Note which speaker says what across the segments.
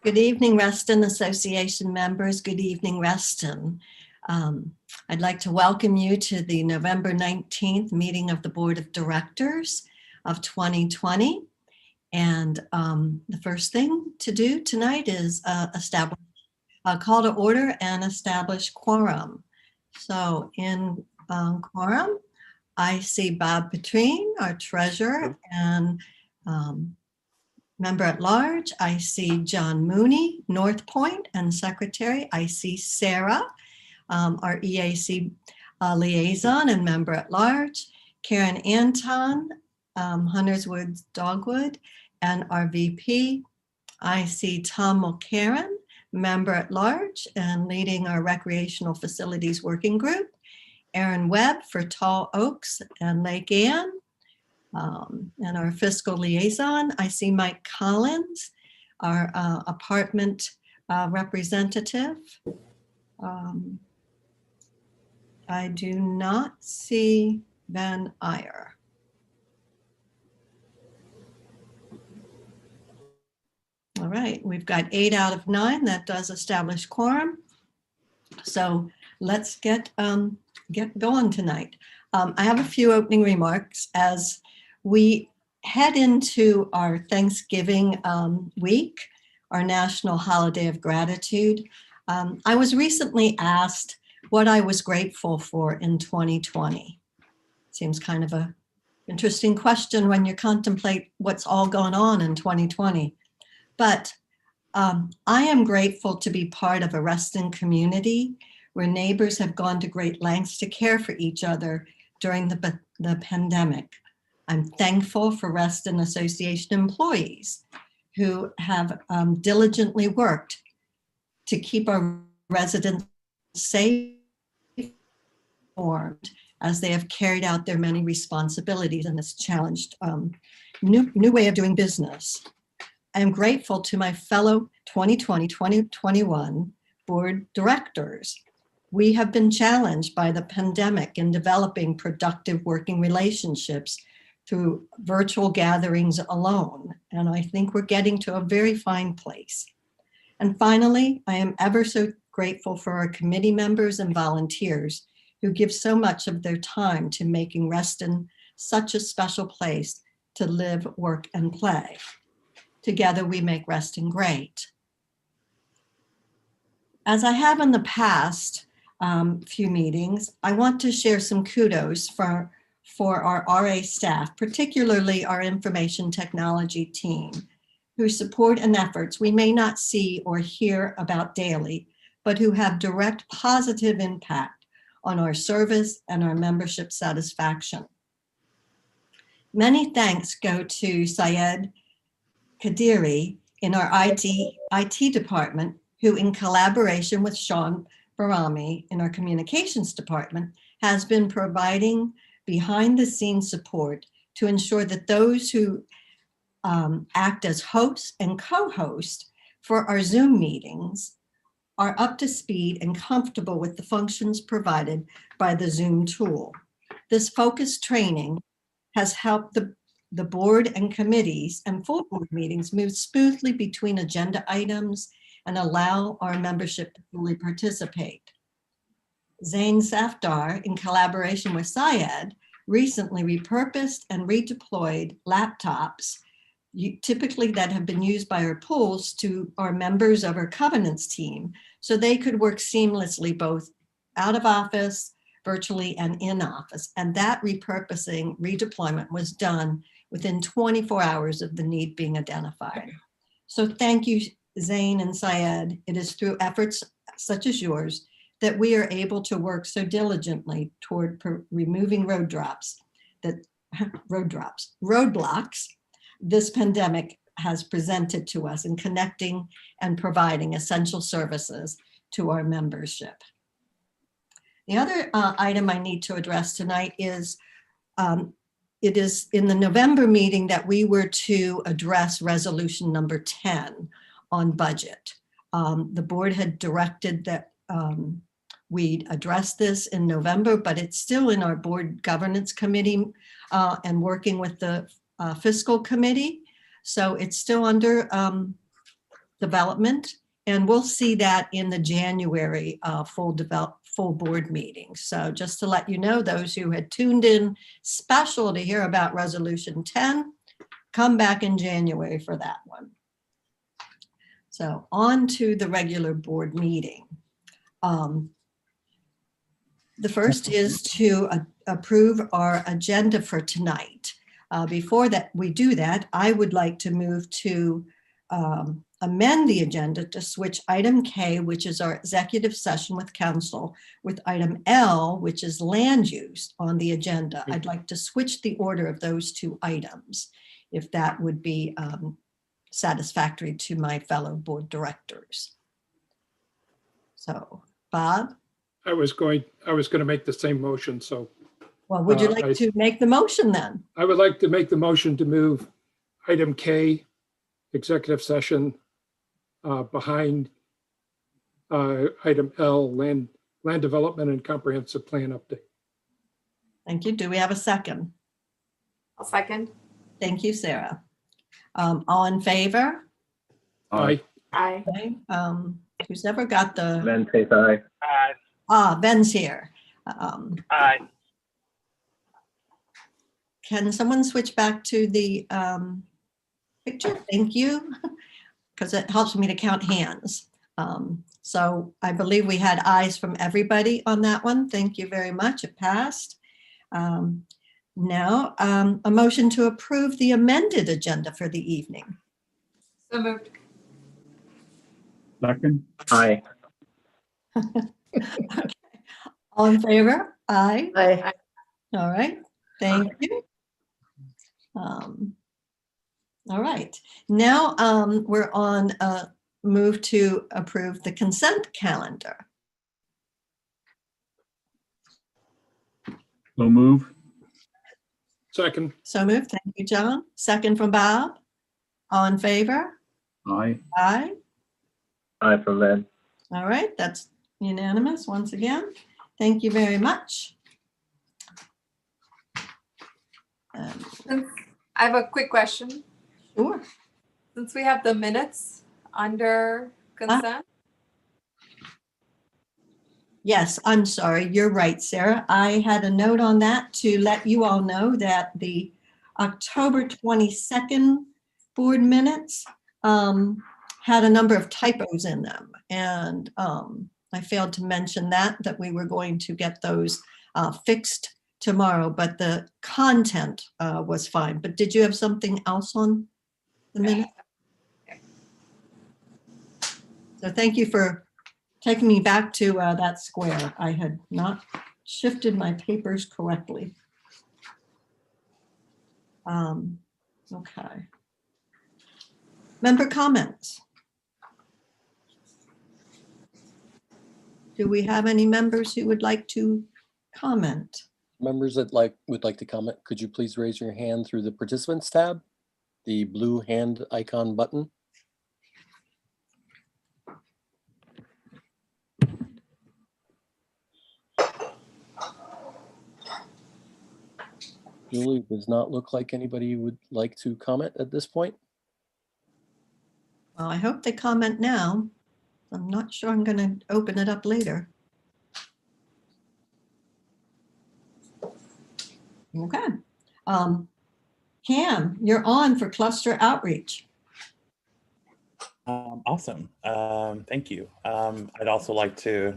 Speaker 1: Good evening, Reston Association members. Good evening, Reston. I'd like to welcome you to the November 19th meeting of the Board of Directors of 2020. And the first thing to do tonight is establish a call to order and establish quorum. So in quorum, I see Bob Petrine, our treasurer, and member at large. I see John Mooney, North Point, and secretary. I see Sarah, our EAC liaison and member at large. Karen Anton, Hunters Woods Dogwood, and our VP. I see Tom Mulcairn, member at large and leading our recreational facilities working group. Aaron Webb for Tall Oaks and Lake Ann. And our fiscal liaison, I see Mike Collins, our apartment representative. I do not see Van Iyer. All right, we've got 8 out of 9. That does establish quorum. So let's get going tonight. I have a few opening remarks as we head into our Thanksgiving week, our National Holiday of Gratitude. I was recently asked what I was grateful for in 2020. Seems kind of an interesting question when you contemplate what's all going on in 2020. But I am grateful to be part of a Reston community where neighbors have gone to great lengths to care for each other during the pandemic. I'm thankful for Reston Association employees who have diligently worked to keep our residents safe and informed as they have carried out their many responsibilities in this challenged new way of doing business. I am grateful to my fellow 2020-2021 board directors. We have been challenged by the pandemic in developing productive working relationships through virtual gatherings alone. And I think we're getting to a very fine place. And finally, I am ever so grateful for our committee members and volunteers who give so much of their time to making Reston such a special place to live, work, and play. Together we make Reston great. As I have in the past few meetings, I want to share some kudos for our RA staff, particularly our information technology team, whose support and efforts we may not see or hear about daily, but who have direct positive impact on our service and our membership satisfaction. Many thanks go to Syed Kadiri in our IT department, who in collaboration with Sean Barami in our communications department has been providing behind the scenes support to ensure that those who act as hosts and co-hosts for our Zoom meetings are up to speed and comfortable with the functions provided by the Zoom tool. This focused training has helped the board and committees and full board meetings move smoothly between agenda items and allow our membership to fully participate. Zain Safdar, in collaboration with Syed, recently repurposed and redeployed laptops, typically that have been used by our pools, to our members of our Covenants team, so they could work seamlessly both out of office, virtually, and in office. And that repurposing, redeployment was done within 24 hours of the need being identified. So thank you, Zain and Syed. It is through efforts such as yours that we are able to work so diligently toward removing roadblocks this pandemic has presented to us in connecting and providing essential services to our membership. The other item I need to address tonight is it is in the November meeting that we were to address resolution number 10 on budget. The board had directed that we'd address this in November, but it's still in our board governance committee and working with the fiscal committee. So it's still under development. And we'll see that in the January full board meeting. So just to let you know, those who had tuned in special to hear about Resolution 10, come back in January for that one. So on to the regular board meeting. The first is to approve our agenda for tonight. Before that we do that, I would like to move to amend the agenda to switch item K, which is our executive session with council, with item L, which is land use on the agenda. I'd like to switch the order of those two items, if that would be satisfactory to my fellow board directors. So, Bob?
Speaker 2: I was going to make the same motion, so
Speaker 1: Well, would you like to make the motion then?
Speaker 2: I would like to make the motion to move item K, executive session, behind item L, land development and comprehensive plan update.
Speaker 1: Thank you. Do we have a second?
Speaker 3: I'll second.
Speaker 1: Thank you, Sarah. All in favor?
Speaker 2: Aye.
Speaker 3: Aye.
Speaker 1: Okay. Who's ever got the,
Speaker 4: Then says aye.
Speaker 1: Ben's here.
Speaker 5: Aye.
Speaker 1: Can someone switch back to the picture? Thank you, because it helps me to count hands. So I believe we had ayes from everybody on that one. Thank you very much. It passed. Now, a motion to approve the amended agenda for the evening.
Speaker 3: So moved.
Speaker 4: Second. Aye.
Speaker 1: Okay. All in favor? Aye.
Speaker 3: Aye.
Speaker 1: All right. Thank you. All right. Now we're on move to approve the consent calendar.
Speaker 4: So move.
Speaker 2: Second.
Speaker 1: So moved. Thank you, John. Second from Bob. All in favor?
Speaker 4: Aye.
Speaker 1: Aye.
Speaker 4: Aye from Len.
Speaker 1: All right. That's unanimous once again. Thank you very much.
Speaker 3: I have a quick question.
Speaker 1: Sure.
Speaker 3: Since we have the minutes under consent,
Speaker 1: Yes, I'm sorry. You're right, Sarah. I had a note on that to let you all know that the October 22nd board minutes had a number of typos in them. And I failed to mention that we were going to get those fixed tomorrow, but the content was fine. But did you have something else on the minute? So thank you for taking me back to that square. I had not shifted my papers correctly. Okay. Member comments? Do we have any members who would like to comment?
Speaker 6: Members that would like to comment, could you please raise your hand through the participants tab, the blue hand icon button? Julie, does not look like anybody would like to comment at this point.
Speaker 1: Well, I hope they comment now. I'm not sure I'm going to open it up later. Okay. Cam, you're on for cluster outreach.
Speaker 5: Awesome. Thank you. I'd also like to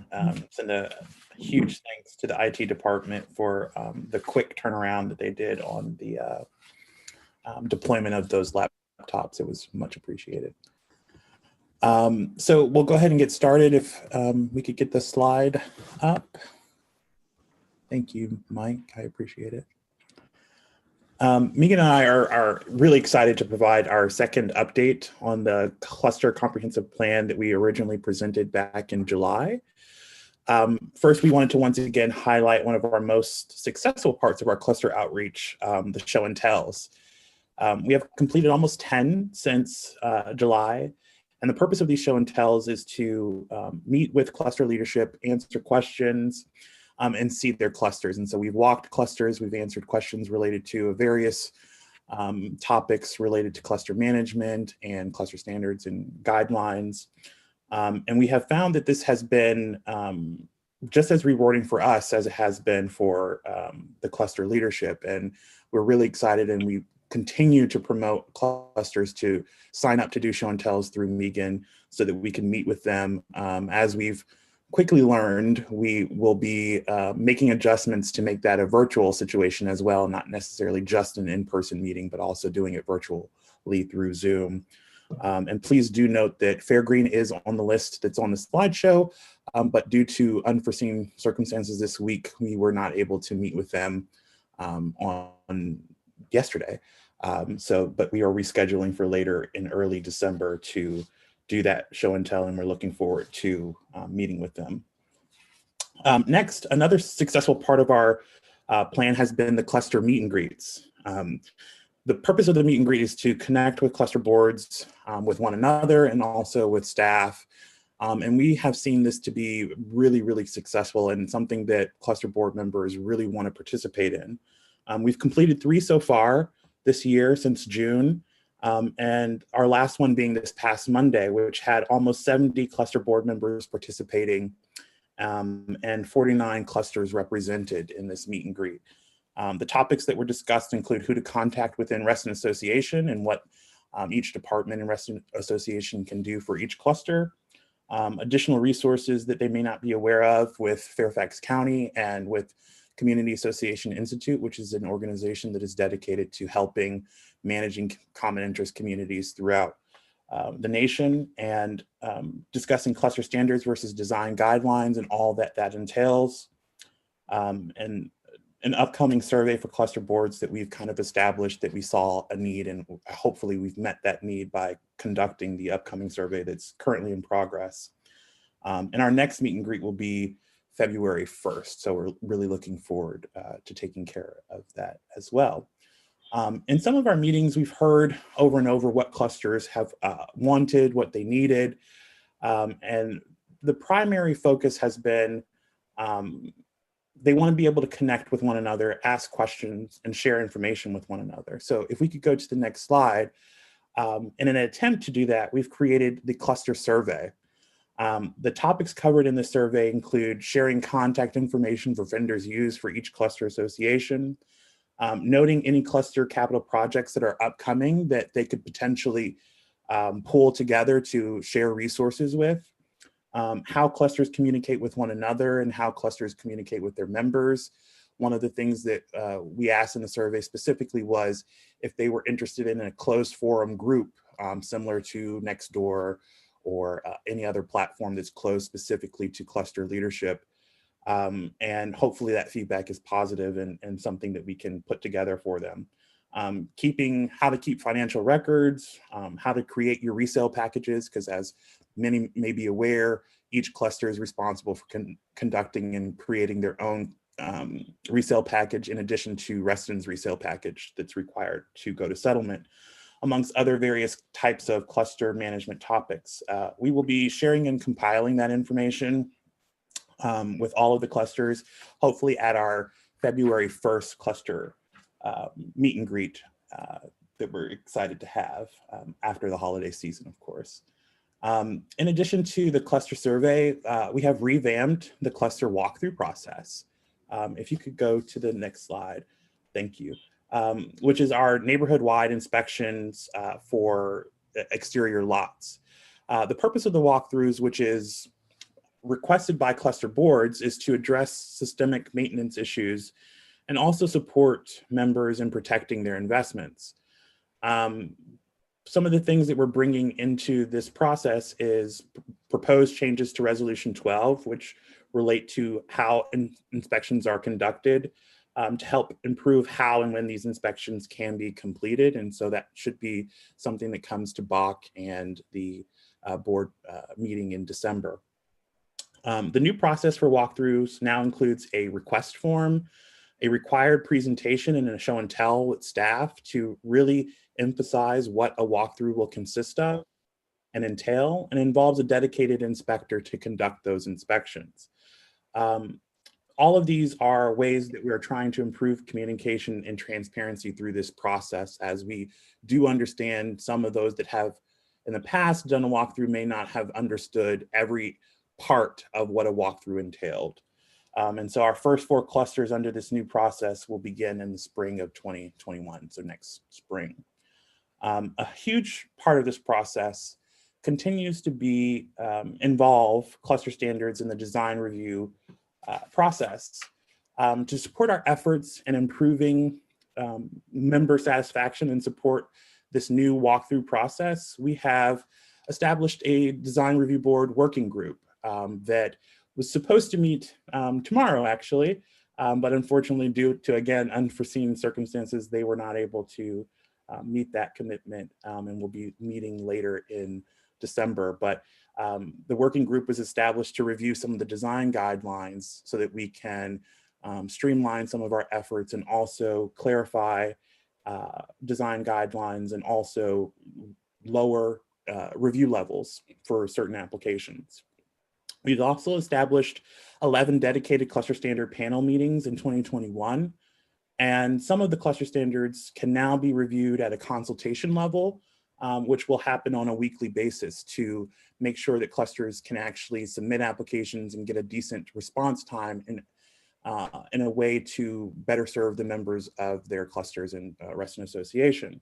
Speaker 5: send a huge thanks to the IT department for the quick turnaround that they did on the deployment of those laptops. It was much appreciated. So we'll go ahead and get started if we could get the slide up. Thank you, Mike. I appreciate it. Megan and I are really excited to provide our second update on the cluster comprehensive plan that we originally presented back in July. First, we wanted to once again highlight one of our most successful parts of our cluster outreach, the show and tells. We have completed almost 10 since July, and the purpose of these show and tells is to meet with cluster leadership, answer questions, and see their clusters. And so we've walked clusters, we've answered questions related to various topics related to cluster management and cluster standards and guidelines. And we have found that this has been just as rewarding for us as it has been for the cluster leadership. And we're really excited, and we continue to promote clusters to sign up to do show and tells through Megan so that we can meet with them. As we've quickly learned, we will be making adjustments to make that a virtual situation as well, not necessarily just an in-person meeting, but also doing it virtually through Zoom. And please do note that Fairgreen is on the list that's on the slideshow, but due to unforeseen circumstances this week, we were not able to meet with them on yesterday. But we are rescheduling for later in early December to do that show and tell, and we're looking forward to meeting with them. Next, another successful part of our plan has been the cluster meet and greets. The purpose of the meet and greet is to connect with cluster boards with one another and also with staff. And we have seen this to be really, really successful and something that cluster board members really want to participate in. We've completed 3 so far this year since June. And our last one being this past Monday, which had almost 70 cluster board members participating and 49 clusters represented in this meet and greet. The topics that were discussed include who to contact within Reston Association and what each department in Reston Association can do for each cluster, additional resources that they may not be aware of with Fairfax County and with Community Association Institute, which is an organization that is dedicated to helping managing common interest communities throughout the nation, and discussing cluster standards versus design guidelines and all that that entails, and an upcoming survey for cluster boards that we've kind of established that we saw a need, and hopefully we've met that need by conducting the upcoming survey that's currently in progress. And our next meet and greet will be February 1st. So we're really looking forward to taking care of that as well. In some of our meetings, we've heard over and over what clusters have wanted, what they needed. And the primary focus has been they want to be able to connect with one another, ask questions, and share information with one another. So if we could go to the next slide, in an attempt to do that, we've created the cluster survey. The topics covered in the survey include sharing contact information for vendors used for each cluster association, noting any cluster capital projects that are upcoming that they could potentially pull together to share resources with, how clusters communicate with one another and how clusters communicate with their members. One of the things that we asked in the survey specifically was if they were interested in a closed forum group similar to Nextdoor or any other platform that's closed specifically to cluster leadership. And hopefully that feedback is positive and something that we can put together for them. How to keep financial records, how to create your resale packages, because as many may be aware, each cluster is responsible for conducting and creating their own resale package in addition to Reston's resale package that's required to go to settlement, amongst other various types of cluster management topics. We will be sharing and compiling that information with all of the clusters, hopefully at our February 1st cluster meet and greet that we're excited to have after the holiday season, of course. In addition to the cluster survey, we have revamped the cluster walkthrough process. If you could go to the next slide, thank you, which is our neighborhood-wide inspections for exterior lots. The purpose of the walkthroughs, which is requested by cluster boards, is to address systemic maintenance issues and also support members in protecting their investments. Some of the things that we're bringing into this process is proposed changes to Resolution 12, which relate to how inspections are conducted to help improve how and when these inspections can be completed. And so that should be something that comes to BOC and the board meeting in December. The new process for walkthroughs now includes a request form, a required presentation, and a show and tell with staff to really emphasize what a walkthrough will consist of and entail, and involves a dedicated inspector to conduct those inspections. all of these are ways that we are trying to improve communication and transparency through this process, as we do understand some of those that have in the past done a walkthrough may not have understood every part of what a walkthrough entailed. And so our first 4 clusters under this new process will begin in the spring of 2021, so next spring. A huge part of this process continues to be involve cluster standards in the design review process to support our efforts in improving member satisfaction and support this new walkthrough process. We have established a design review board working group that was supposed to meet tomorrow, actually, but unfortunately, due to, again, unforeseen circumstances, they were not able to meet that commitment, and will be meeting later in December. But the working group was established to review some of the design guidelines so that we can streamline some of our efforts and also clarify design guidelines and also lower review levels for certain applications. We've also established 11 dedicated cluster standard panel meetings in 2021. And some of the cluster standards can now be reviewed at a consultation level, which will happen on a weekly basis to make sure that clusters can actually submit applications and get a decent response time in a way to better serve the members of their clusters and Reston Association.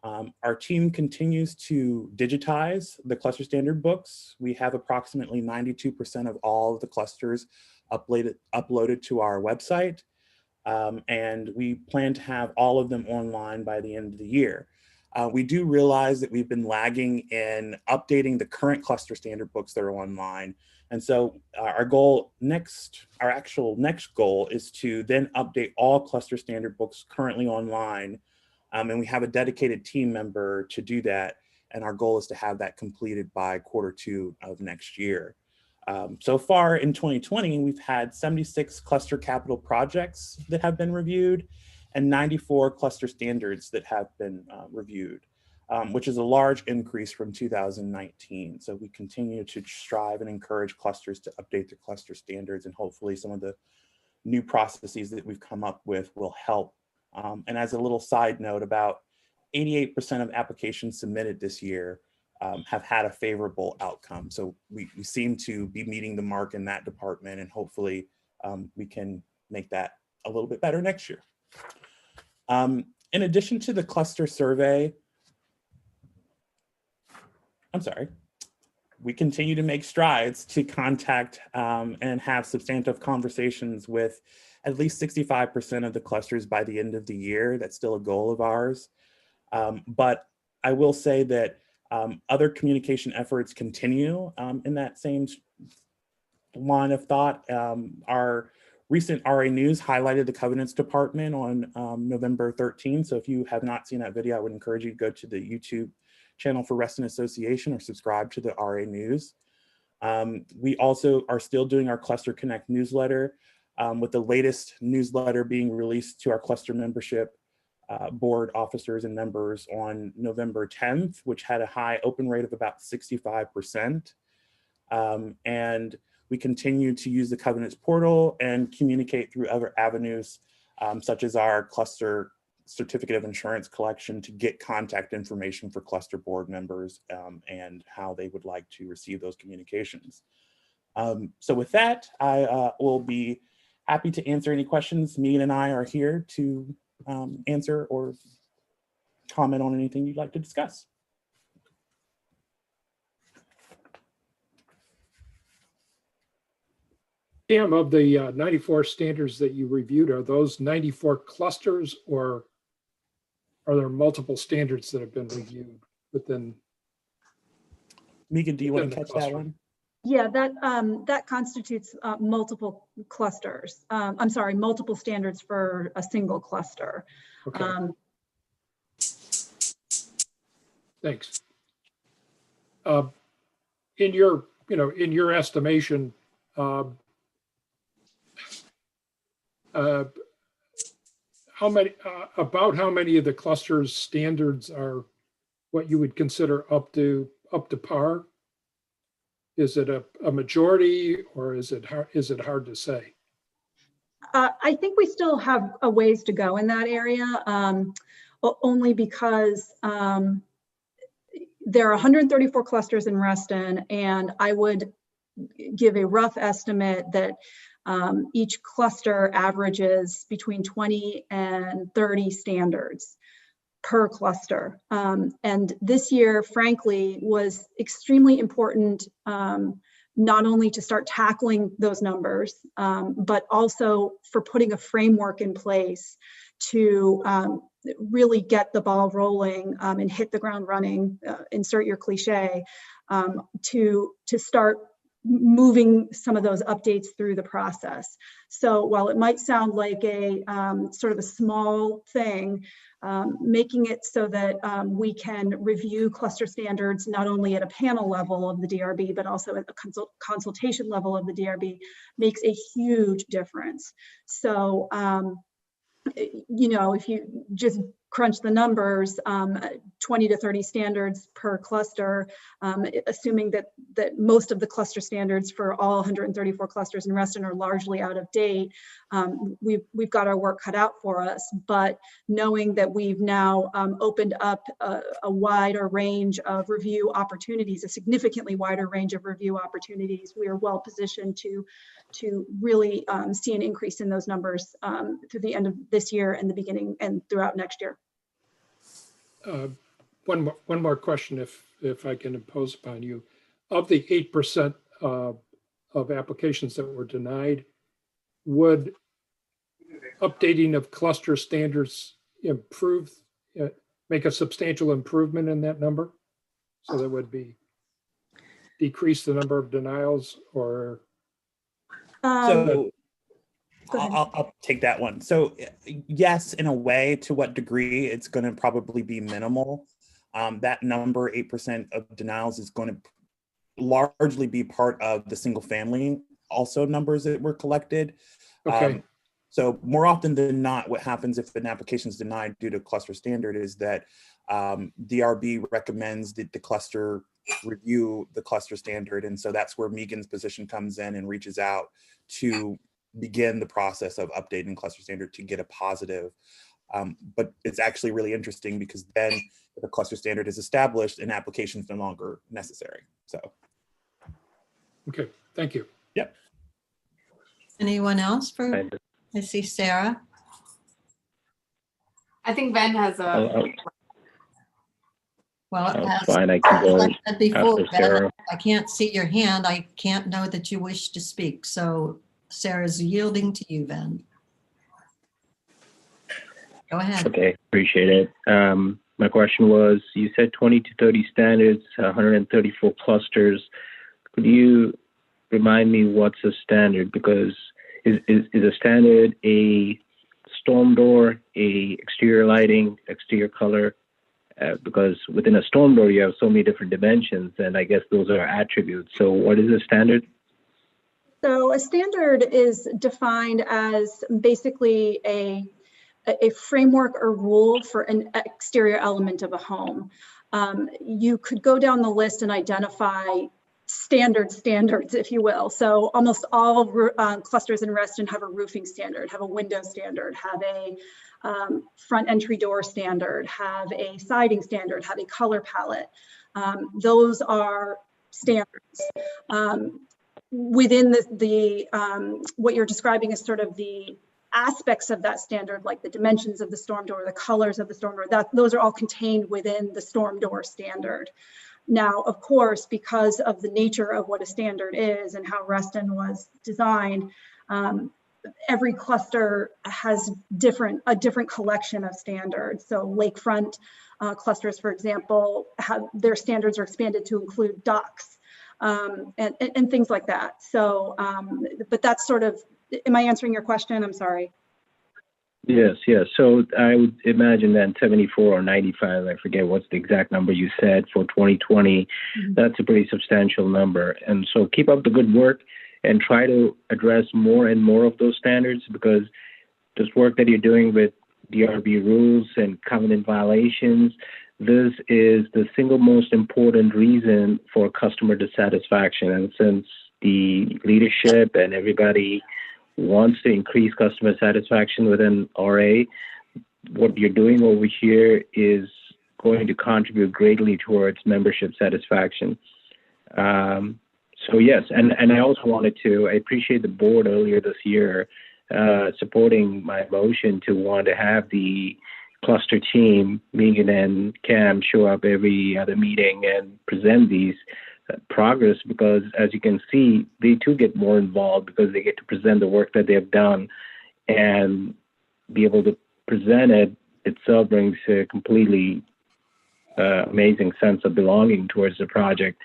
Speaker 5: Our team continues to digitize the cluster standard books. We have approximately 92% of all of the clusters uploaded to our website. And we plan to have all of them online by the end of the year. We do realize that we've been lagging in updating the current cluster standard books that are online. And so our actual next goal is to then update all cluster standard books currently online. And we have a dedicated team member to do that. And our goal is to have that completed by Q2 of next year. So far in 2020, we've had 76 cluster capital projects that have been reviewed and 94 cluster standards that have been reviewed, which is a large increase from 2019. So we continue to strive and encourage clusters to update their cluster standards, and hopefully some of the new processes that we've come up with will help. And as a little side note, about 88% of applications submitted this year have had a favorable outcome. So we seem to be meeting the mark in that department, and hopefully we can make that a little bit better next year. In addition to the cluster survey, we continue to make strides to contact and have substantive conversations with at least 65% of the clusters by the end of the year. That's still a goal of ours. But I will say that other communication efforts continue in that same line of thought. Our recent RA News highlighted the Covenants Department on November 13th. So if you have not seen that video, I would encourage you to go to the YouTube channel for Reston Association or subscribe to the RA News. We also are still doing our Cluster Connect newsletter, with the latest newsletter being released to our cluster membership board officers and members on November 10th, which had a high open rate of about 65%. And we continue to use the Covenants portal and communicate through other avenues, such as our cluster certificate of insurance collection, to get contact information for cluster board members and how they would like to receive those communications. So with that, I will be happy to answer any questions. Megan and I are here to answer or comment on anything you'd like to discuss.
Speaker 2: Sam, of the 94 standards that you reviewed, are those 94 clusters, or are there multiple standards that have been reviewed within?
Speaker 5: Megan, do you want to catch that
Speaker 2: cluster?
Speaker 5: one?
Speaker 7: Yeah, that constitutes multiple clusters. I'm sorry, multiple standards for a single cluster.
Speaker 2: Okay. Thanks. In your estimation, about how many of the clusters standards are what you would consider up to par? Is it a majority, or is it hard to say?
Speaker 7: I think we still have a ways to go in that area, only because there are 134 clusters in Reston, and I would give a rough estimate that each cluster averages between 20 and 30 standards per cluster. And this year, frankly, was extremely important, not only to start tackling those numbers, but also for putting a framework in place to really get the ball rolling and hit the ground running, insert your cliche, to start moving some of those updates through the process. So while it might sound like a sort of a small thing, making it so that we can review cluster standards not only at a panel level of the DRB, but also at the consultation level of the DRB makes a huge difference. So, you know, if you just crunch the numbers, 20 to 30 standards per cluster, assuming that most of the cluster standards for all 134 clusters in Reston are largely out of date, we've got our work cut out for us. But knowing that we've now opened up a wider range of review opportunities, a significantly wider range of review opportunities, we are well positioned to really see an increase in those numbers through the end of this year and the beginning and throughout next year.
Speaker 2: One more question, if I can impose upon you. Of the 8% of applications that were denied, would updating of cluster standards improve, make a substantial improvement in that number? So that would be decrease the number of denials, or?
Speaker 5: So I'll take that one. So yes, in a way, to what degree it's going to probably be minimal. That number, 8% of denials, is going to largely be part of the single family also numbers that were collected.
Speaker 2: Okay.
Speaker 5: So more often than not, what happens if an application is denied due to cluster standard is that DRB recommends that the cluster review the cluster standard. And so that's where Megan's position comes in and reaches out to begin the process of updating cluster standard to get a positive. But it's actually really interesting because then if a cluster standard is established, an application is no longer necessary. So.
Speaker 2: Okay, thank you.
Speaker 5: Yep.
Speaker 1: Anyone else for, I see Sarah.
Speaker 3: I think Ben has a.
Speaker 1: Well, as
Speaker 4: fine, I can go
Speaker 1: I said before,
Speaker 4: after
Speaker 1: Ben,
Speaker 4: Sarah.
Speaker 1: I can't see your hand. I can't know that you wish to speak. So Sarah's yielding to you, Ben. Go ahead.
Speaker 4: Okay, appreciate it. My question was, you said 20 to 30 standards, 134 clusters. Could you remind me what's a standard? Because is a standard a storm door, a exterior lighting, exterior color? Because within a storm door, you have so many different dimensions, and I guess those are attributes. So what is a standard?
Speaker 7: So a standard is defined as basically a framework or rule for an exterior element of a home. You could go down the list and identify standards, if you will. So almost all clusters in Reston have a roofing standard, have a window standard, have a front entry door standard, have a siding standard, have a color palette. Those are standards. Within what you're describing is sort of the aspects of that standard, like the dimensions of the storm door, the colors of the storm door, those are all contained within the storm door standard. Now, of course, because of the nature of what a standard is and how Reston was designed, every cluster has a different collection of standards. So lakefront clusters, for example, their standards are expanded to include docks and things like that. So, but that's sort of, am I answering your question? I'm sorry.
Speaker 4: Yes. So I would imagine that 74 or 95, I forget what's the exact number you said for 2020, that's a pretty substantial number. And so keep up the good work and try to address more and more of those standards, because this work that you're doing with DRB rules and covenant violations, this is the single most important reason for customer dissatisfaction. And since the leadership and everybody wants to increase customer satisfaction within RA. What you're doing over here is going to contribute greatly towards membership satisfaction. So yes, and I also I appreciate the board earlier this year supporting my motion to want to have the cluster team, Megan and Cam, show up every other meeting and present these progress, because as you can see, they too get more involved because they get to present the work that they have done, and be able to present it itself brings a completely amazing sense of belonging towards the project.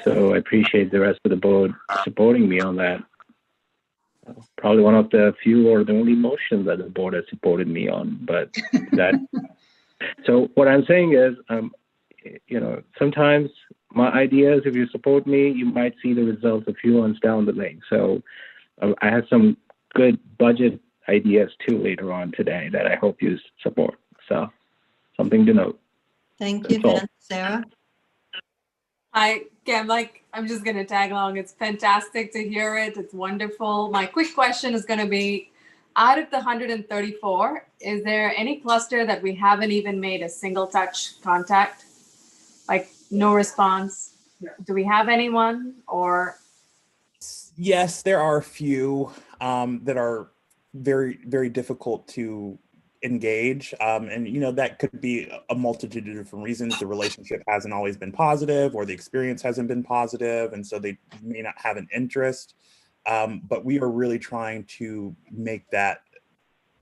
Speaker 4: So I appreciate the rest of the board supporting me on that. Probably one of the few or the only motions that the board has supported me on, but that. So what I'm saying is, sometimes my ideas, if you support me, you might see the results a few months down the lane. So I have some good budget ideas too later on today that I hope you support. So something to note.
Speaker 1: Thank you,
Speaker 4: That's all.
Speaker 1: Vince. Sarah?
Speaker 3: I'm just going to tag along. It's fantastic to hear it. It's wonderful. My quick question is going to be, out of the 134, is there any cluster that we haven't even made a single touch contact? Like no response? Do we have anyone, or?
Speaker 5: Yes, there are a few that are very, very difficult to engage. And that could be a multitude of different reasons. The relationship hasn't always been positive, or the experience hasn't been positive, and so they may not have an interest. But we are really trying to make that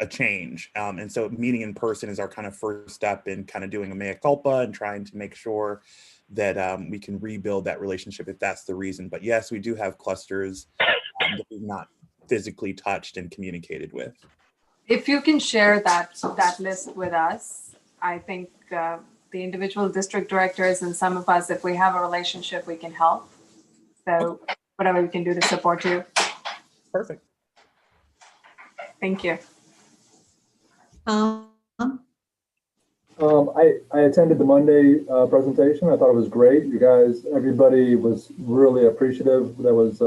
Speaker 5: a change. And so meeting in person is our kind of first step in kind of doing a mea culpa and trying to make sure that we can rebuild that relationship if that's the reason. But yes, we do have clusters that we've not physically touched and communicated with.
Speaker 3: If you can share that list with us, I think the individual district directors and some of us, if we have a relationship, we can help. So whatever we can do to support you.
Speaker 5: Perfect.
Speaker 3: Thank you.
Speaker 8: I attended the Monday presentation. I thought it was great. You guys, everybody was really appreciative that was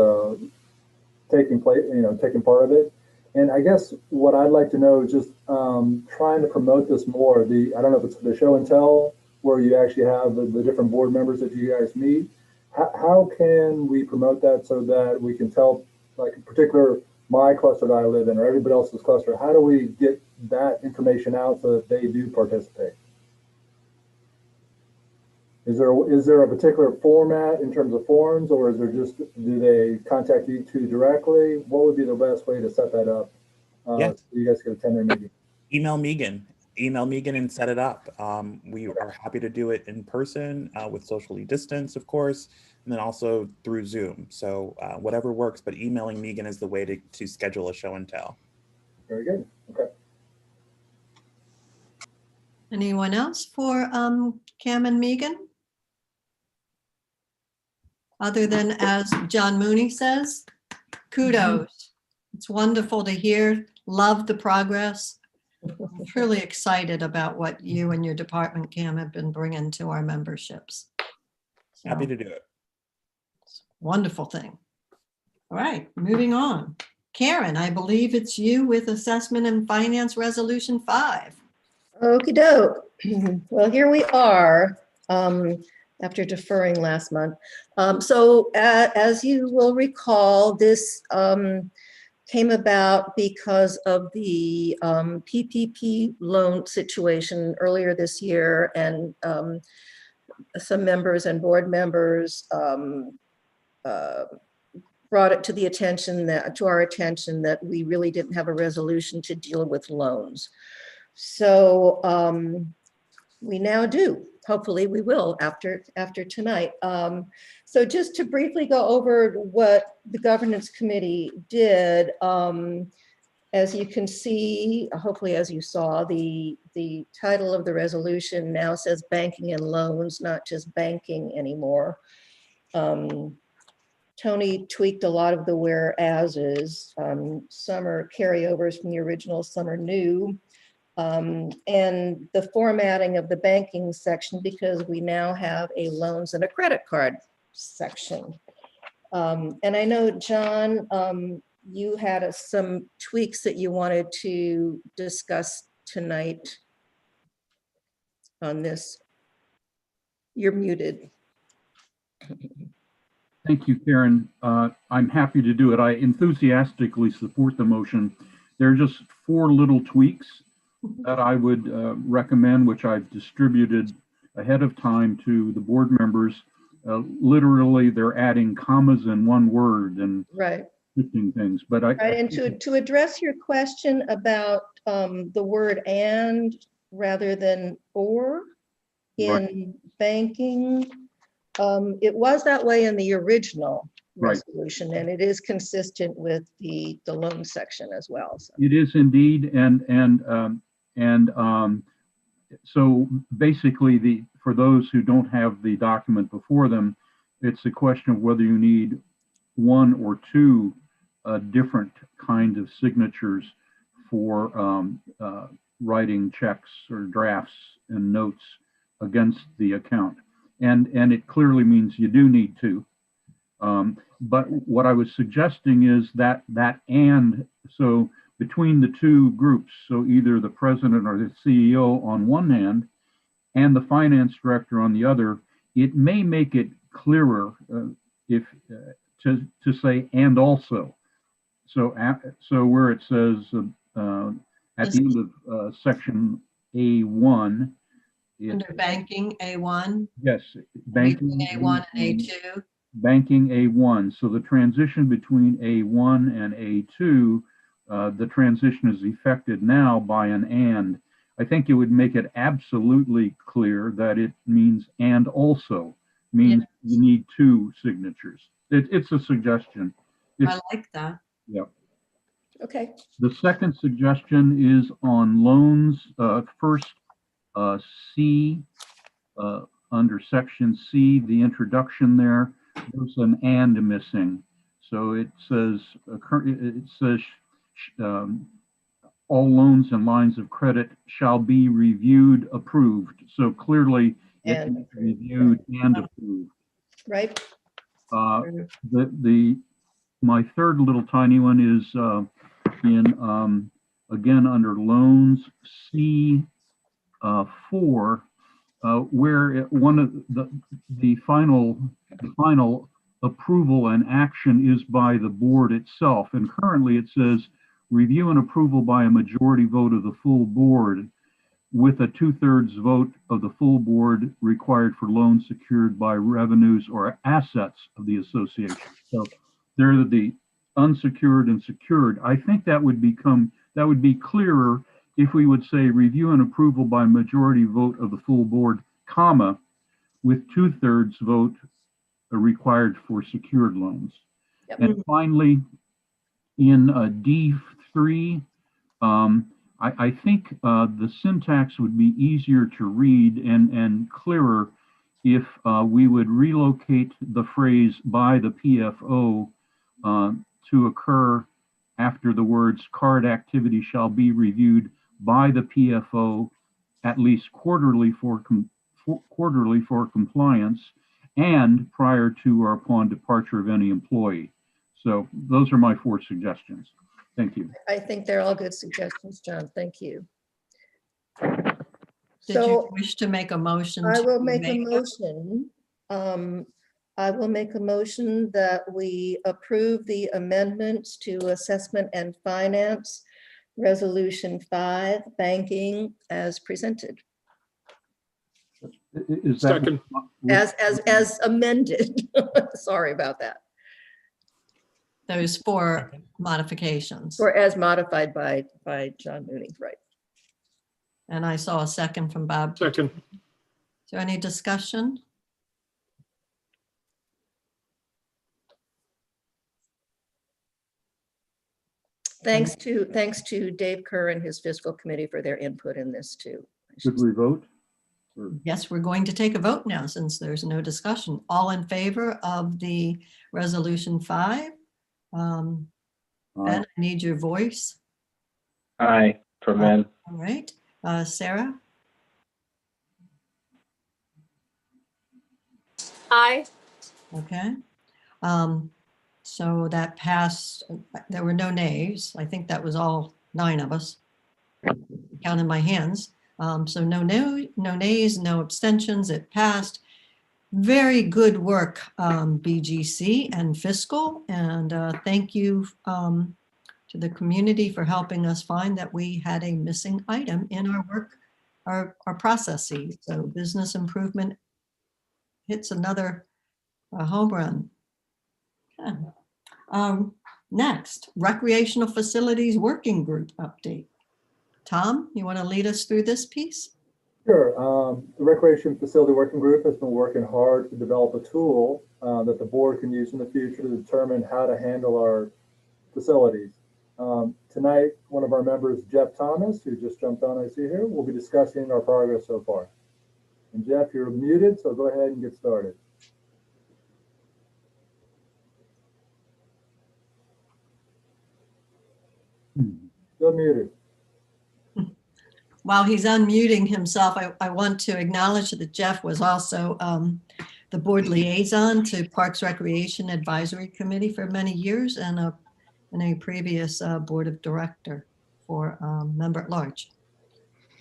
Speaker 8: taking part of it. And I guess what I'd like to know is just trying to promote this more. I don't know if it's the show and tell where you actually have the different board members that you guys meet. How can we promote that so that we can tell, like in particular, my cluster that I live in or everybody else's cluster, how do we get that information out so that they do participate? Is there a particular format in terms of forms, or is there do they contact you two directly? What would be the best way to set that up so you guys can attend their meeting?
Speaker 5: Email Megan and set it up. We are happy to do it in person with socially distance, of course, and then also through Zoom. So whatever works, but emailing Megan is the way to schedule a show and tell.
Speaker 8: Very good. Okay.
Speaker 1: Anyone else for Cam and Megan? Other than, as John Mooney says, kudos. It's wonderful to hear. Love the progress. I'm truly excited about what you and your department, Cam, have been bringing to our memberships. So,
Speaker 5: Happy to do it.
Speaker 1: wonderful thing. All right, moving on. Karen, I believe it's you with Assessment and Finance Resolution 5.
Speaker 9: Okie doke. Well, here we are after deferring last month. So as you will recall, this came about because of the PPP loan situation earlier this year, and some members and board members brought it to our attention that we really didn't have a resolution to deal with loans. So we now do. Hopefully we will after tonight. So just to briefly go over what the governance committee did, as you can see, hopefully as you saw, the title of the resolution now says banking and loans, not just banking anymore. Tony tweaked a lot of the whereases. Some are carryovers from the original, some are new. And the formatting of the banking section, because we now have a loans and a credit card section. And I know, John, you had some tweaks that you wanted to discuss tonight on this. You're muted.
Speaker 10: Thank you, Karen. I'm happy to do it. I enthusiastically support the motion. There are just 4 little tweaks that I would recommend, which I've distributed ahead of time to the board members. Literally, they're adding commas in one word and
Speaker 9: Right.
Speaker 10: shifting things. But
Speaker 9: Right, and to address your question about the word "and" rather than "or" in banking, it was that way in the original
Speaker 10: Right.
Speaker 9: resolution, and it is consistent with the loan section as well. So.
Speaker 10: It is indeed, so basically, for those who don't have the document before them, it's a question of whether you need 1 or 2 different kinds of signatures for writing checks or drafts and notes against the account, and it clearly means you do need 2. But what I was suggesting is that and so between the 2 groups, so either the president or the CEO on one hand and the finance director on the other, it may make it clearer if to say "and also." So where it says at the end of section A1,
Speaker 1: Under banking, A1.
Speaker 10: yes,
Speaker 1: Between
Speaker 10: banking
Speaker 1: A1 and A2.
Speaker 10: Banking A1. So the transition between A1 and A2, the transition is effected now by an "and." I think it would make it absolutely clear that it means "and also," means you need 2 signatures. It's a suggestion.
Speaker 1: I like that.
Speaker 10: Yeah.
Speaker 9: Okay.
Speaker 10: The second suggestion is on loans. First, C, under section C, the introduction there, there's an "and" missing. So it says, all loans and lines of credit shall be reviewed, approved. So clearly it is reviewed and approved.
Speaker 9: Right.
Speaker 10: My third little tiny one is again under loans, C4, where one of the final approval and action is by the board itself. And currently it says review and approval by a majority vote of the full board, with a 2/3 vote of the full board required for loans secured by revenues or assets of the association. So they're the unsecured and secured. I think that would be clearer if we would say review and approval by majority vote of the full board, comma, with 2/3 vote required for secured loans.
Speaker 9: Yep.
Speaker 10: And finally, in D3, I think the syntax would be easier to read and clearer if we would relocate the phrase "by the PFO" to occur after the words "card activity shall be reviewed by the PFO at least quarterly for compliance and prior to or upon departure of any employee." So those are my 4 suggestions. Thank you.
Speaker 9: I think they're all good suggestions, John. Thank you.
Speaker 1: Did you wish to make a motion?
Speaker 9: I will make a
Speaker 1: them?
Speaker 9: motion. I will make a motion that we approve the amendments to Assessment and Finance Resolution 5, Banking, as presented.
Speaker 10: Is that
Speaker 2: Second.
Speaker 9: As amended. Sorry about that.
Speaker 1: Those 4 modifications.
Speaker 9: Or as modified by John Mooney, right?
Speaker 1: And I saw a second from Bob.
Speaker 2: Second.
Speaker 1: Is there any discussion?
Speaker 9: Thanks to Dave Kerr and his fiscal committee for their input in this too.
Speaker 10: Should we vote?
Speaker 1: Yes, we're going to take a vote now since there's no discussion. All in favor of the resolution 5? Ben, I need your voice.
Speaker 4: Aye, for Ben.
Speaker 1: All right. Sarah?
Speaker 3: Aye.
Speaker 1: Okay. So that passed. There were no nays. I think that was all 9 of us. Counting my hands. So no nays, no abstentions. It passed. Very good work, BGC and fiscal. And thank you to the community for helping us find that we had a missing item in our work, our processes. So business improvement hits another home run. Okay. Next, recreational facilities working group update. Tom, you want to lead us through this piece?
Speaker 8: Sure. The Recreation Facility Working Group has been working hard to develop a tool that the board can use in the future to determine how to handle our facilities. Tonight, one of our members, Jeff Thomas, who just jumped on, I see here, will be discussing our progress so far. And Jeff, you're muted, so go ahead and get started. Still muted.
Speaker 1: While he's unmuting himself, I want to acknowledge that Jeff was also the board liaison to Parks Recreation Advisory Committee for many years and a previous board of director for member at large.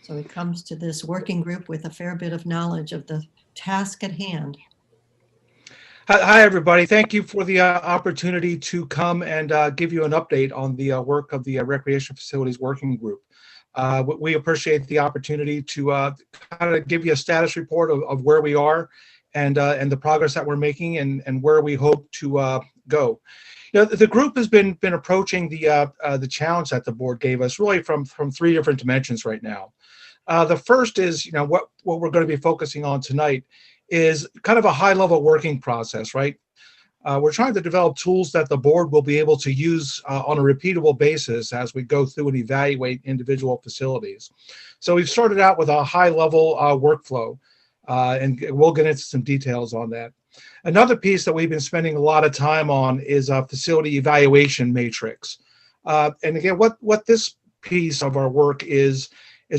Speaker 1: So he comes to this working group with a fair bit of knowledge of the task at hand.
Speaker 11: Hi, everybody. Thank you for the opportunity to come and give you an update on the work of the Recreation Facilities Working Group. We appreciate the opportunity to kind of give you a status report of where we are and the progress that we're making and where we hope to go. You know, the group has been approaching the challenge that the board gave us really from 3 different dimensions right now. The first is, you know, what we're going to be focusing on tonight is kind of a high-level working process, right? We're trying to develop tools that the board will be able to use on a repeatable basis as we go through and evaluate individual facilities. So we've started out with a high-level workflow, and we'll get into some details on that. Another piece that we've been spending a lot of time on is a facility evaluation matrix. And again, what this piece of our work is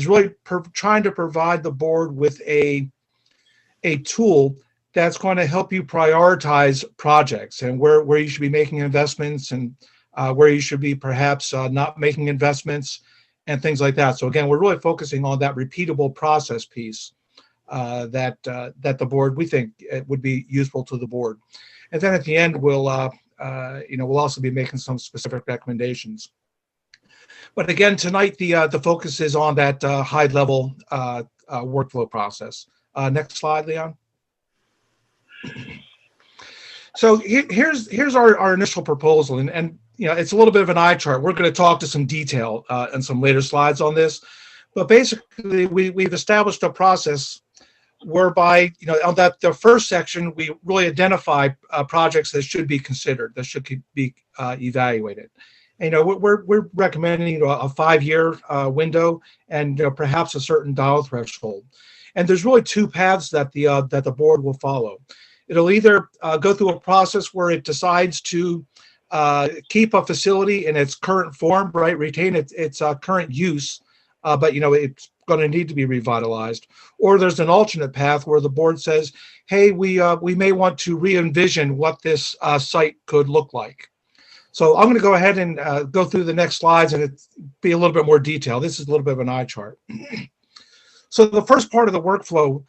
Speaker 11: really trying to provide the board with a tool that's going to help you prioritize projects and where you should be making investments and where you should be perhaps not making investments and things like that. So again, we're really focusing on that repeatable process piece that the board, we think it would be useful to the board. And then at the end, we'll also be making some specific recommendations. But again, tonight, the focus is on that high level workflow process. Next slide, Leon. So here's our initial proposal, and you know, it's a little bit of an eye chart. We're going to talk to some detail in some later slides on this, but basically we've established a process whereby, you know, on the first section we really identify projects that should be considered, that should be evaluated. And, you know, we're recommending a 5-year window and, you know, perhaps a certain dollar threshold. And there's really 2 paths that the board will follow. It'll either go through a process where it decides to keep a facility in its current form, right, retain its current use, but, you know, it's going to need to be revitalized. Or there's an alternate path where the board says, hey, we may want to re-envision what this site could look like. So I'm going to go ahead and go through the next slides and it be a little bit more detailed. This is a little bit of an eye chart. So the first part of the workflow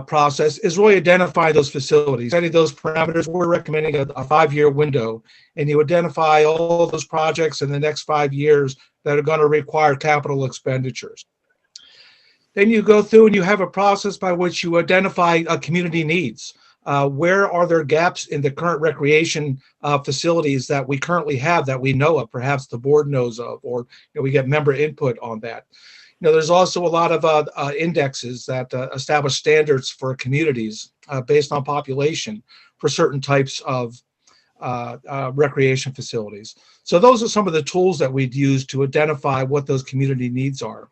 Speaker 11: process is really identify those facilities, setting those parameters. We're recommending a 5-year window, and you identify all those projects in the next 5 years that are going to require capital expenditures. Then you go through and you have a process by which you identify community needs. Where are there gaps in the current recreation facilities that we currently have that we know of, perhaps the board knows of, or, you know, we get member input on that. You know, there's also a lot of indexes that establish standards for communities based on population for certain types of recreation facilities. So those are some of the tools that we'd use to identify what those community needs are.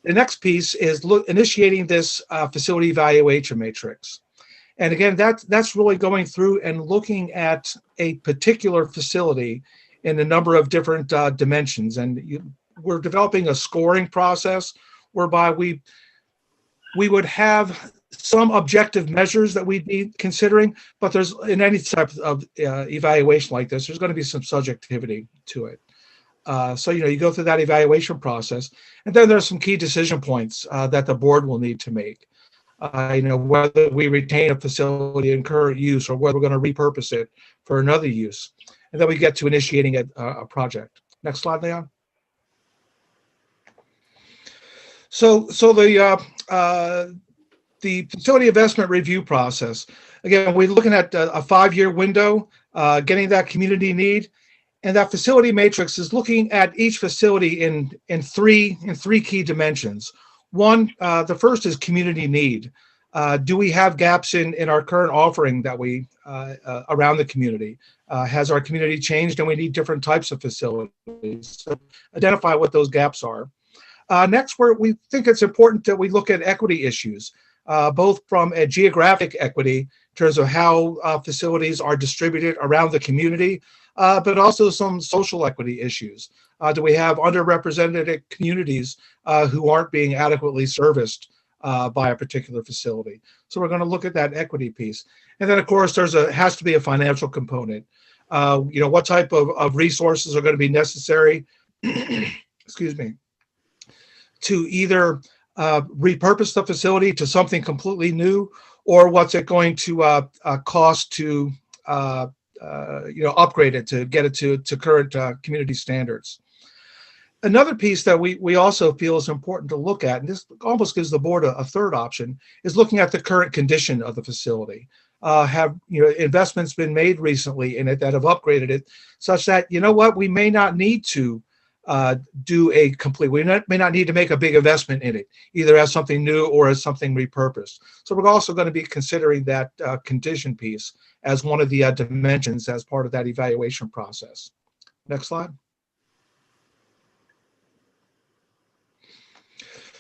Speaker 11: The next piece is initiating this facility evaluation matrix. And again, that's really going through and looking at a particular facility in a number of different dimensions. And we're developing a scoring process whereby we would have some objective measures that we'd be considering, but there's in any type of evaluation like this, there's going to be some subjectivity to it. So, you go through that evaluation process, and then there's some key decision points that the board will need to make. Whether we retain a facility in current use or whether we're going to repurpose it for another use. And then we get to initiating a project. Next slide, Leon. So the facility investment review process, again, we're looking at a 5-year window, getting that community need. And that facility matrix is looking at each facility in three key dimensions. One, the first is community need. Do we have gaps in our current offering that we around the community? Has our community changed and we need different types of facilities? So identify what those gaps are. Next, we think it's important that we look at equity issues, both from a geographic equity in terms of how facilities are distributed around the community, but also some social equity issues. Do we have underrepresented communities who aren't being adequately serviced by a particular facility? So we're going to look at that equity piece. And then, of course, has to be a financial component. What type of resources are going to be necessary, excuse me, to either repurpose the facility to something completely new, or what's it going to cost to upgrade it to get it to current community standards. Another piece that we also feel is important to look at, and this almost gives the board a third option, is looking at the current condition of the facility. Have investments been made recently in it that have upgraded it such that, we may not need to may not need to make a big investment in it, either as something new or as something repurposed. So we're also going to be considering that condition piece as one of the dimensions as part of that evaluation process. Next slide.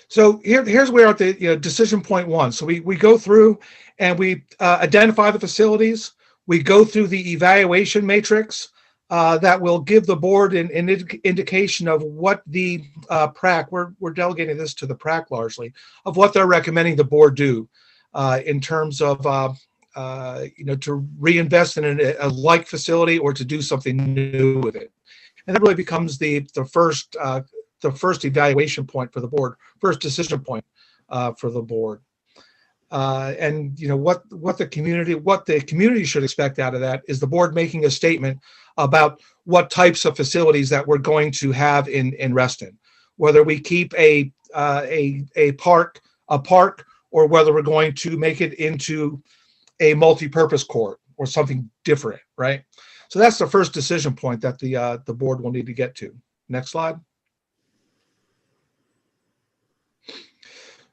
Speaker 11: So here's where at the decision point 1. So we go through and we identify the facilities. We go through the evaluation matrix that will give the board an indication of what the PRAC, we're delegating this to the PRAC largely, of what they're recommending the board do in terms of to reinvest in a like facility or to do something new with it. And that really becomes the first evaluation point for the board, first decision point for the board. And what the community should expect out of that is the board making a statement about what types of facilities that we're going to have in Reston, whether we keep a park, or whether we're going to make it into a multi-purpose court or something different, right? So that's the first decision point that the board will need to get to. Next slide.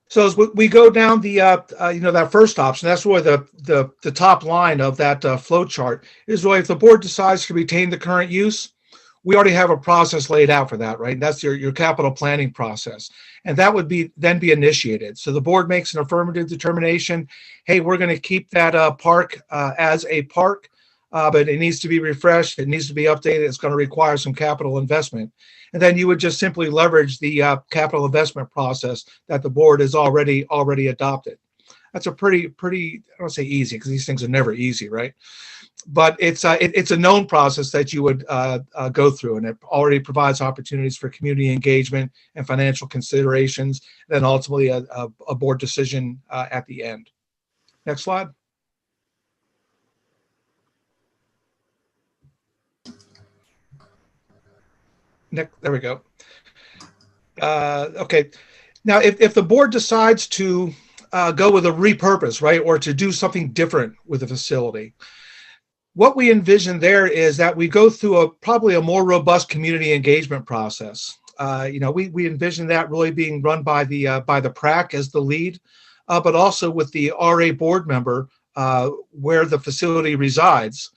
Speaker 11: So as we go down that first option, that's really the top line of that flow chart is really if the board decides to retain the current use, we already have a process laid out for that, right? And that's your capital planning process. And that would then be initiated. So the board makes an affirmative determination, hey, we're going to keep that park as a park, but it needs to be refreshed, it needs to be updated, it's going to require some capital investment. And then you would just simply leverage the capital investment process that the board has already adopted. That's a pretty, I don't say easy, because these things are never easy, right? But it's a known process that you would go through, and it already provides opportunities for community engagement and financial considerations, and then ultimately a board decision at the end. Next slide. There we go. Okay. Now, if the board decides to go with a repurpose, right, or to do something different with the facility, what we envision there is that we go through probably a more robust community engagement process. We envision that really being run by the PRAC as the lead, but also with the RA board member where the facility resides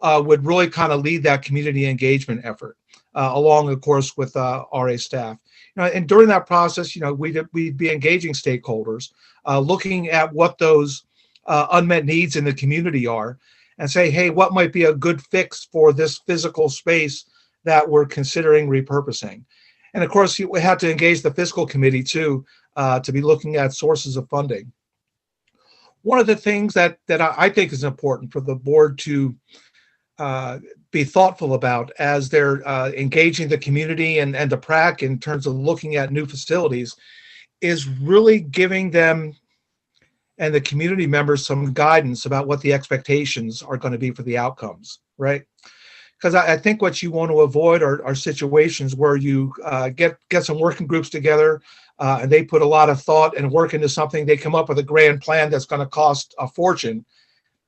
Speaker 11: would really kind of lead that community engagement effort. Along, of course, with RA staff. And during that process, we'd be engaging stakeholders, looking at what those unmet needs in the community are, and say, hey, what might be a good fix for this physical space that we're considering repurposing? And of course, we had to engage the fiscal committee too, to be looking at sources of funding. one of the things that I think is important for the board to be thoughtful about as they're engaging the community and the PrAC in terms of looking at new facilities is really giving them and the community members some guidance about what the expectations are going to be for the outcomes, right? Because I think what you want to avoid are situations where you get some working groups together and they put a lot of thought and work into something. They come up with a grand plan that's going to cost a fortune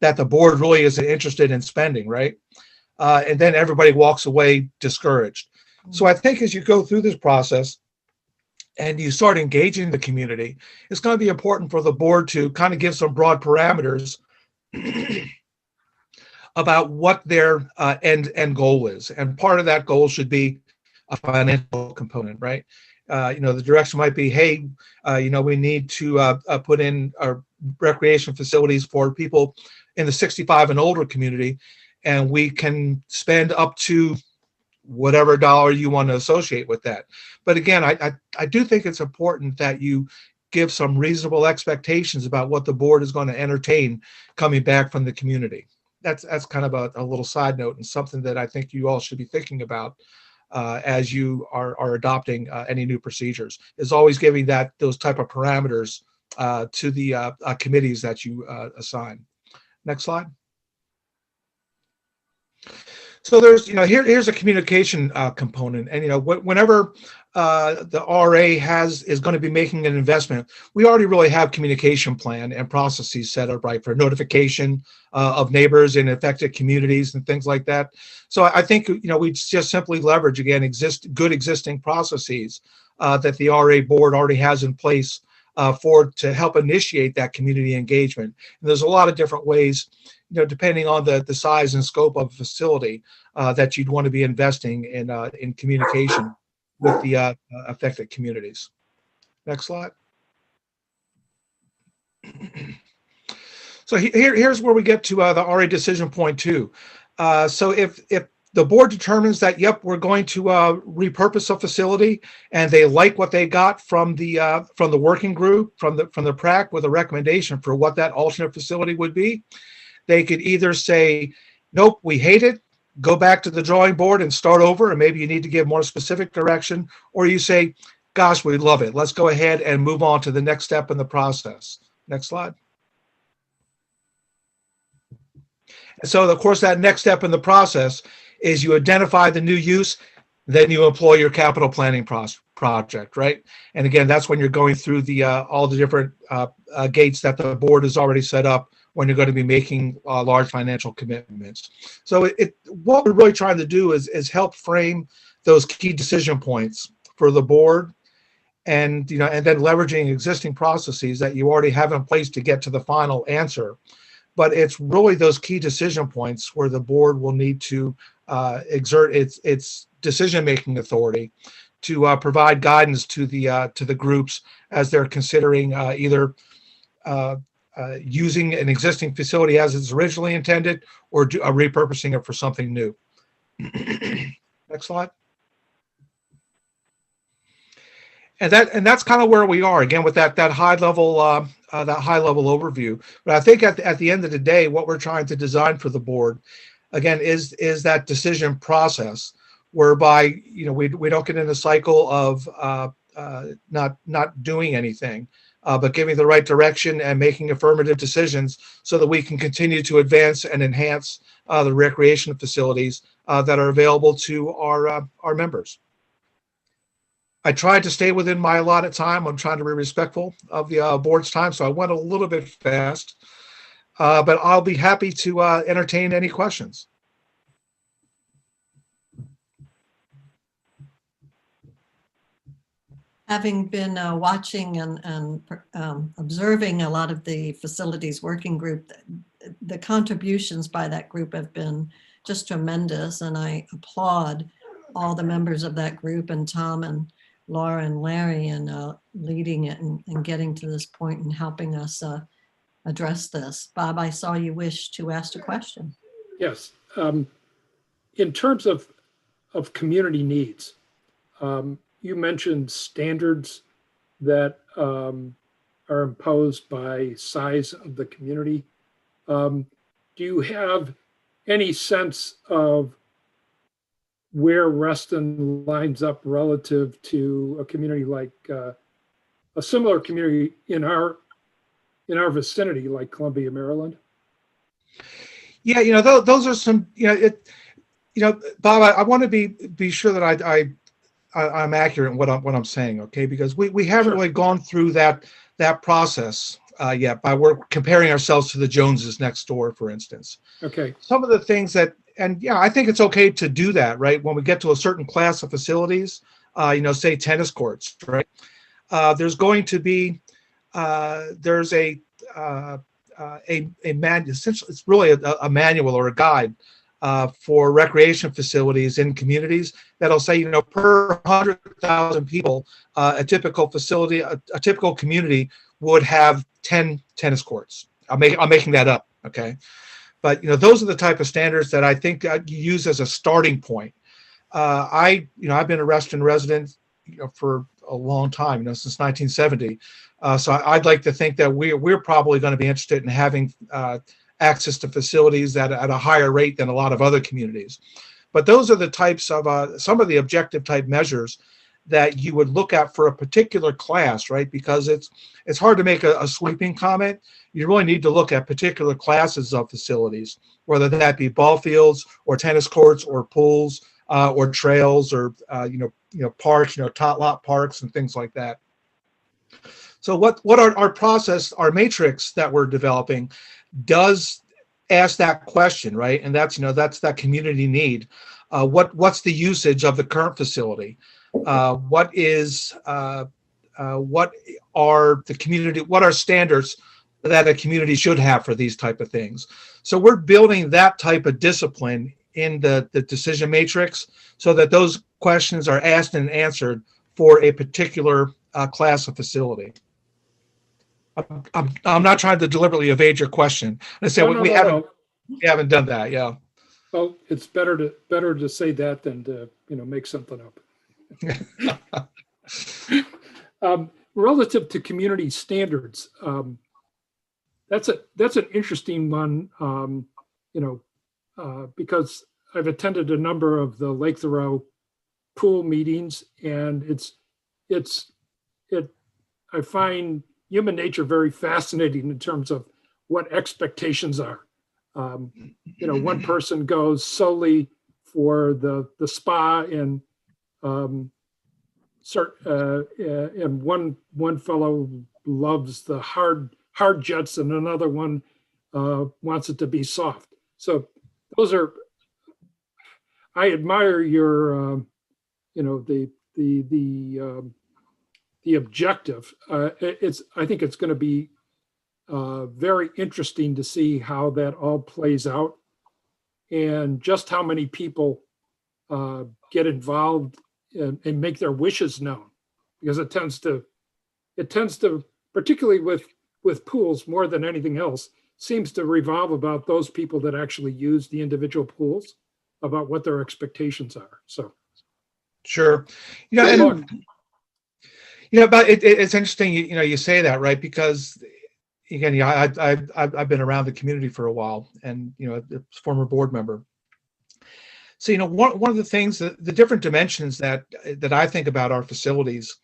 Speaker 11: that the board really isn't interested in spending, right? And then everybody walks away discouraged. So I think as you go through this process and you start engaging the community, it's going to be important for the board to kind of give some broad parameters about what their end goal is. And part of that goal should be a financial component, right? The direction might be, hey, we need to put in recreation facilities for people in the 65 and older community, and we can spend up to whatever dollar you want to associate with that. But again, I do think it's important that you give some reasonable expectations about what the board is going to entertain coming back from the community. That's kind of a little side note and something that I think you all should be thinking about as you are adopting any new procedures, is always giving those type of parameters to the committees that you assign. Next slide. So there's, here's a communication component, and whenever the RA is going to be making an investment, we already really have communication plan and processes set up, right, for notification of neighbors in affected communities and things like that. So I think we just simply leverage again good existing processes that the RA board already has in place to help initiate that community engagement. And there's a lot of different ways, depending on the size and scope of a facility that you'd want to be investing in communication with the affected communities. Next slide. So here's where we get to the RA decision point 2. So if the board determines that, yep, we're going to repurpose a facility, and they like what they got from the working group, from the PrAC, with a recommendation for what that alternate facility would be, they could either say, nope, we hate it, go back to the drawing board and start over, and maybe you need to give more specific direction, or you say, gosh, we love it, let's go ahead and move on to the next step in the process. Next slide. And so, of course, that next step in the process is you identify the new use, then you employ your capital planning project, right? And again, that's when you're going through all the different gates that the board has already set up when you're going to be making large financial commitments. So what we're really trying to do is help frame those key decision points for the board, and and then leveraging existing processes that you already have in place to get to the final answer. But it's really those key decision points where the board will need to exert its decision-making authority to provide guidance to the groups as they're considering either using an existing facility as it's originally intended, or repurposing it for something new. Next slide. And that's kind of where we are again with that high level overview. But I think at the end of the day, what we're trying to design for the board, again, is that decision process whereby we don't get in a cycle of not doing anything, but giving the right direction and making affirmative decisions so that we can continue to advance and enhance the recreation facilities that are available to our members. I tried to stay within my allotted time. I'm trying to be respectful of the board's time, so I went a little bit fast, but I'll be happy to entertain any questions.
Speaker 1: Having been watching and observing a lot of the facilities working group, the contributions by that group have been just tremendous, and I applaud all the members of that group, and Tom and Laura and Larry, and leading it and getting to this point and helping us address this. Bob, I saw you wish to ask a question.
Speaker 2: Yes. In terms of community needs, you mentioned standards that are imposed by size of the community. Do you have any sense of where Reston lines up relative to a community like a similar community in our vicinity, like Columbia, Maryland?
Speaker 11: Yeah, those are some, Bob, I want to be sure that I'm accurate in what I'm saying, okay? Because we haven't really gone through that process yet by comparing ourselves to the Joneses next door, for instance.
Speaker 2: Okay.
Speaker 11: Some of the things that, and yeah, I think it's okay to do that, right? When we get to a certain class of facilities, say tennis courts, right? There's going to be, there's a manual, essentially it's really a manual or a guide for recreation facilities in communities that'll say, per 100,000 people, a typical facility, a typical community would have 10 tennis courts. I'm making that up, okay? But those are the type of standards that I think you use as a starting point. I've been a Reston resident, for a long time, since 1970. So I'd like to think that we're probably going to be interested in having access to facilities at a higher rate than a lot of other communities. But those are the types of some of the objective type measures that you would look at for a particular class, right? Because it's hard to make a sweeping comment. You really need to look at particular classes of facilities, whether that be ball fields or tennis courts or pools or trails or parks, tot lot parks and things like that. So what our process, our matrix that we're developing does ask that question, right? And that's that community need. What's the usage of the current facility? What are standards that a community should have for these type of things? So we're building that type of discipline in the decision matrix so that those questions are asked and answered for a particular class of facility. I'm not trying to deliberately evade your question. I say we haven't done that. Yeah.
Speaker 2: Well, it's better to say that than to make something up. Relative to community standards, that's an interesting one. Because I've attended a number of the Lake Thoreau pool meetings, and I find human nature very fascinating in terms of what expectations are. One person goes solely for the spa and one fellow loves the hard jets and another one wants it to be soft. So those are, I admire your, the objective. I think it's going to be very interesting to see how that all plays out and just how many people get involved and make their wishes known, because it tends to, particularly with pools more than anything else, seems to revolve about those people that actually use the individual pools, about what their expectations are. So,
Speaker 11: sure, but it's interesting. You say that, right? Because again, I've been around the community for a while, and a former board member. So one of the things, the different dimensions that I think about our facilities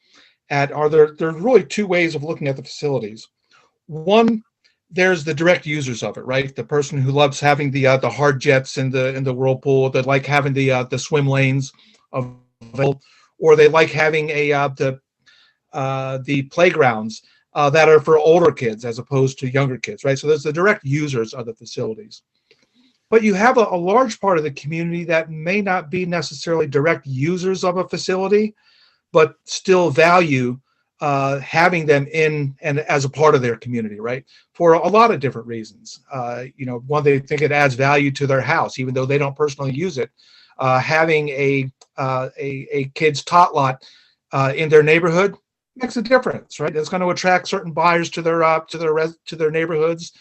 Speaker 11: there's really two ways of looking at the facilities. One, there's the direct users of it, right? The person who loves having the hard jets in the whirlpool, that like having the swim lanes available, or they like having the playgrounds that are for older kids as opposed to younger kids, right? So there's the direct users of the facilities. But you have a large part of the community that may not be necessarily direct users of a facility, but still value having them in and as a part of their community, right? For a lot of different reasons. One, they think it adds value to their house, even though they don't personally use it. Having a kid's tot lot in their neighborhood makes a difference, right? It's going to attract certain buyers to their neighborhoods,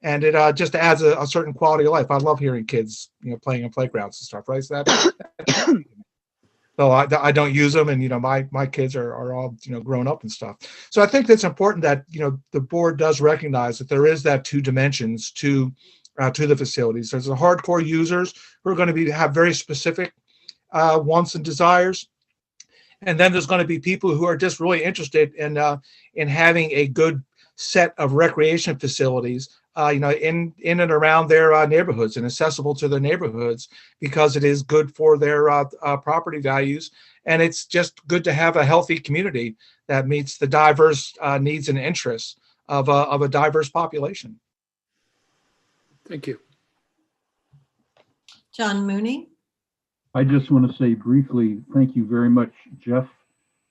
Speaker 11: and it just adds a certain quality of life. I love hearing kids, playing in playgrounds and stuff, right? So though I don't use them, and my kids are all grown up and stuff. So I think that's important that the board does recognize that there is that two dimensions to the facilities. There's the hardcore users who are going to have very specific wants and desires, and then there's going to be people who are just really interested in having a good set of recreation facilities in and around their neighborhoods and accessible to their neighborhoods, because it is good for their property values. And it's just good to have a healthy community that meets the diverse needs and interests of a diverse population.
Speaker 2: Thank you.
Speaker 1: John Mooney.
Speaker 10: I just want to say briefly, thank you very much, Jeff,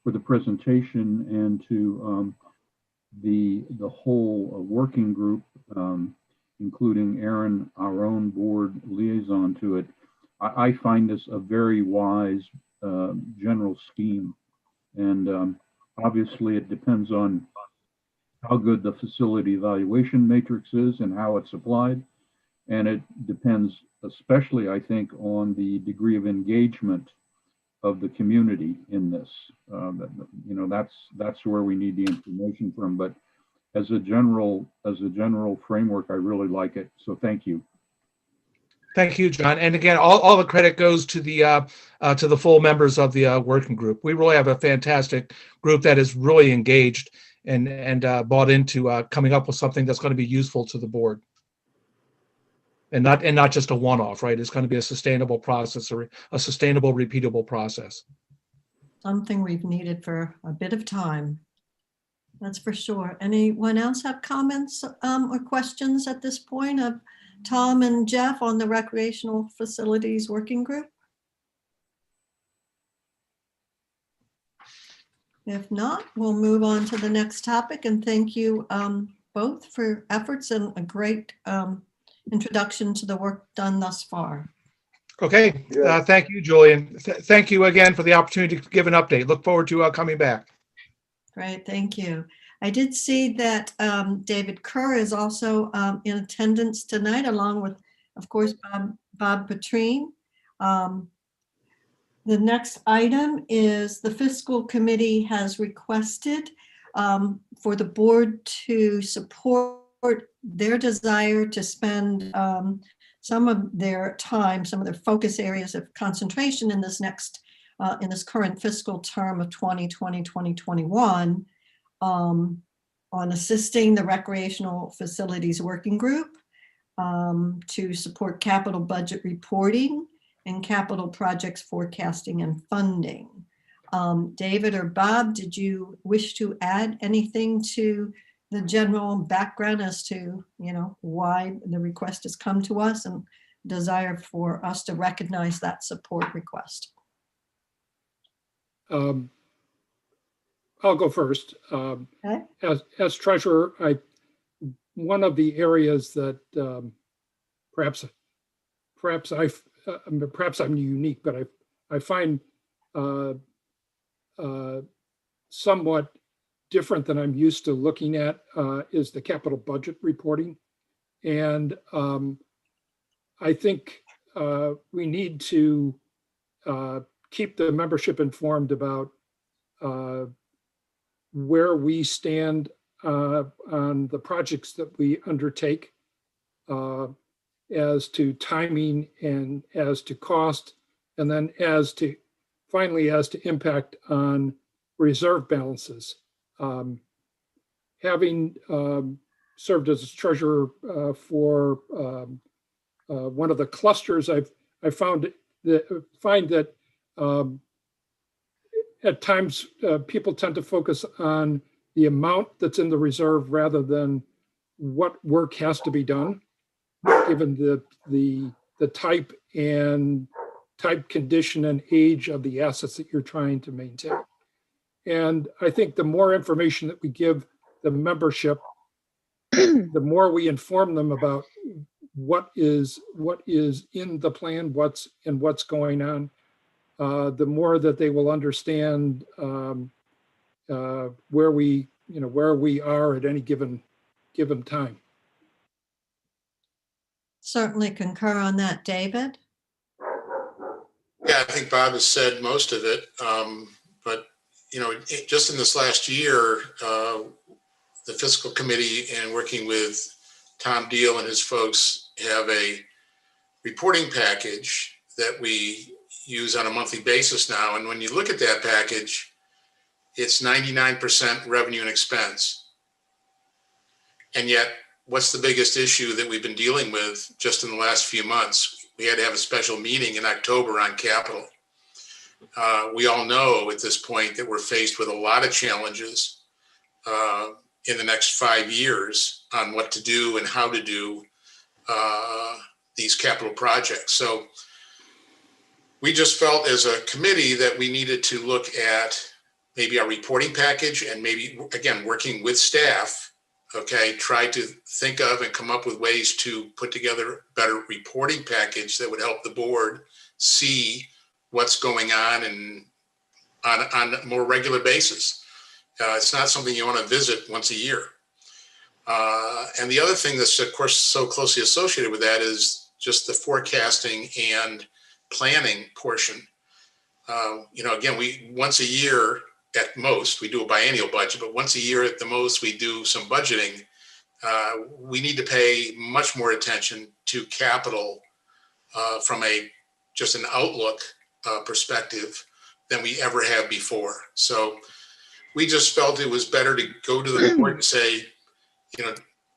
Speaker 10: for the presentation, and to the whole working group, including Aaron, our own board liaison to it. I find this a very wise general scheme, and obviously it depends on how good the facility evaluation matrix is and how it's applied, and it depends especially, I think, on the degree of engagement of the community in this. That's where we need the information from. But as a general framework, I really like it. So thank you.
Speaker 11: Thank you, John. And again, all the credit goes to the full members of the working group. We really have a fantastic group that is really engaged and bought into coming up with something that's going to be useful to the board. And not just a one-off, right? It's going to be a sustainable process, or a sustainable, repeatable process.
Speaker 1: Something we've needed for a bit of time. That's for sure. Anyone else have comments or questions at this point of Tom and Jeff on the Recreational Facilities Working Group? If not, we'll move on to the next topic, and thank you both for efforts and a great introduction to the work done thus far.
Speaker 11: Okay, thank you, Julian. Thank you again for the opportunity to give an update. Look forward to coming back.
Speaker 1: Great, thank you. I did see that David Kerr is also in attendance tonight, along with, of course, Bob Petrine. The next item is the fiscal committee has requested for the board to support their desire to spend some of their time, some of their focus areas of concentration in this current fiscal term of 2020-2021 on assisting the Recreational Facilities Working Group to support capital budget reporting and capital projects forecasting and funding. David or Bob, did you wish to add anything to the general background as to, why the request has come to us and desire for us to recognize that support request?
Speaker 2: I'll go first.
Speaker 1: Okay.
Speaker 2: As treasurer, one of the areas that perhaps I'm unique, but I find somewhat different than I'm used to looking at is the capital budget reporting. And I think we need to keep the membership informed about where we stand on the projects that we undertake, as to timing and as to cost, and then finally as to impact on reserve balances. Having served as treasurer for one of the clusters, I find that at times people tend to focus on the amount that's in the reserve rather than what work has to be done, given the type, condition, and age of the assets that you're trying to maintain. And I think the more information that we give the membership, the more we inform them about what is in the plan, what's going on, the more that they will understand where we are at any given time.
Speaker 1: Certainly concur on that, David.
Speaker 12: Yeah, I think Bob has said most of it. But, you know, just in this last year, the fiscal committee and working with Tom Deal and his folks have a reporting package that we use on a monthly basis now. And when you look at that package, it's 99% revenue and expense. And yet, what's the biggest issue that we've been dealing with just in the last few months? We had to have a special meeting in October on capital. We all know at this point that we're faced with a lot of challenges in the next 5 years on what to do and how to do these capital projects. So we just felt as a committee that we needed to look at maybe our reporting package and maybe, again, working with staff, okay, try to think of and come up with ways to put together a better reporting package that would help the board see what's going on and on a more regular basis. It's not something you want to visit once a year. And the other thing that's, of course, so closely associated with that is just the forecasting and planning portion. You know, again, we once a year at most, we do a biennial budget, but once a year at the most, we do some budgeting. We need to pay much more attention to capital from just an outlook perspective than we ever have before. So we just felt it was better to go to the board and say, you know,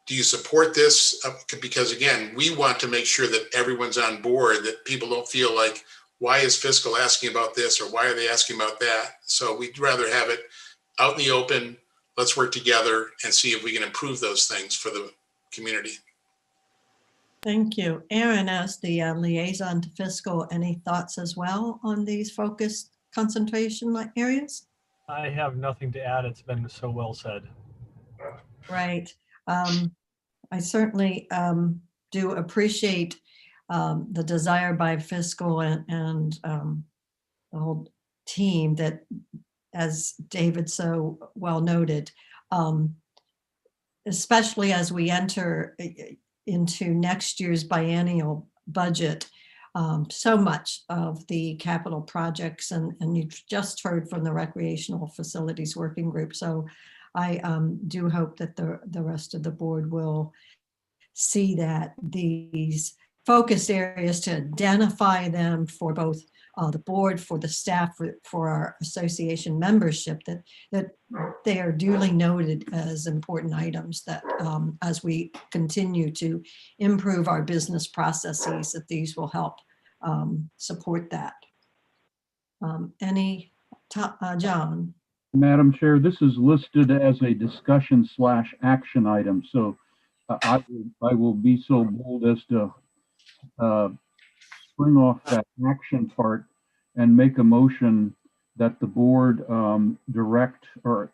Speaker 12: do you support this? Because again, we want to make sure that everyone's on board, that people don't feel like, why is fiscal asking about this or why are they asking about that? So we'd rather have it out in the open. Let's work together and see if we can improve those things for the community.
Speaker 1: Thank you. Aaron, as the liaison to fiscal, any thoughts as well on these focused concentration areas?
Speaker 13: I have nothing to add. It's been so well said.
Speaker 1: Right. I certainly do appreciate the desire by fiscal and the whole team that, as David so well noted, especially as we enter into next year's biennial budget, so much of the capital projects, and you've just heard from the Recreational Facilities Working Group. So I do hope that the rest of the board will see that these focus areas, to identify them for both the board, for the staff, for our association membership, that they are duly noted as important items that as we continue to improve our business processes, that these will help support that. John?
Speaker 10: Madam Chair, this is listed as a discussion/action item. So I will be so bold as to spring off that action part and make a motion that the board direct the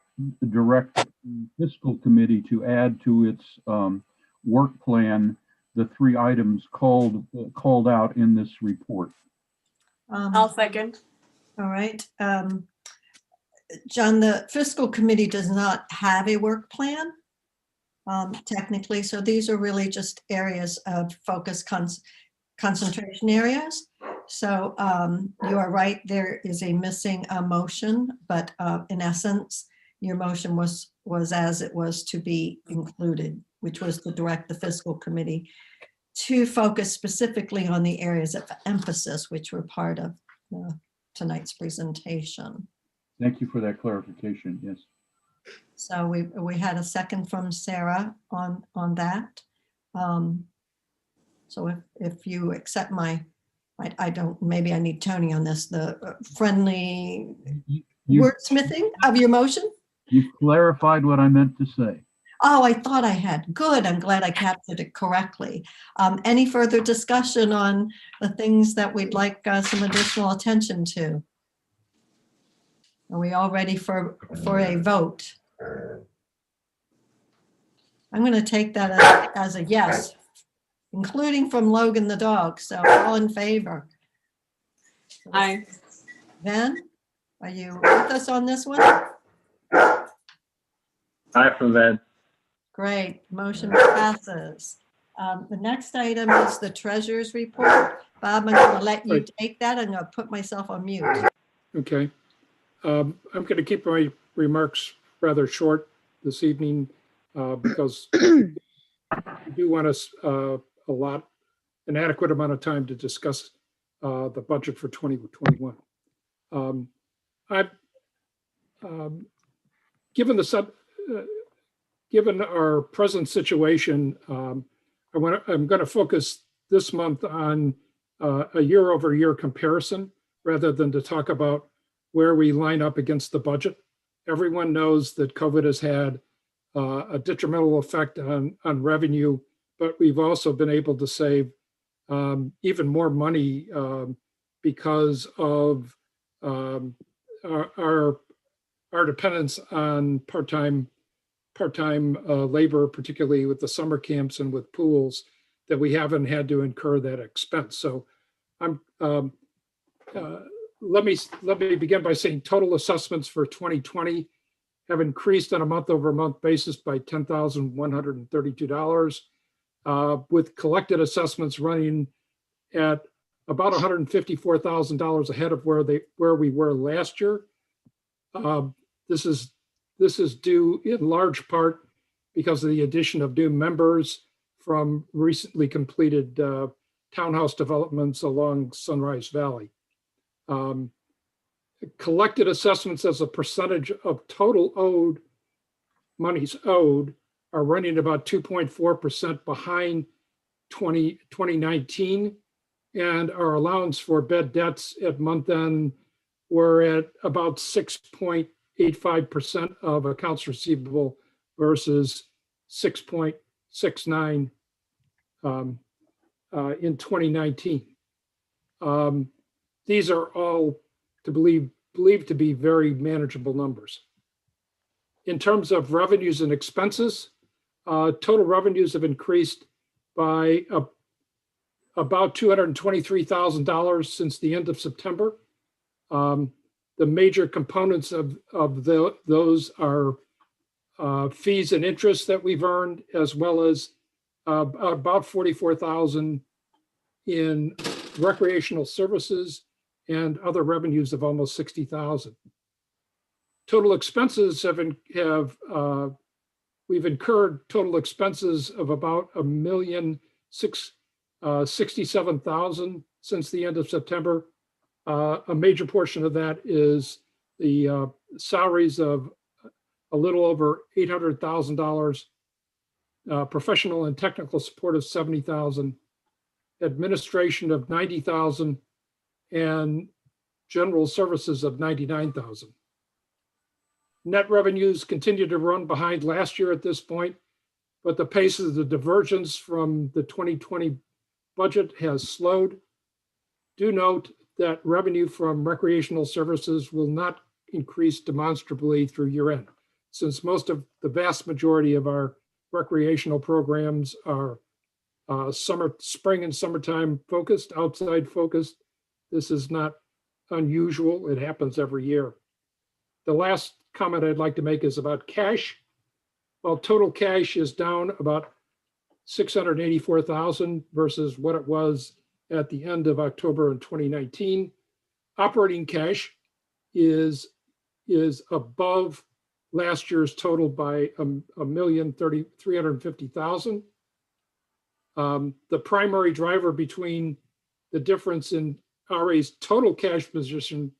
Speaker 10: fiscal committee to add to its work plan the 3 items called out in this report.
Speaker 3: I'll second.
Speaker 1: All right. John, the fiscal committee does not have a work plan technically, so these are really just areas of focus concentration areas. So you are right, there is a missing motion, but in essence, your motion was as it was to be included, which was to direct the fiscal committee to focus specifically on the areas of emphasis, which were part of tonight's presentation.
Speaker 10: Thank you for that clarification. Yes.
Speaker 1: So we had a second from Sarah on that. So if you accept I don't, maybe I need Tony on this, the friendly wordsmithing of your motion?
Speaker 10: You clarified what I meant to say.
Speaker 1: Oh, I thought I had. Good. I'm glad I captured it correctly. Any further discussion on the things that we'd like some additional attention to? Are we all ready for a vote? I'm going to take that as a yes, including from Logan the dog. So all in favor?
Speaker 3: Aye.
Speaker 1: Ben, are you with us on this one?
Speaker 4: Aye from Van.
Speaker 1: Great, motion passes. The next item is the treasurer's report. Bob, I'm going to let you
Speaker 2: Right.
Speaker 1: take that. I'm going to put myself on mute.
Speaker 2: Okay. I'm going to keep my remarks rather short this evening because we do want us an adequate amount of time to discuss the budget for 2021. Given our present situation, I'm going to focus this month on a year-over-year comparison rather than to talk about where we line up against the budget. Everyone knows that COVID has had a detrimental effect on revenue, but we've also been able to save even more money because of our dependence on part-time labor, particularly with the summer camps and with pools, that we haven't had to incur that expense. So let me begin by saying total assessments for 2020 have increased on a month-over-month basis by $10,132, with collected assessments running at about $154,000 ahead of where we were last year. This is due in large part because of the addition of new members from recently completed townhouse developments along Sunrise Valley. Collected assessments as a percentage of total monies owed are running about 2.4% behind 2019, and our allowance for bad debts at month end were at about 6.85% of accounts receivable versus 6.69 in 2019. These are all believed to be very manageable numbers. In terms of revenues and expenses, total revenues have increased by about $223,000 since the end of September. The major components of those are fees and interest that we've earned, as well as about $44,000 in recreational services and other revenues of almost $60,000. Total expenses we've incurred total expenses of about $1,667,000 since the end of September. A major portion of that is the salaries of a little over $800,000, professional and technical support of $70,000, administration of $90,000, and general services of $99,000. Net revenues continue to run behind last year at this point, but the pace of the divergence from the 2020 budget has slowed. Do note that revenue from recreational services will not increase demonstrably through year end, since the vast majority of our recreational programs are spring and summertime focused, outside focused. This is not unusual. It happens every year. The last comment I'd like to make is about cash. While total cash is down about $684,000 versus what it was at the end of October in 2019, operating cash is above last year's total by $1,350,000. The primary driver between the difference in RA's total cash position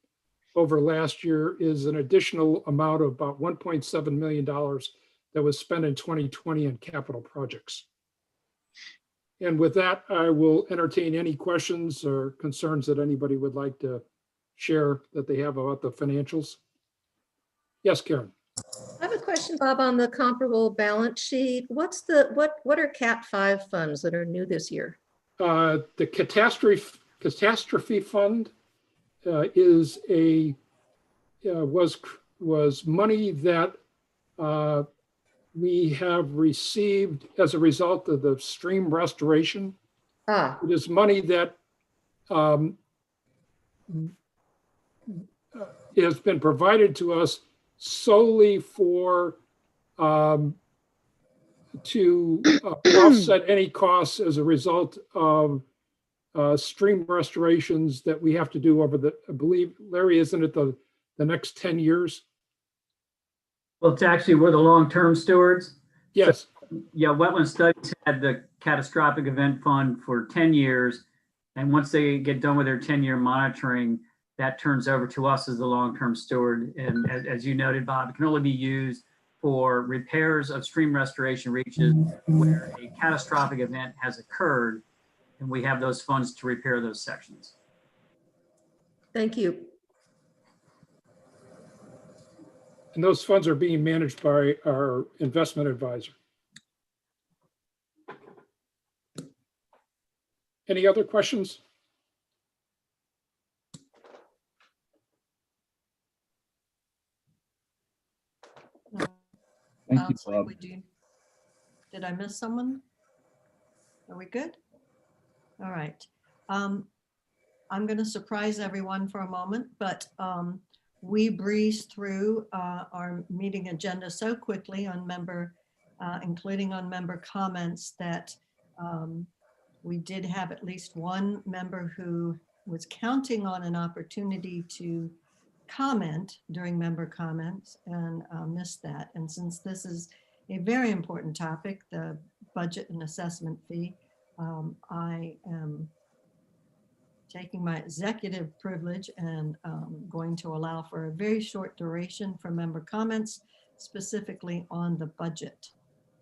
Speaker 2: over last year is an additional amount of about $1.7 million that was spent in 2020 on capital projects. And with that, I will entertain any questions or concerns that anybody would like to share that they have about the financials. Yes, Karen.
Speaker 9: I have a question, Bob, on the comparable balance sheet. What are Cat 5 funds that are new this year?
Speaker 2: The catastrophe fund was money that we have received as a result of the stream restoration. It is money that has been provided to us solely to offset any costs as a result of stream restorations that we have to do over the, I believe, Larry, isn't it the next 10 years?
Speaker 14: Well, it's actually, we're the long-term stewards.
Speaker 2: Yes.
Speaker 14: Yeah, Wetland Studies had the catastrophic event fund for 10 years. And once they get done with their 10-year monitoring, that turns over to us as the long-term steward. And as you noted, Bob, it can only be used for repairs of stream restoration reaches where a catastrophic event has occurred, and we have those funds to repair those sections.
Speaker 9: Thank you.
Speaker 2: And those funds are being managed by our investment advisor. Any other questions?
Speaker 10: Thank you,
Speaker 1: So
Speaker 10: Bob.
Speaker 1: did I miss someone? Are we good? All right. I'm going to surprise everyone for a moment, but we breezed through our meeting agenda so quickly on including on member comments, that we did have at least one member who was counting on an opportunity to comment during member comments and missed that. And since this is a very important topic, the budget and assessment fee, I am taking my executive privilege and going to allow for a very short duration for member comments, specifically on the budget.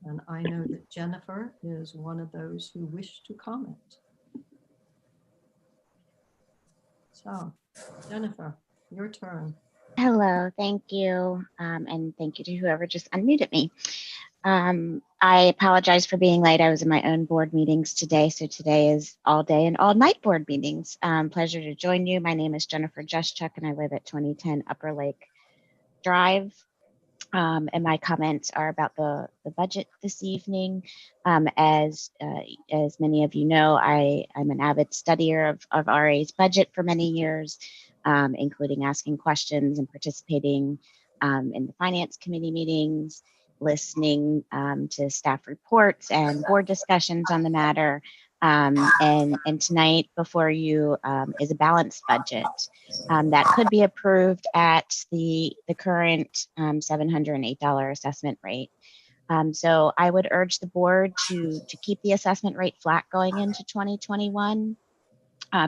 Speaker 1: And I know that Jennifer is one of those who wish to comment. So, Jennifer, your turn.
Speaker 15: Hello, thank you. And thank you to whoever just unmuted me. I apologize for being late. I was in my own board meetings today. So today is all day and all night board meetings. Pleasure to join you. My name is Jennifer Juszczyk and I live at 2010 Upper Lake Drive. And my comments are about the budget this evening. As many of you know, I'm an avid studier of RA's budget for many years, including asking questions and participating in the finance committee meetings, listening to staff reports and board discussions on the matter. And tonight before you is a balanced budget that could be approved at the current $708 assessment rate. So I would urge the board to keep the assessment rate flat going into 2021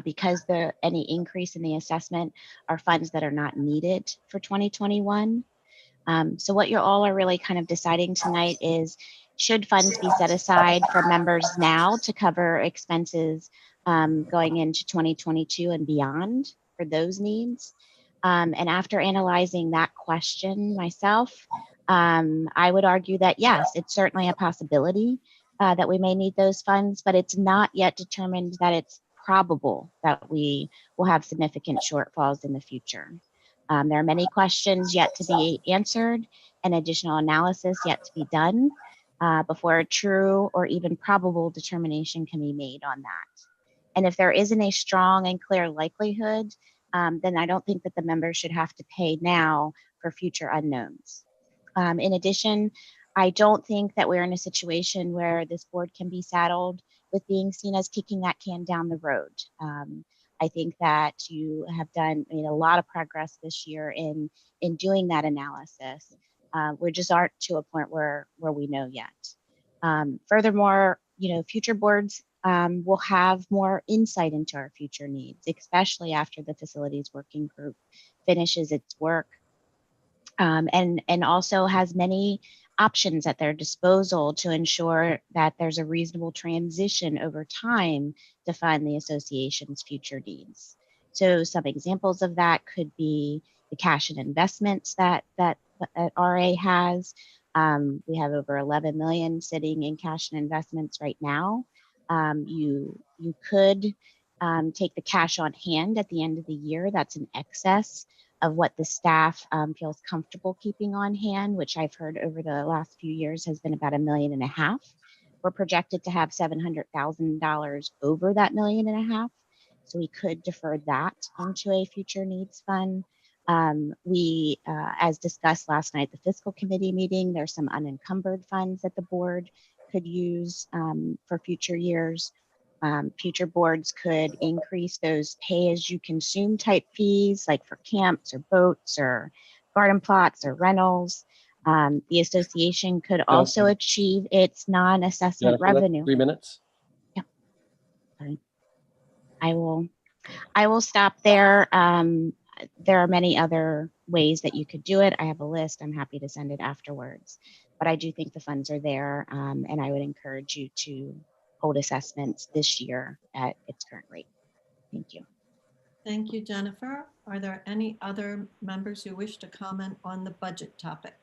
Speaker 15: because any increase in the assessment are funds that are not needed for 2021. So what you all are really kind of deciding tonight is, should funds be set aside for members now to cover expenses going into 2022 and beyond for those needs? And after analyzing that question myself, I would argue that yes, it's certainly a possibility that we may need those funds, but it's not yet determined that it's probable that we will have significant shortfalls in the future. There are many questions yet to be answered and additional analysis yet to be done before a true or even probable determination can be made on that. And if there isn't a strong and clear likelihood, then I don't think that the members should have to pay now for future unknowns. In addition, I don't think that we're in a situation where this board can be saddled with being seen as kicking that can down the road. I think that you have made a lot of progress this year in doing that analysis. We just aren't to a point where we know yet. Furthermore, future boards will have more insight into our future needs, especially after the facilities working group finishes its work, and also has many options at their disposal to ensure that there's a reasonable transition over time to fund the association's future needs. So some examples of that could be the cash and investments that RA has. We have over 11 million sitting in cash and investments right now. You could take the cash on hand at the end of the year. That's an excess of what the staff feels comfortable keeping on hand, which I've heard over the last few years has been about $1.5 million. We're projected to have $700,000 over that $1.5 million. So we could defer that into a future needs fund. We, as discussed last night, the fiscal committee meeting, there's some unencumbered funds that the board could use for future years. Future boards could increase those pay-as-you-consume type fees, like for camps or boats or garden plots or rentals. The association could also achieve its non-assessment
Speaker 6: Jennifer, that's
Speaker 15: revenue.
Speaker 6: 3 minutes.
Speaker 15: Yeah, sorry. I will stop there. There are many other ways that you could do it. I have a list. I'm happy to send it afterwards. But I do think the funds are there, and I would encourage you to hold assessments this year at its current rate. Thank you.
Speaker 1: Thank you, Jennifer. Are there any other members who wish to comment on the budget topic?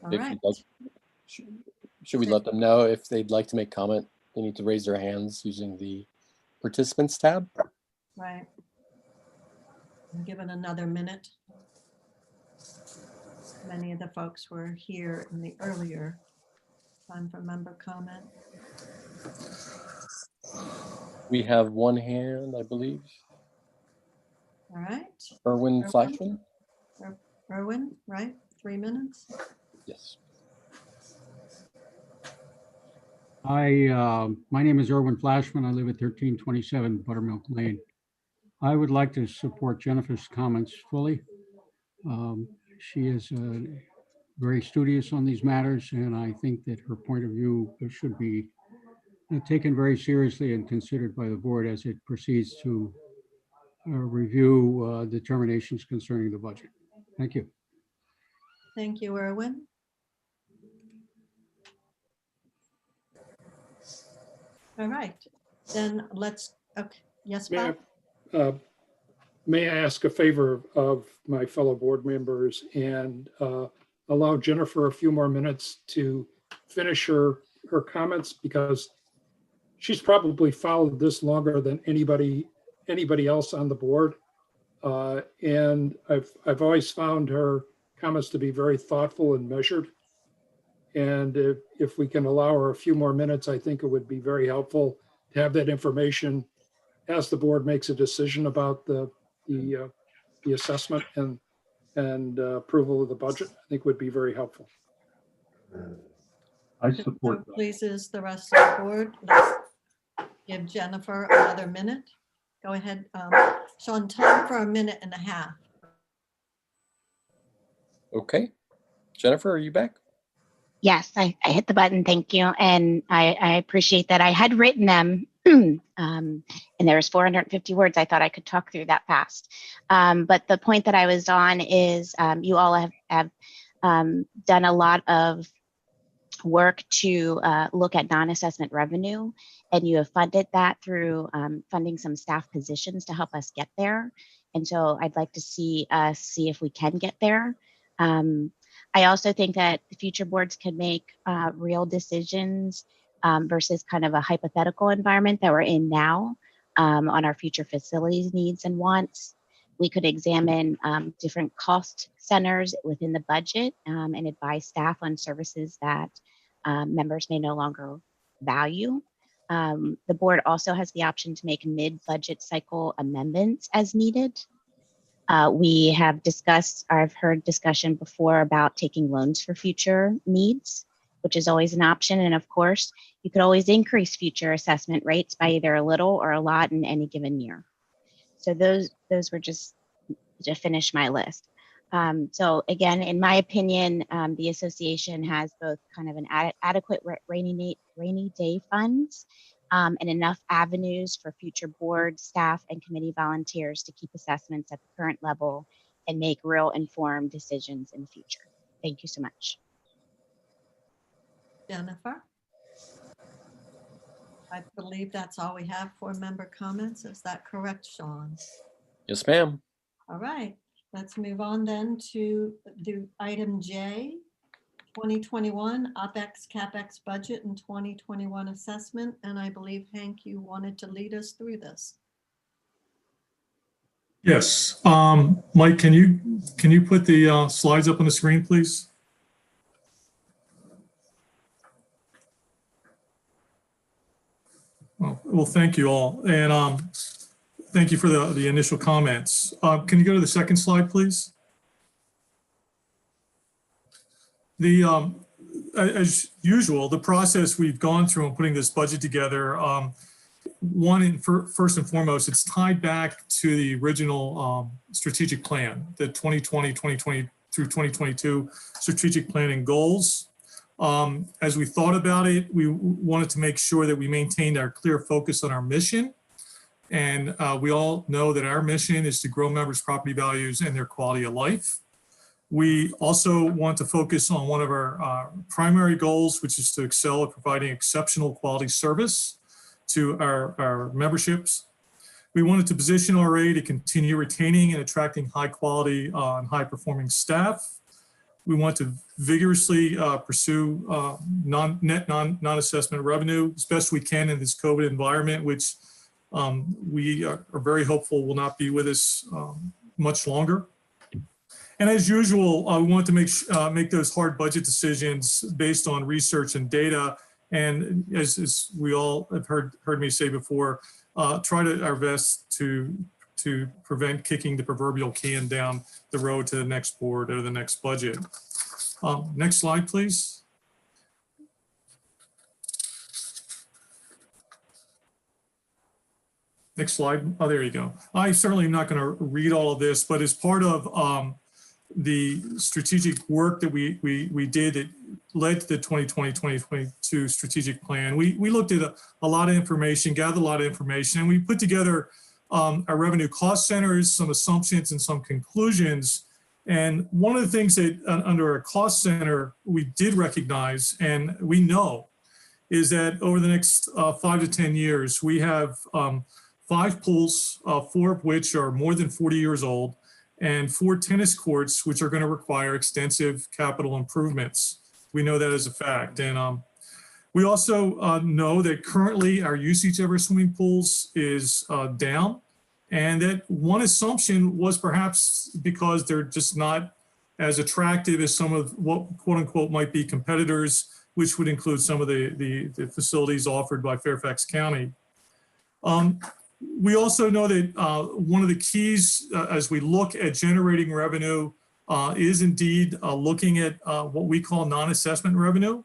Speaker 1: All
Speaker 6: If
Speaker 1: right.
Speaker 6: you'd like, should we let them know if they'd like to make comment? They need to raise their hands using the participants tab.
Speaker 1: Right. I'll give it another minute. Many of the folks were here in the earlier time for member comment.
Speaker 6: We have one hand, I believe.
Speaker 1: All right.
Speaker 6: Erwin Flashman.
Speaker 1: Erwin, right? 3 minutes.
Speaker 6: Yes.
Speaker 16: My name is Erwin Flashman. I live at 1327 Buttermilk Lane. I would like to support Jennifer's comments fully. She is very studious on these matters, and I think that her point of view should be taken very seriously and considered by the board as it proceeds to review determinations concerning the budget. Thank you.
Speaker 1: Thank you, Erwin. All right, then let's, okay, yes, Bob?
Speaker 2: May I ask a favor of my fellow board members and allow Jennifer a few more minutes to finish her comments, because she's probably followed this longer than anybody else on the board. And I've always found her comments to be very thoughtful and measured. And if we can allow her a few more minutes, I think it would be very helpful to have that information as the board makes a decision about the assessment and approval of the budget. I think would be very helpful.
Speaker 10: I support
Speaker 1: that. Pleases the rest of the board. Let's give Jennifer another minute. Go ahead, Sean, time for 1.5 minutes.
Speaker 6: Okay. Jennifer, are you back?
Speaker 15: Yes, I hit the button. Thank you. And I appreciate that. I had written them and there was 450 words. I thought I could talk through that fast. But the point that I was on is you all have done a lot of work to look at non-assessment revenue, and you have funded that through funding some staff positions to help us get there. And so I'd like to see us see if we can get there. I also think that future boards can make real decisions versus kind of a hypothetical environment that we're in now on our future facilities needs and wants. We could examine different cost centers within the budget and advise staff on services that members may no longer value. The board also has the option to make mid-budget cycle amendments as needed. We have discussed, or I've heard discussion before about taking loans for future needs, which is always an option. And of course, you could always increase future assessment rates by either a little or a lot in any given year. So those were just to finish my list. So again, in my opinion, the association has both kind of an adequate rainy day funds and enough avenues for future board, staff, and committee volunteers to keep assessments at the current level and make real informed decisions in the future. Thank you so much.
Speaker 1: Jennifer? I believe that's all we have for member comments. Is that correct, Sean?
Speaker 6: Yes, ma'am.
Speaker 1: All right, let's move on then to do item J, 2021 OpEx CapEx budget and 2021 assessment. And I believe, Hank, you wanted to lead us through this.
Speaker 17: Yes. Mike, can you put the slides up on the screen, please? Well, thank you all. And thank you for the initial comments. Can you go to the second slide, please? as usual, the process we've gone through in putting this budget together, first and foremost, it's tied back to the original strategic plan, the 2020 through 2022 strategic planning goals. As we thought about it, we wanted to make sure that we maintained our clear focus on our mission. And we all know that our mission is to grow members' property values and their quality of life. We also want to focus on one of our primary goals, which is to excel at providing exceptional quality service to our memberships. We wanted to position RA to continue retaining and attracting high quality and high performing staff. We want to vigorously pursue non-assessment revenue as best we can in this COVID environment, which we are very hopeful will not be with us much longer. And as usual, we want to make those hard budget decisions based on research and data. And as we all have heard me say before, try our best to prevent kicking the proverbial can down the road to the next board or the next budget. Next slide, please. Next slide. Oh, there you go. I certainly am not going to read all of this, but as part of the strategic work that we did that led to the 2020-2022 strategic plan, we looked at a lot of information, gathered a lot of information, and we put together our revenue cost centers, some assumptions and some conclusions. And one of the things that under our cost center we did recognize and we know is that over the next 5 to 10 years, we have 5 pools, 4 of which are more than 40 years old, and 4 tennis courts, which are going to require extensive capital improvements. We know that as a fact. And we also know that currently our usage of our swimming pools is down. And that one assumption was perhaps because they're just not as attractive as some of what quote unquote might be competitors, which would include some of the facilities offered by Fairfax County. We also know that one of the keys as we look at generating revenue is indeed looking at what we call non-assessment revenue,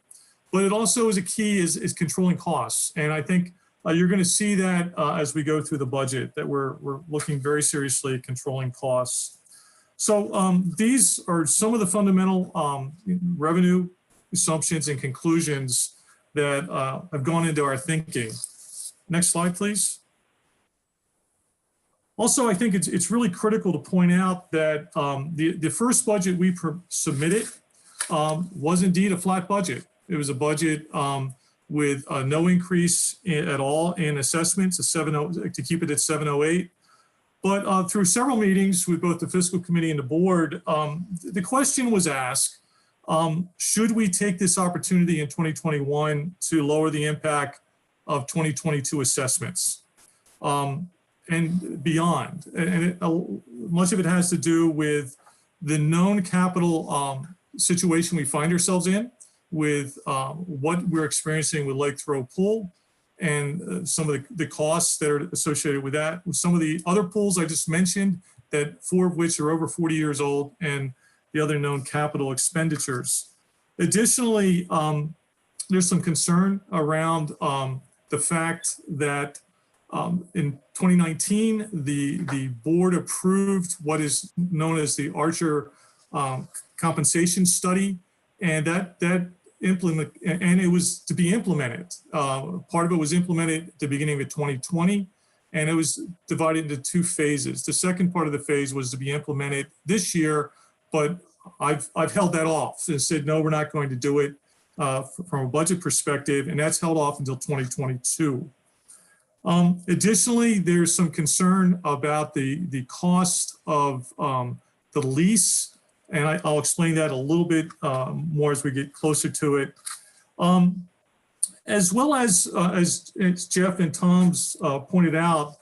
Speaker 17: but it also is a key is controlling costs. And I think you're going to see that as we go through the budget, that we're looking very seriously at controlling costs. So these are some of the fundamental revenue assumptions and conclusions that have gone into our thinking. Next slide, please. Also, I think it's really critical to point out that the first budget we submitted was indeed a flat budget. It was a budget with no increase at all in assessments, to keep it at 708. But through several meetings with both the fiscal committee and the board, the question was asked, should we take this opportunity in 2021 to lower the impact of 2022 assessments and beyond? And much of it has to do with the known capital situation we find ourselves in, with what we're experiencing with Lake Thoreau Pool and some of the costs that are associated with that. With some of the other pools I just mentioned, that 4 of which are over 40 years old, and the other known capital expenditures. Additionally, there's some concern around the fact that in 2019, the board approved what is known as the Archer compensation study, and that it was to be implemented. Part of it was implemented at the beginning of 2020, and it was divided into 2 phases. The second part of the phase was to be implemented this year, but I've held that off and said, no, we're not going to do it from a budget perspective, and that's held off until 2022. Additionally, there's some concern about the cost of the lease, and I'll explain that a little bit more as we get closer to it. As well as Jeff and Tom's pointed out,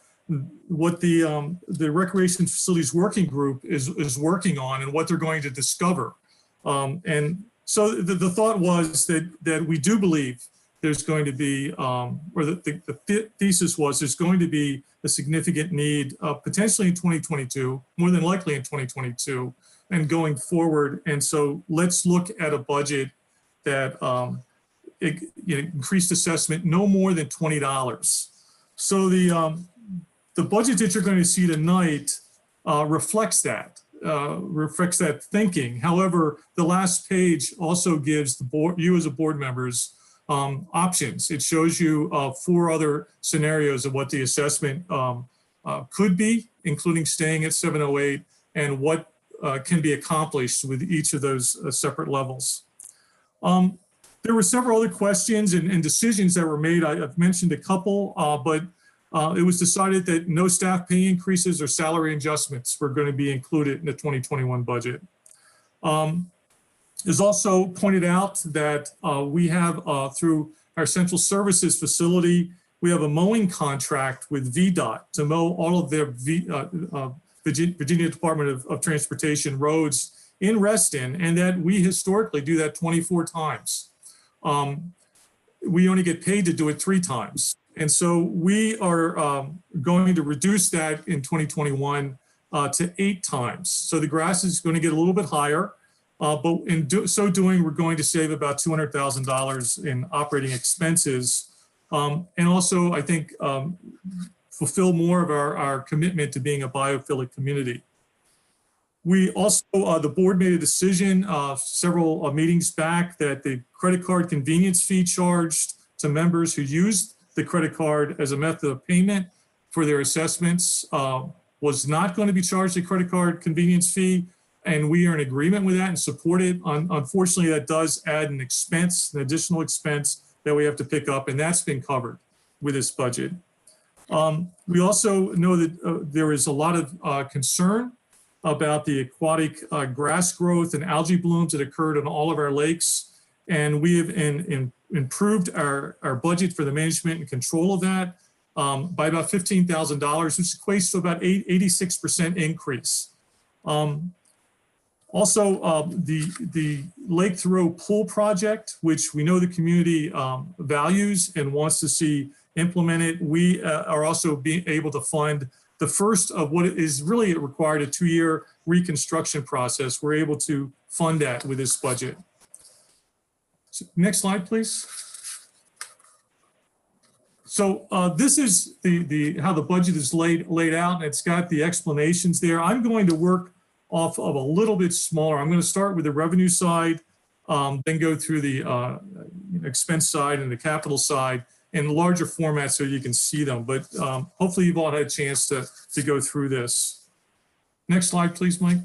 Speaker 17: what the Recreation Facilities Working Group is working on and what they're going to discover. And so the thought was that we do believe there's going to be, or the thesis was there's going to be a significant need potentially in 2022, more than likely in 2022, and going forward. And so let's look at a budget that increased assessment no more than $20. So the budget that you're going to see tonight reflects that thinking. However, the last page also gives the board, you as a board members, options. It shows you 4 other scenarios of what the assessment could be, including staying at 708, and what can be accomplished with each of those separate levels. There were several other questions and decisions that were made. I've mentioned a couple, but it was decided that no staff pay increases or salary adjustments were going to be included in the 2021 budget. It's also pointed out that we have, through our central services facility, we have a mowing contract with VDOT to mow all of their Virginia Department of Transportation roads in Reston, and that we historically do that 24 times. We only get paid to do it 3 times. And so we are going to reduce that in 2021 to 8 times. So the grass is going to get a little bit higher, but in so doing, we're going to save about $200,000 in operating expenses. And also, I think, fulfill more of our commitment to being a biophilic community. We also, the board made a decision several meetings back that the credit card convenience fee charged to members who used the credit card as a method of payment for their assessments was not going to be charged a credit card convenience fee, and we are in agreement with that and support it. Unfortunately, that does add an expense, an additional expense that we have to pick up, and that's been covered with this budget. We also know that there is a lot of concern about the aquatic grass growth and algae blooms that occurred on all of our lakes. And we have improved our budget for the management and control of that by about $15,000, which equates to about 86% increase. Also, the Lake Thoreau Pool Project, which we know the community values and wants to see implemented, we are also being able to fund the first of what is really required a 2-year reconstruction process. We're able to fund that with this budget. So, next slide, please. So this is how the budget is laid out, and it's got the explanations there. I'm going to work off of a little bit smaller. I'm going to start with the revenue side, then go through the expense side and the capital side in larger format so you can see them. But hopefully you've all had a chance to go through this. Next slide, please, Mike.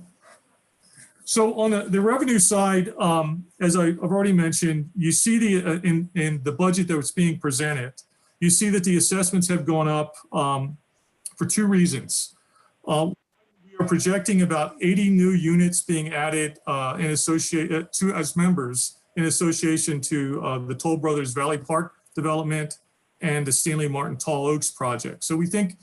Speaker 17: So on the revenue side, as I've already mentioned, you see in the budget that was being presented, you see that the assessments have gone up for 2 reasons. We are projecting about 80 new units being added as members in association to the Toll Brothers Valley Park development and the Stanley Martin Tall Oaks project. So we think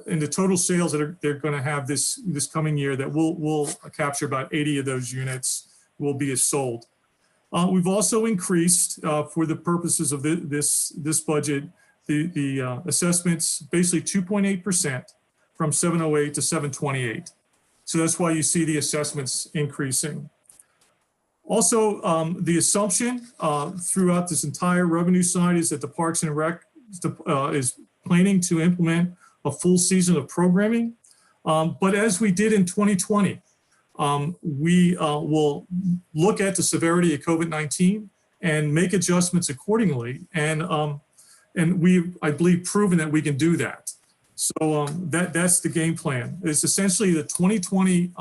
Speaker 17: in the total sales that they're going to have this coming year, that we'll capture about 80 of those units will be sold. We've also increased for the purposes of this budget the assessments basically 2.8% from 708 to 728. So that's why you see the assessments increasing. Also, the assumption throughout this entire revenue side is that the Parks and Rec is planning to implement a full season of programming. But as we did in 2020, we will look at the severity of COVID-19 and make adjustments accordingly. And we've, I believe, proven that we can do that. So that's the game plan. It's essentially the 2020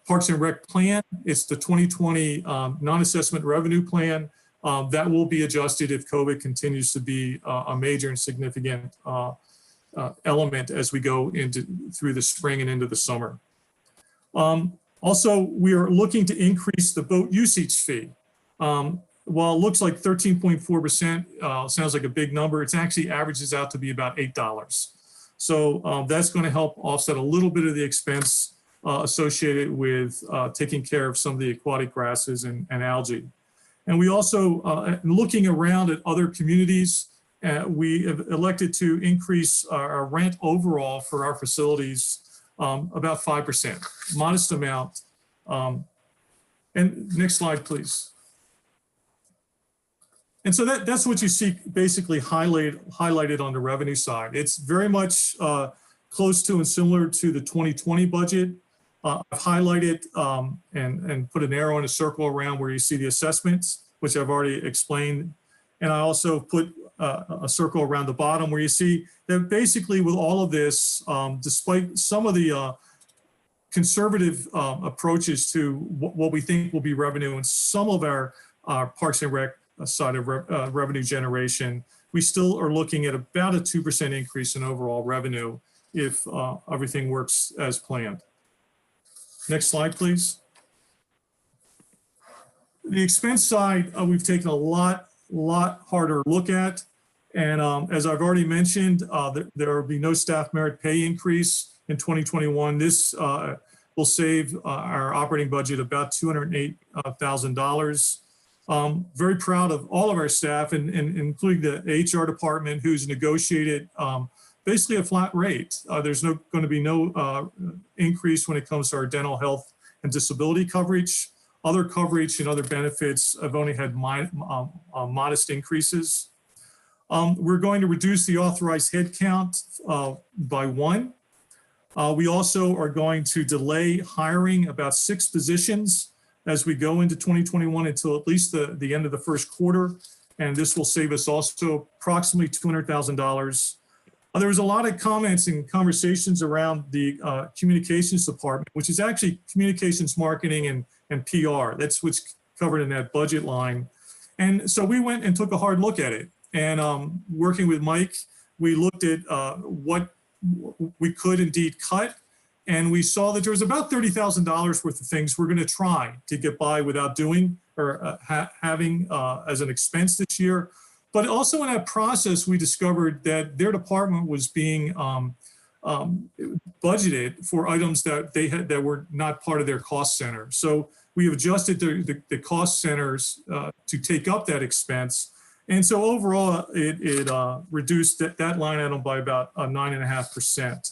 Speaker 17: Parks and Rec plan. It's the 2020 non-assessment revenue plan that will be adjusted if COVID continues to be a major and significant element as we go through the spring and into the summer. Also, we are looking to increase the boat usage fee. While it looks like 13.4% sounds like a big number, it actually averages out to be about $8. So that's going to help offset a little bit of the expense associated with taking care of some of the aquatic grasses and algae. And we also, looking around at other communities, we have elected to increase our rent overall for our facilities about 5%, modest amount. And next slide, please. And so that's what you see basically highlighted on the revenue side. It's very much close to and similar to the 2020 budget. I've highlighted and put an arrow and a circle around where you see the assessments, which I've already explained. And I also put a circle around the bottom where you see that basically with all of this, despite some of the conservative approaches to what we think will be revenue and some of our Parks and Rec side of revenue generation, we still are looking at about a 2% increase in overall revenue if everything works as planned. Next slide, please. The expense side, we've taken a lot harder look at. And as I've already mentioned, there will be no staff merit pay increase in 2021. This will save our operating budget about $208,000. Very proud of all of our staff, and including the HR department, who's negotiated basically a flat rate. There's going to be no increase when it comes to our dental health and disability coverage. Other coverage and other benefits have only had modest increases. We're going to reduce the authorized headcount by 1. We also are going to delay hiring about 6 positions as we go into 2021 until at least the end of the first quarter. And this will save us also approximately $200,000. There was a lot of comments and conversations around the communications department, which is actually communications marketing and PR. That's what's covered in that budget line. And so we went and took a hard look at it. And working with Mike, we looked at what we could indeed cut. And we saw that there was about $30,000 worth of things we're going to try to get by without doing or having as an expense this year. But also in that process, we discovered that their department was being budgeted for items that they had that were not part of their cost center. So we have adjusted the cost centers to take up that expense. And so overall, it reduced that line item by about 9.5%.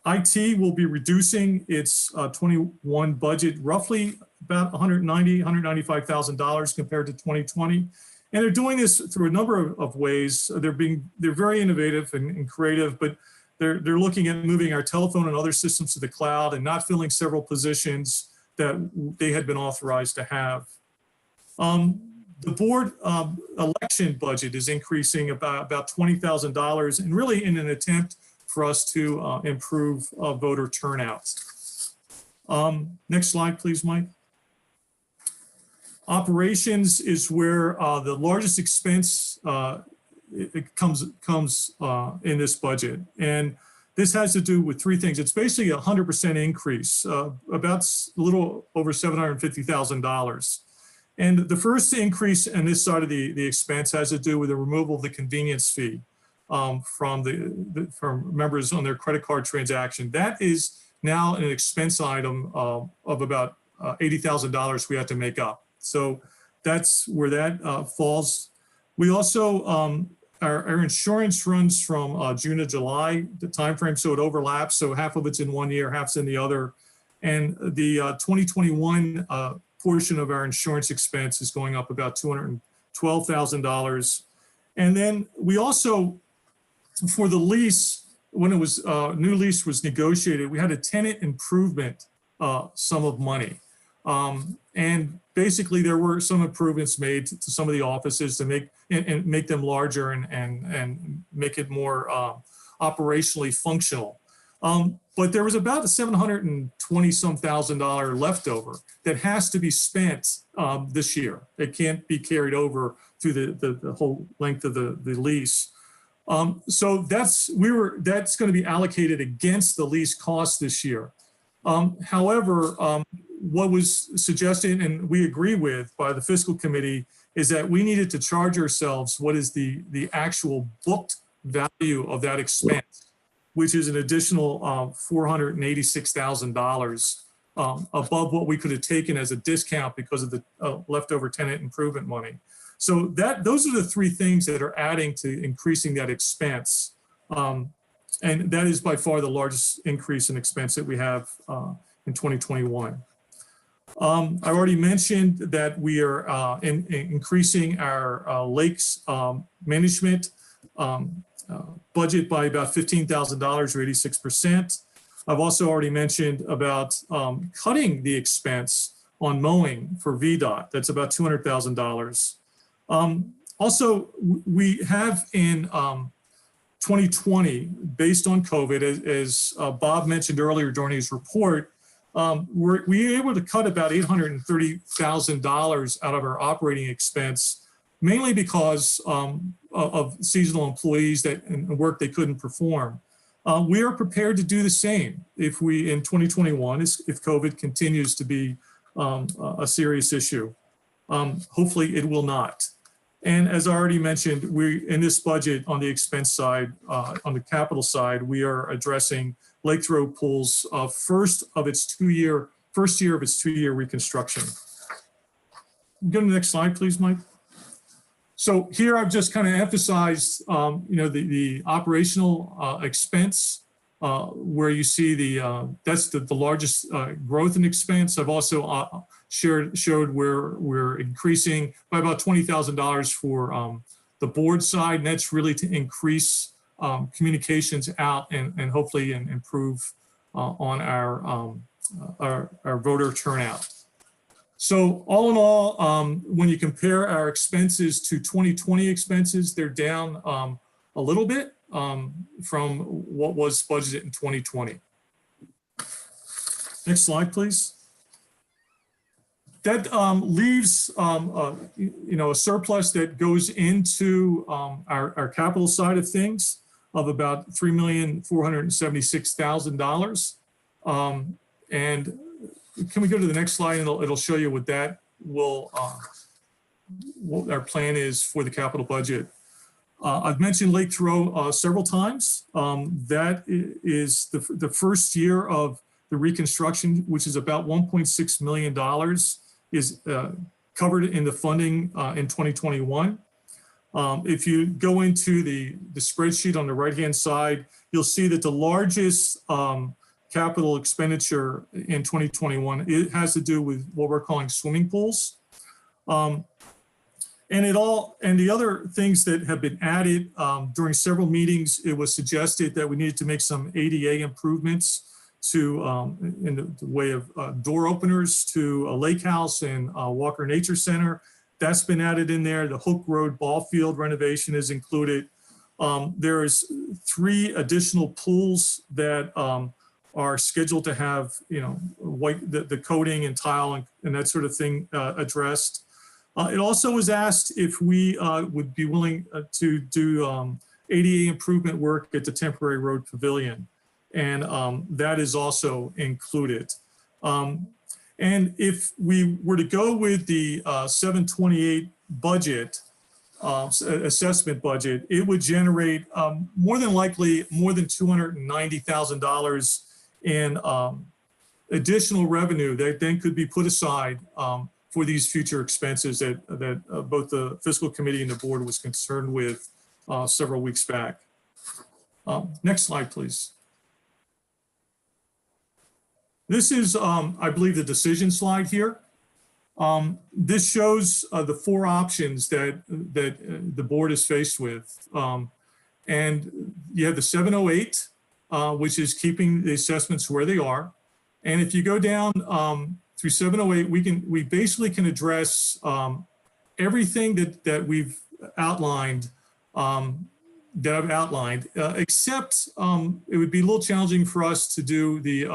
Speaker 17: IT will be reducing its 21 budget roughly about $195,000 compared to 2020. And they're doing this through a number of ways. They're very innovative and creative, but they're looking at moving our telephone and other systems to the cloud and not filling several positions that they had been authorized to have. The board election budget is increasing about $20,000, and really in an attempt for us to improve voter turnout. Next slide, please, Mike. Operations is where the largest expense it comes in this budget. And this has to do with 3 things. It's basically a 100% increase, about a little over $750,000. And the first increase in this side of the expense has to do with the removal of the convenience fee from members on their credit card transaction. That is now an expense item of about $80,000 we have to make up. So that's where that falls. We also, our insurance runs from June to July, the timeframe, so it overlaps. So half of it's in one year, half's in the other. And the 2021 portion of our insurance expense is going up about $212,000. And then we also, for the lease, when it was new lease was negotiated, we had a tenant improvement sum of money. And basically there were some improvements made to some of the offices to make them larger and make it more operationally functional. But there was about a $720,000 leftover that has to be spent this year. It can't be carried over through the whole length of the lease. So that's going to be allocated against the lease cost this year. However, what was suggested and we agree with by the fiscal committee is that we needed to charge ourselves what is the actual booked value of that expense, which is an additional $486,000 above what we could have taken as a discount because of the leftover tenant improvement money. So those are the 3 things that are adding to increasing that expense. And that is by far the largest increase in expense that we have in 2021. I already mentioned that we are increasing our lakes management budget by about $15,000 or 86%. I've also already mentioned about cutting the expense on mowing for VDOT. That's about $200,000. Also, we have in 2020, based on COVID, as Bob mentioned earlier during his report, we were able to cut about $830,000 out of our operating expense, mainly because of seasonal employees and work they couldn't perform. We are prepared to do the same if we, in 2021, if COVID continues to be a serious issue. Hopefully it will not. And as I already mentioned, in this budget on the expense side, on the capital side, we are addressing Lake Thoreau Pool's first year of its two-year reconstruction. Go to the next slide, please, Mike. So here I've just kind of emphasized, the operational expense, where you see that's the largest growth in expense. I've also showed where we're increasing by about $20,000 for the board side, and that's really to increase communications out and hopefully improve on our voter turnout. So all in all, when you compare our expenses to 2020 expenses, they're down a little bit from what was budgeted in 2020. Next slide, please. That leaves a surplus that goes into our capital side of things of about $3,476,000. And can we go to the next slide, and it'll show you what that will, what our plan is for the capital budget. I've mentioned Lake Thoreau several times. That is the first year of the reconstruction, which is about $1.6 million, is covered in the funding in 2021. If you go into the spreadsheet on the right-hand side, you'll see that the largest capital expenditure in 2021, it has to do with what we're calling swimming pools. And the other things that have been added during several meetings, it was suggested that we needed to make some ADA improvements to in the way of door openers to a lake house and Walker Nature Center. That's been added in there. The Hook Road ball field renovation is included. There's 3 additional pools that are scheduled to have, the coating and tile and that sort of thing addressed. It also was asked if we would be willing to do ADA improvement work at the temporary road pavilion. And that is also included. And if we were to go with the 728 budget, assessment budget, it would generate more than likely more than $290,000 in additional revenue that then could be put aside for these future expenses that both the fiscal committee and the board was concerned with several weeks back. Next slide, please. This is, I believe, the decision slide here. This shows the 4 options that the board is faced with. And you have the 708, which is keeping the assessments where they are. And if you go down through 708, we basically can address everything that we've outlined, except it would be a little challenging for us to do the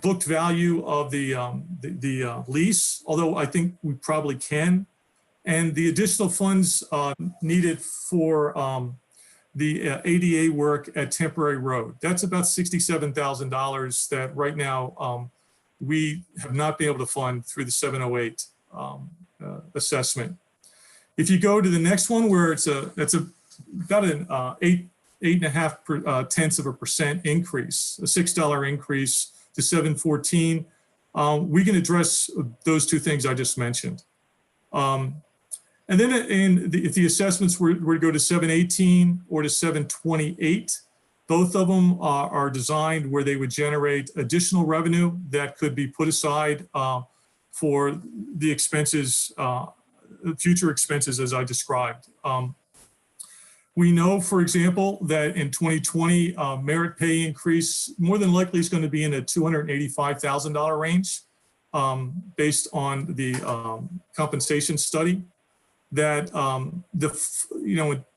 Speaker 17: booked value of the lease, although I think we probably can, and the additional funds needed for the ADA work at Temporary Road. That's about $67,000 that right now we have not been able to fund through the 708 assessment. If you go to the next one, where that's about an 8.5% increase, a $6 increase to 714, we can address those 2 things I just mentioned. And then if the assessments were to go to 718 or to 728, Both of them are designed where they would generate additional revenue that could be put aside for the expenses, future expenses as I described. We know, for example, that in 2020, merit pay increase more than likely is going to be in a $285,000 range based on the compensation study. That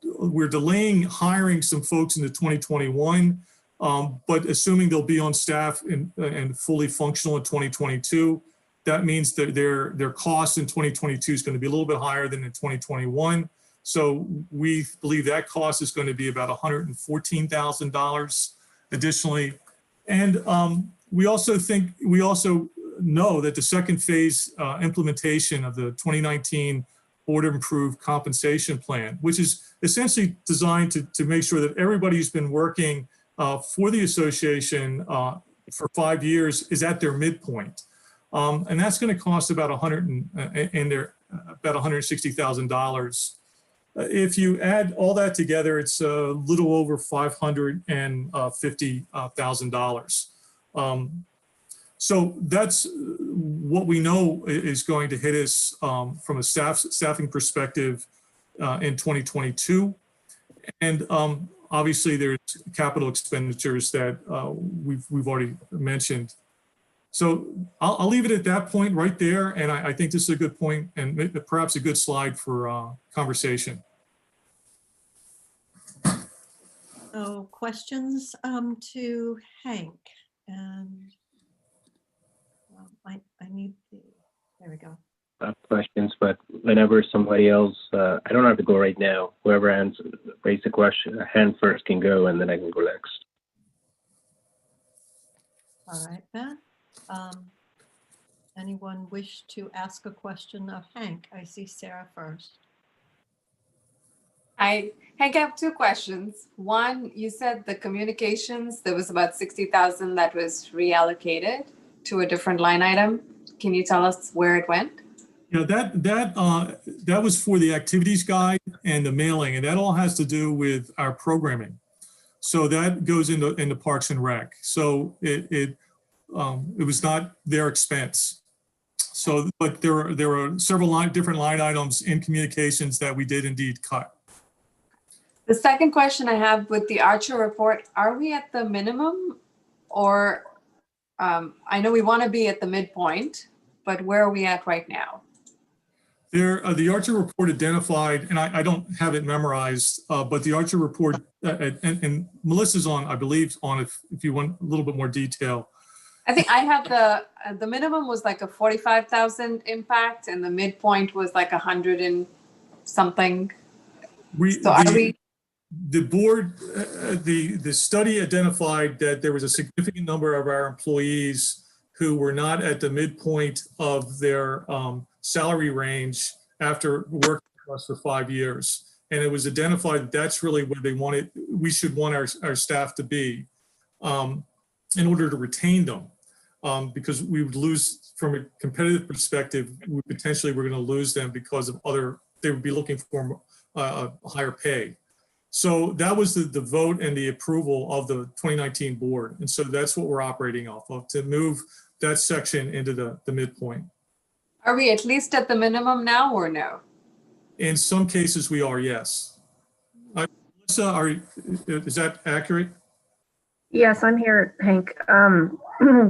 Speaker 17: we're delaying hiring some folks into 2021, but assuming they'll be on staff and fully functional in 2022, that means that their cost in 2022 is going to be a little bit higher than in 2021. So we believe that cost is going to be about $114,000 additionally. And we also know that the second phase implementation of the 2019 Board Improved Compensation Plan, which is essentially designed to make sure that everybody who's been working for the association for 5 years is at their midpoint. And that's going to cost about $160,000. If you add all that together, it's a little over $550,000. So that's what we know is going to hit us from a staffing perspective in 2022. And obviously there's capital expenditures that we've already mentioned. So I'll leave it at that point right there. And I think this is a good point and perhaps a good slide for conversation.
Speaker 1: So questions to Hank, and I need there we go.
Speaker 4: Questions, but whenever somebody else, I don't have to go right now. Whoever raise the question, hand first can go, and then I can go next.
Speaker 1: All right, Beth. Anyone wish to ask a question of Hank? I see Sarah first.
Speaker 3: Hank, I have two questions. One, you said the communications, there was about 60,000 that was reallocated to a different line item. Can you tell us where it went?
Speaker 17: Yeah, that was for the activities guide and the mailing, and that all has to do with our programming. So that goes into Parks and Rec. So it was not their expense. So, but there are several different line items in communications that we did indeed cut.
Speaker 3: The second question I have with the Archer report, are we at the minimum, or I know we want to be at the midpoint, but where are we at right now?
Speaker 17: The Archer report identified, and I don't have it memorized, but the Archer report, and Melissa's on, I believe, on if you want a little bit more detail.
Speaker 3: I think I have the minimum was like a 45,000 impact, and the midpoint was like 100 and something.
Speaker 17: The board, the study identified that there was a significant number of our employees who were not at the midpoint of their salary range after working with us for 5 years. And it was identified that that's really where we should want our staff to be in order to retain them. Because we would lose, from a competitive perspective, we potentially were going to lose them because of they would be looking for higher pay. So that was the vote and the approval of the 2019 board. And so that's what we're operating off of, to move that section into the midpoint.
Speaker 3: Are we at least at the minimum now or no?
Speaker 17: In some cases we are, yes. Melissa, is that accurate?
Speaker 18: Yes, I'm here, Hank.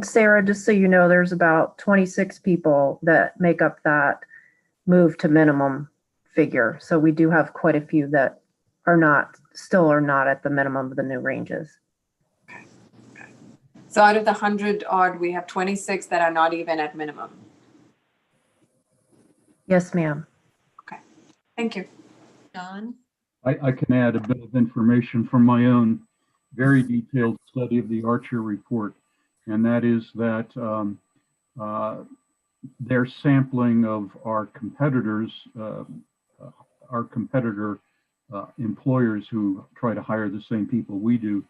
Speaker 18: Sarah, just so you know, there's about 26 people that make up that move to minimum figure. So we do have quite a few that still are not at the minimum of the new ranges.
Speaker 3: Okay. So out of the 100 odd, we have 26 that are not even at minimum.
Speaker 18: Yes, ma'am.
Speaker 3: Okay, thank you.
Speaker 1: John?
Speaker 10: I can add a bit of information from my own very detailed study of the Archer report, and that is that their sampling of our competitors, our competitor employers who try to hire the same people we do,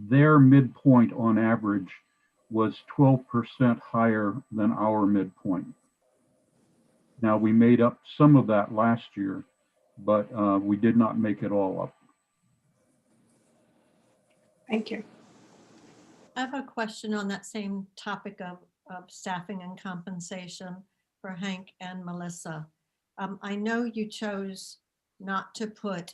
Speaker 10: their midpoint on average was 12% higher than our midpoint. Now, we made up some of that last year, but we did not make it all up.
Speaker 3: Thank you.
Speaker 1: I have a question on that same topic of staffing and compensation for Hank and Melissa. I know you chose not to put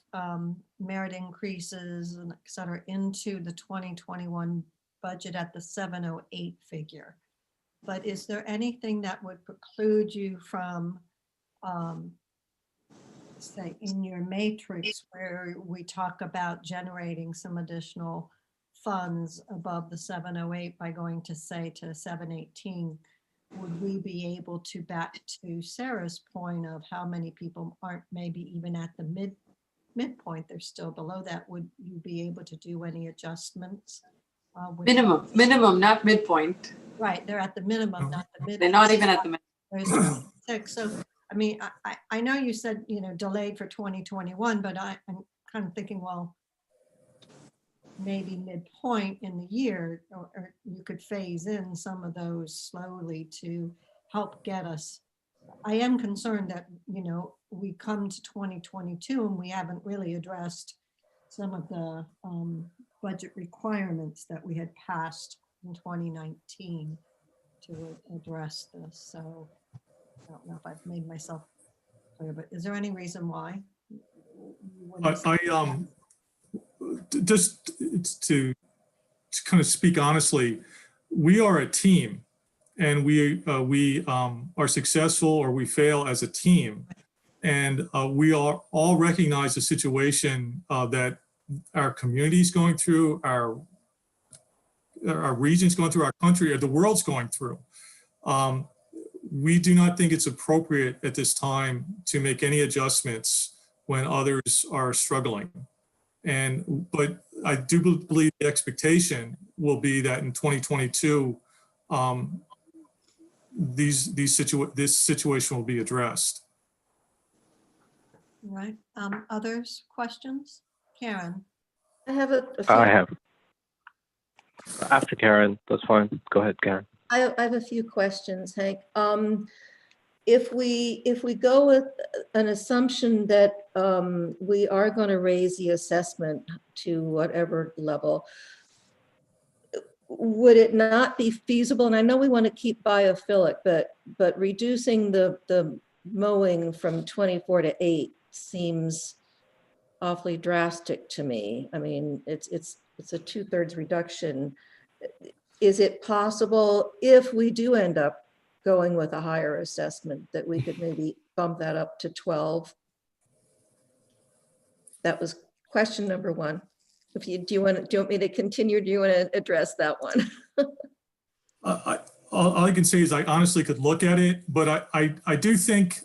Speaker 1: merit increases and et cetera into the 2021 budget at the 708 figure. But is there anything that would preclude you from, say, in your matrix where we talk about generating some additional funds above the 708 by going to, say, to 718, would we be able to, back to Sarah's point of how many people aren't maybe even at the midpoint, they're still below that, would you be able to do any adjustments?
Speaker 3: Minimum, not midpoint.
Speaker 1: Right, they're at the minimum, not the mid.
Speaker 3: They're not even at the minimum.
Speaker 1: So, I mean, I know you said, delayed for 2021, but I'm kind of thinking, well, maybe midpoint in the year, or you could phase in some of those slowly to help get us. I am concerned that, we come to 2022 and we haven't really addressed some of the budget requirements that we had passed in 2019 to address this. So I don't know if I've made myself clear, but is there any reason why?
Speaker 17: Just to kind of speak honestly, we are a team, and we are successful or we fail as a team, and we all recognize the situation that our community is going through, our region's going through, our country, or the world's going through. We do not think it's appropriate at this time to make any adjustments when others are struggling. But I do believe the expectation will be that in 2022, this situation will be addressed.
Speaker 1: Right. Others, questions? Karen?
Speaker 9: I have a
Speaker 4: I have. After Karen, that's fine. Go ahead, Karen.
Speaker 9: I have a few questions, Hank. If we go with an assumption that we are going to raise the assessment to whatever level, would it not be feasible? And I know we want to keep biophilic, but reducing the mowing from 24 to 8 seems awfully drastic to me. I mean, it's a 2/3 reduction. Is it possible, if we do end up going with a higher assessment, that we could maybe bump that up to 12? That was question number one. Do you want me to continue, or do you want to address that one?
Speaker 17: All I can say is I honestly could look at it, but I do think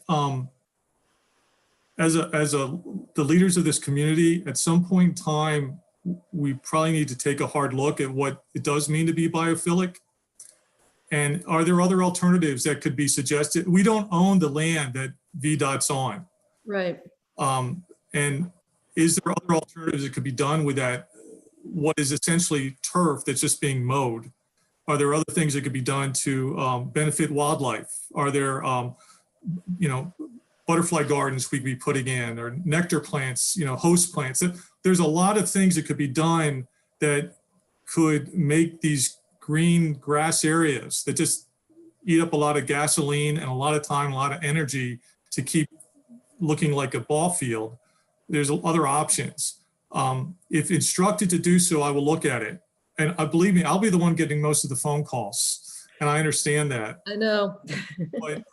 Speaker 17: as the leaders of this community, at some point in time, we probably need to take a hard look at what it does mean to be biophilic. And are there other alternatives that could be suggested? We don't own the land that VDOT's on.
Speaker 9: Right.
Speaker 17: And is there other alternatives that could be done with that, what is essentially turf that's just being mowed? Are there other things that could be done to benefit wildlife? Are there, butterfly gardens we could be putting in, or nectar plants, host plants? There's a lot of things that could be done that could make these green grass areas that just eat up a lot of gasoline and a lot of time, a lot of energy to keep looking like a ball field. There's other options. If instructed to do so, I will look at it. And believe me, I'll be the one getting most of the phone calls. And I understand that.
Speaker 9: I know.
Speaker 17: But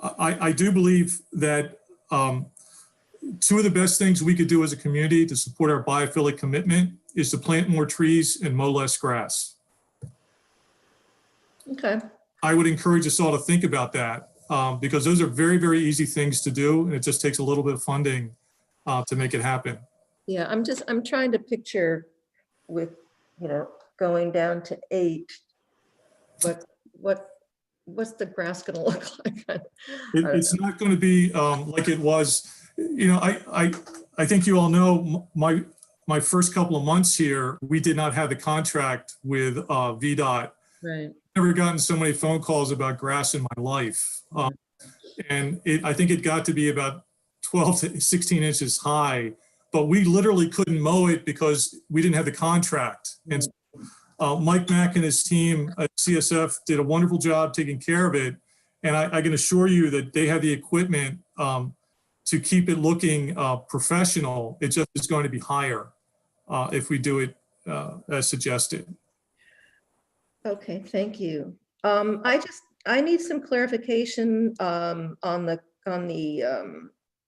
Speaker 17: I do believe that two of the best things we could do as a community to support our biophilic commitment is to plant more trees and mow less grass.
Speaker 9: Okay.
Speaker 17: I would encourage us all to think about that because those are very, very easy things to do. And it just takes a little bit of funding to make it happen.
Speaker 9: Yeah, I'm trying to picture with, going down to 8, but what's the grass going to look like?
Speaker 17: It's not going to be like it was. I think you all know my first couple of months here, we did not have the contract with VDOT.
Speaker 9: Right.
Speaker 17: Never gotten so many phone calls about grass in my life. And I think it got to be about 12 to 16 inches high but we literally couldn't mow it because we didn't have the contract. And so, Mike Mack and his team at CSF did a wonderful job taking care of it. And I can assure you that they have the equipment to keep it looking professional. It just is going to be higher if we do it as suggested.
Speaker 9: Okay, thank you. I need some clarification on the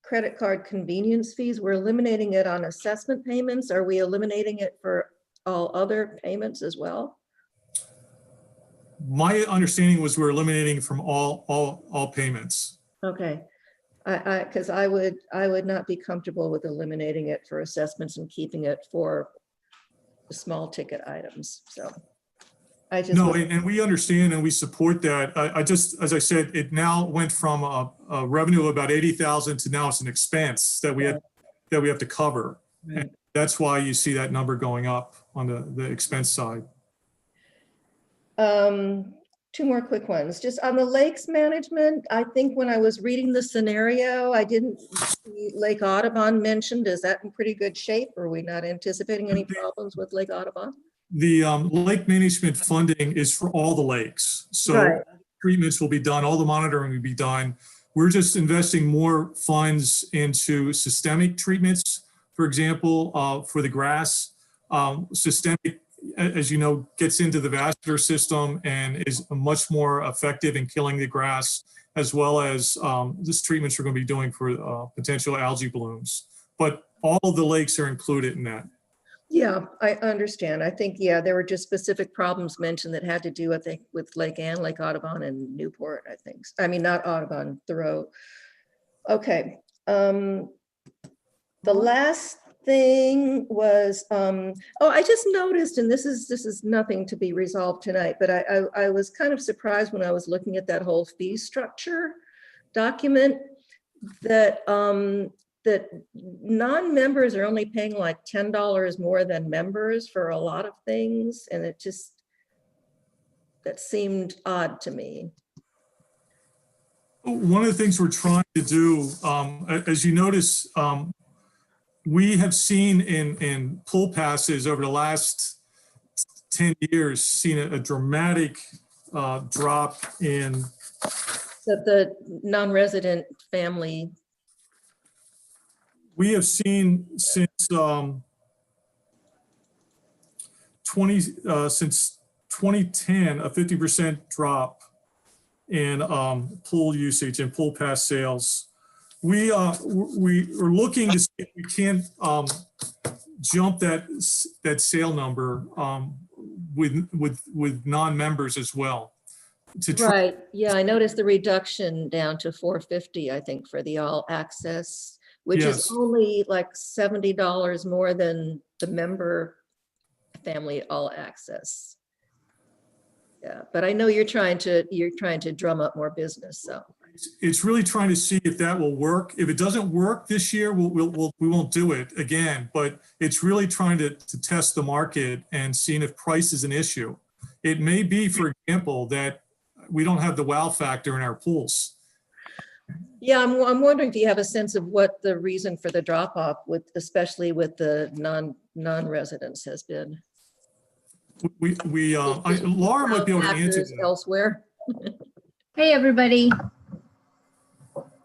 Speaker 9: credit card convenience fees. We're eliminating it on assessment payments. Are we eliminating it for all other payments as well?
Speaker 17: My understanding was we're eliminating from all payments.
Speaker 9: Okay, because I would not be comfortable with eliminating it for assessments and keeping it for the small ticket items. So I just
Speaker 17: No, and we understand and we support that. I just, as I said, it now went from a revenue of about 80,000 to now it's an expense that we have to cover. And that's why you see that number going up on the expense side.
Speaker 9: Two more quick ones. Just on the lakes management, I think when I was reading the scenario, I didn't see Lake Audubon mentioned. Is that in pretty good shape? Are we not anticipating any problems with Lake Audubon?
Speaker 17: The lake management funding is for all the lakes. So
Speaker 9: Right.
Speaker 17: treatments will be done, all the monitoring will be done. We're just investing more funds into systemic treatments, for example, for the grass. Systemic, as you know, gets into the vascular system and is much more effective in killing the grass, as well as this treatments we're going to be doing for potential algae blooms. But all of the lakes are included in that.
Speaker 9: Yeah, I understand. I think, yeah, there were just specific problems mentioned that had to do, I think, with Lake Anne, Lake Audubon and Newport, I think. I mean, not Audubon, Thoreau. Okay. The last thing was, I just noticed, and this is nothing to be resolved tonight, but I was kind of surprised when I was looking at that whole fee structure document that that non-members are only paying like $10 more than members for a lot of things. And it just, that seemed odd to me.
Speaker 17: One of the things we're trying to do, as you notice, we have seen in pool passes over the last 10 years, seen a dramatic drop in.
Speaker 9: That the non-resident family.
Speaker 17: We have seen since since 2010 a 50% drop in pool usage and pool pass sales. We are looking to see if we can jump that sale number with non-members as well.
Speaker 9: Right. Yeah, I noticed the reduction down to $450, I think, for the all access, which
Speaker 17: Yes.
Speaker 9: is only like $70 more than the member family all access. Yeah, but I know you're trying to drum up more business, so.
Speaker 17: It's really trying to see if that will work. If it doesn't work this year, we won't do it again, but it's really trying to test the market and seeing if price is an issue. It may be, for example, that we don't have the wow factor in our pools.
Speaker 9: Yeah, I'm wondering if you have a sense of what the reason for the drop off especially with the non-residents has been.
Speaker 17: Laura might be able to answer that.
Speaker 9: Elsewhere.
Speaker 19: Hey, everybody.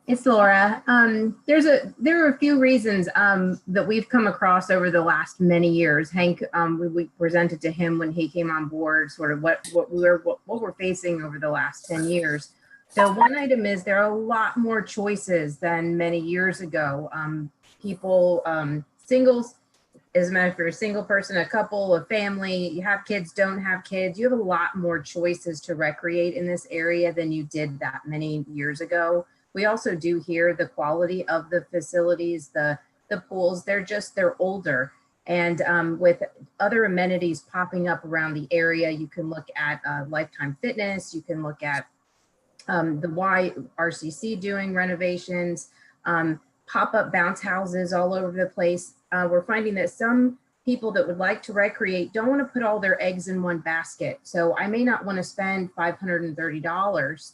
Speaker 19: It's Laura. There are a few reasons that we've come across over the last many years. Hank, we presented to him when he came on board, sort of what we're facing over the last 10 years. So one item is there are a lot more choices than many years ago. People, singles, as a matter if you're a single person, a couple, a family, you have kids, don't have kids, you have a lot more choices to recreate in this area than you did that many years ago. We also do hear the quality of the facilities, the pools, they're older. And with other amenities popping up around the area, you can look at Lifetime Fitness, you can look at the YRCC doing renovations, pop-up bounce houses all over the place. We're finding that some people that would like to recreate don't want to put all their eggs in one basket. So I may not want to spend $530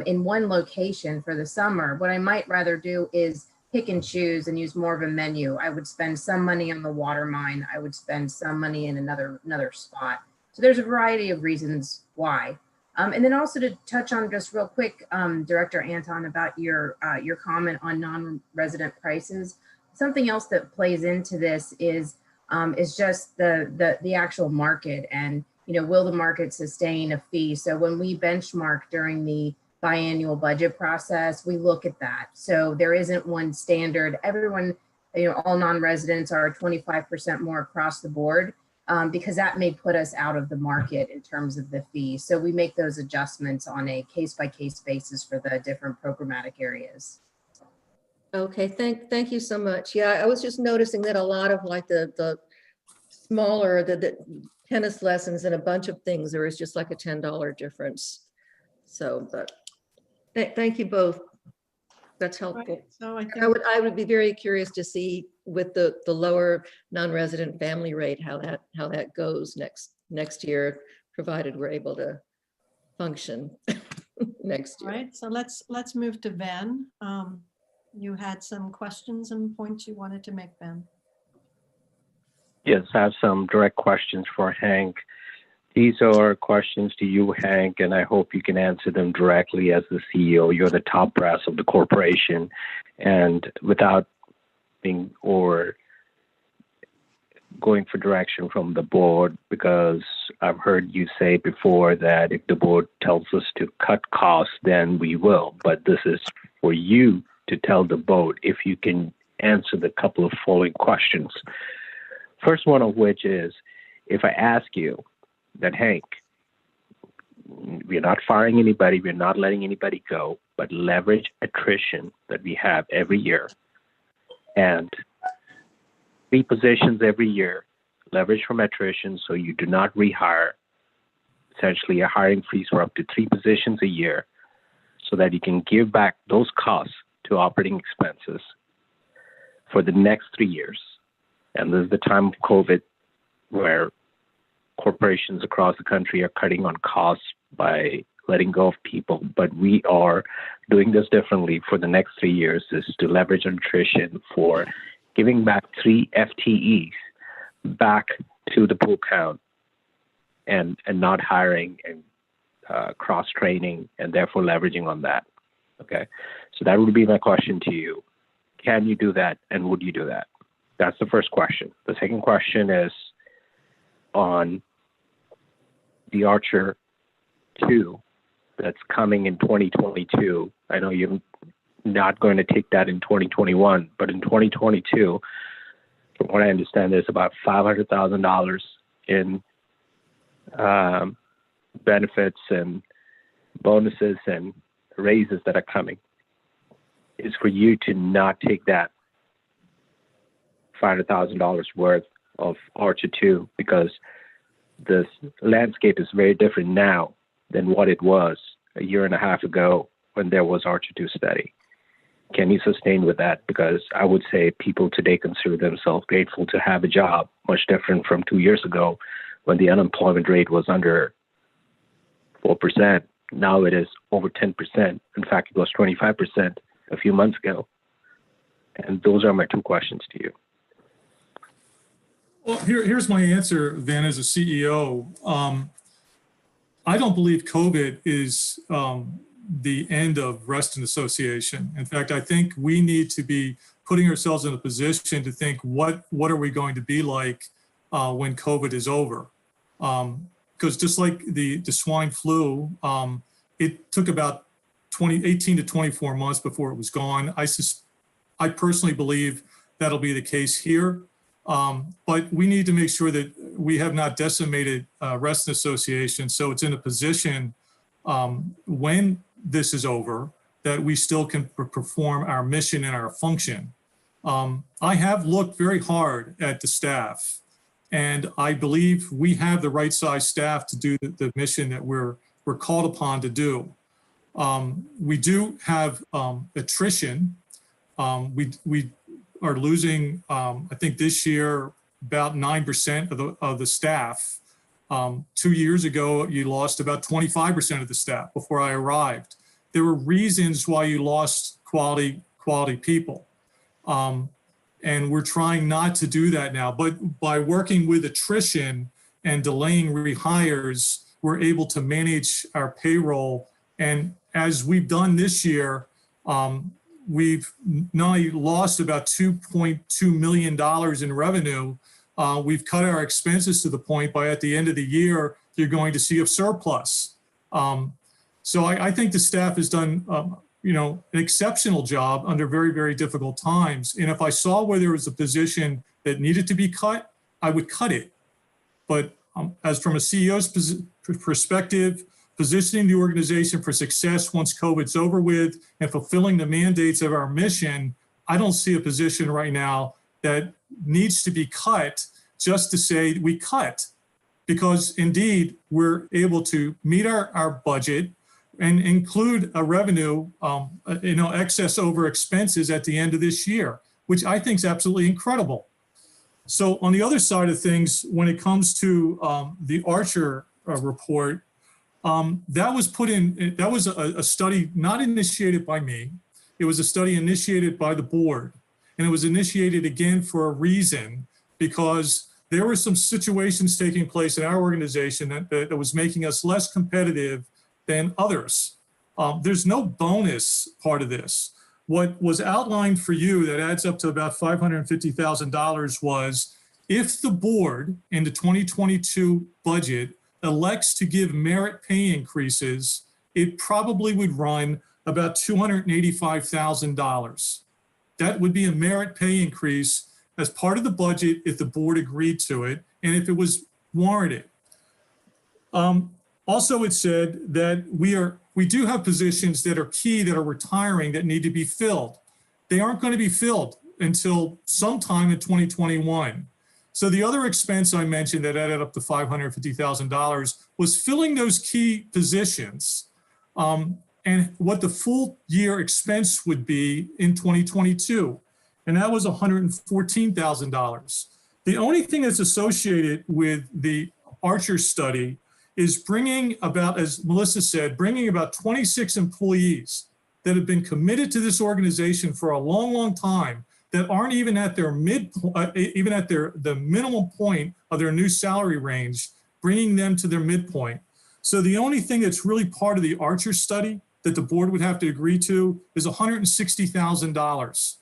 Speaker 19: in one location for the summer. What I might rather do is pick and choose and use more of a menu. I would spend some money on the water mine. I would spend some money in another spot. So there's a variety of reasons why. And then also to touch on just real quick, Director Anton, about your comment on non-resident prices. Something else that plays into this is just the actual market, and will the market sustain a fee? So when we benchmark during the biannual budget process, we look at that. So there isn't one standard. Everyone, all non-residents are 25% more across the board, because that may put us out of the market in terms of the fee. So we make those adjustments on a case-by-case basis for the different programmatic areas.
Speaker 9: Okay, thank you so much. Yeah, I was just noticing that a lot of like the smaller, the tennis lessons and a bunch of things, there is just like a $10 difference. So, but thank you both. That's helpful.
Speaker 1: Right. So
Speaker 9: I would be very curious to see with the lower non-resident family rate, how that goes next year, provided we're able to function next year.
Speaker 1: All right, so let's move to Ben. You had some questions and points you wanted to make, Ben.
Speaker 4: Yes, I have some direct questions for Hank. These are questions to you, Hank, and I hope you can answer them directly as the CEO. You're the top brass of the corporation, and without being or going for direction from the board, because I've heard you say before that if the board tells us to cut costs, then we will. But this is for you to tell the board if you can answer the couple of following questions. First one of which is, if I ask you that, Hank, we're not firing anybody, we're not letting anybody go, but leverage attrition that we have every year and 3 positions every year, leverage from attrition so you do not rehire, essentially a hiring freeze for up to 3 positions a year so that you can give back those costs to operating expenses for the next 3 years. And this is the time of COVID where corporations across the country are cutting on costs by letting go of people, but we are doing this differently for the next 3 years, is to leverage attrition for giving back 3 FTEs back to the pool count and not hiring and cross-training and therefore leveraging on that. Okay, so that would be my question to you. Can you do that, and would you do that? That's the first question. The second question is on the Archer 2 that's coming in 2022. I know you're not going to take that in 2021, but in 2022, from what I understand, there's about $500,000 in benefits and bonuses and raises that are coming. Is for you to not take that $500,000 worth of Archer 2, because the landscape is very different now than what it was a year and a half ago when there was Archer 2 study. Can you sustain with that? Because I would say people today consider themselves grateful to have a job, much different from 2 years ago when the unemployment rate was under 4%. Now it is over 10%. In fact, it was 25% a few months ago. And those are my 2 questions to you.
Speaker 17: Well, here's my answer, Van, as a CEO. I don't believe COVID is the end of Reston Association. In fact, I think we need to be putting ourselves in a position to think, what are we going to be like when COVID is over? Because just like the swine flu, it took about 18 to 24 months before it was gone. I personally believe that'll be the case here. But we need to make sure that we have not decimated Reston Association, so it's in a position when this is over that we still can perform our mission and our function. I have looked very hard at the staff, and I believe we have the right size staff to do the mission that we're called upon to do. We do have attrition. We are losing, I think this year, about 9% of the staff. 2 years ago, you lost about 25% of the staff before I arrived. There were reasons why you lost quality people. And we're trying not to do that now, but by working with attrition and delaying rehires, we're able to manage our payroll. And as we've done this year, we've not only lost about $2.2 million in revenue, we've cut our expenses to the point by at the end of the year, you're going to see a surplus. So I think the staff has done an exceptional job under very, very difficult times. And if I saw where there was a position that needed to be cut, I would cut it. But as from a CEO's perspective, positioning the organization for success once COVID's over with and fulfilling the mandates of our mission, I don't see a position right now that needs to be cut just to say we cut, because indeed we're able to meet our budget and include a revenue, excess over expenses at the end of this year, which I think is absolutely incredible. So on the other side of things, when it comes to the Archer report, that was a study not initiated by me. It was a study initiated by the board, and it was initiated again for a reason, because there were some situations taking place in our organization that was making us less competitive than others. There's no bonus part of this. What was outlined for you that adds up to about $550,000 was, if the board in the 2022 budget elects to give merit pay increases, it probably would run about $285,000. That would be a merit pay increase as part of the budget if the board agreed to it and if it was warranted. Also, it said that we do have positions that are key, that are retiring, that need to be filled. They aren't going to be filled until sometime in 2021. So the other expense I mentioned that added up to $550,000 was filling those key positions, and what the full year expense would be in 2022. And that was $114,000. The only thing that's associated with the Archer study is bringing about, as Melissa said, bringing about 26 employees that have been committed to this organization for a long, long time, that aren't even at their the minimum point of their new salary range, bringing them to their midpoint. So the only thing that's really part of the Archer study that the board would have to agree to is $160,000.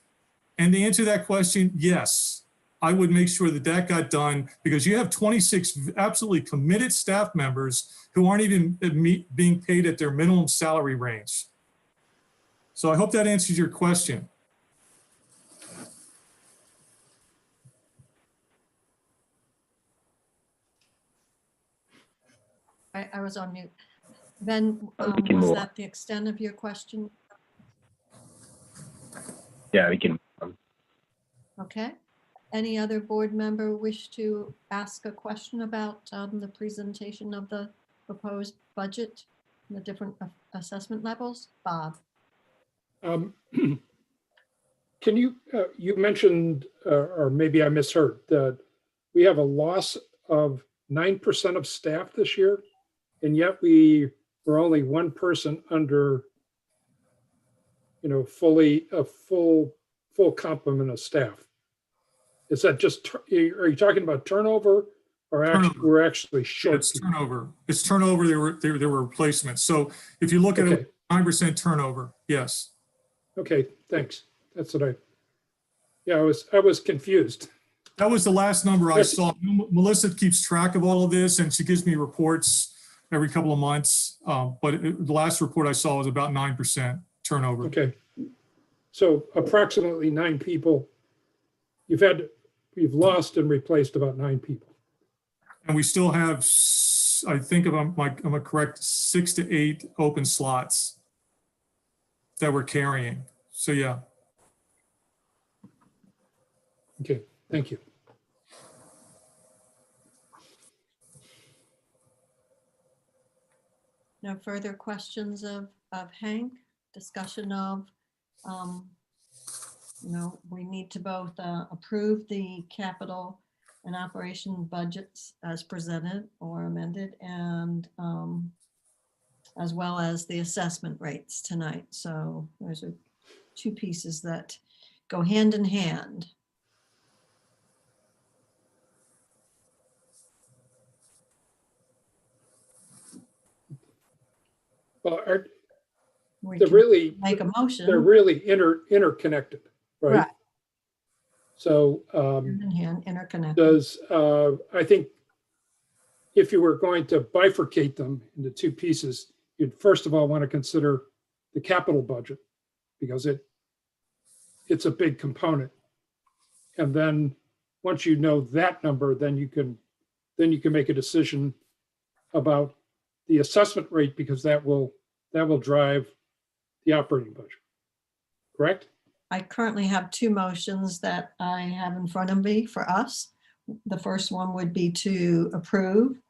Speaker 17: And the answer to that question, yes, I would make sure that that got done, because you have 26 absolutely committed staff members who aren't even being paid at their minimum salary range. So I hope that answers your question.
Speaker 1: I was on mute. Ben,
Speaker 4: we can
Speaker 1: was
Speaker 4: move
Speaker 1: that the extent of your question?
Speaker 4: Yeah, we can.
Speaker 1: Okay. Any other board member wish to ask a question about the presentation of the proposed budget, the different assessment levels? Bob.
Speaker 2: Can you, you mentioned, or maybe I misheard, that we have a loss of 9% of staff this year, and yet we were only one person under, fully a full complement of staff. Is that just, are you talking about turnover, or actually, we're actually short?
Speaker 17: It's turnover. It's turnover. There were replacements. So if you look at it, 9% turnover. Yes.
Speaker 2: Okay, thanks. That's what I was confused.
Speaker 17: That was the last number I saw. Melissa keeps track of all of this, and she gives me reports every couple of months. But the last report I saw was about 9% turnover.
Speaker 2: Okay. So approximately 9 people. We've lost and replaced about 9 people.
Speaker 17: And we still have, I think if I'm correct, 6 to 8 open slots that we're carrying. So yeah.
Speaker 2: Okay, thank you.
Speaker 1: No further questions of Hank? Discussion of, we need to both approve the capital and operation budgets as presented or amended, and as well as the assessment rates tonight. So those are 2 pieces that go hand in hand.
Speaker 2: Well,
Speaker 1: We
Speaker 2: they're
Speaker 1: can
Speaker 2: really,
Speaker 1: make a motion.
Speaker 2: they're really interconnected, right?
Speaker 1: Right.
Speaker 2: So
Speaker 1: Hand in hand, interconnected.
Speaker 2: does, I think if you were going to bifurcate them into two pieces, you'd first of all want to consider the capital budget because it's a big component. And then once you know that number, then you can make a decision about the assessment rate because that will drive the operating budget. Correct?
Speaker 1: I currently have two motions that I have in front of me for us. The first one would be to approve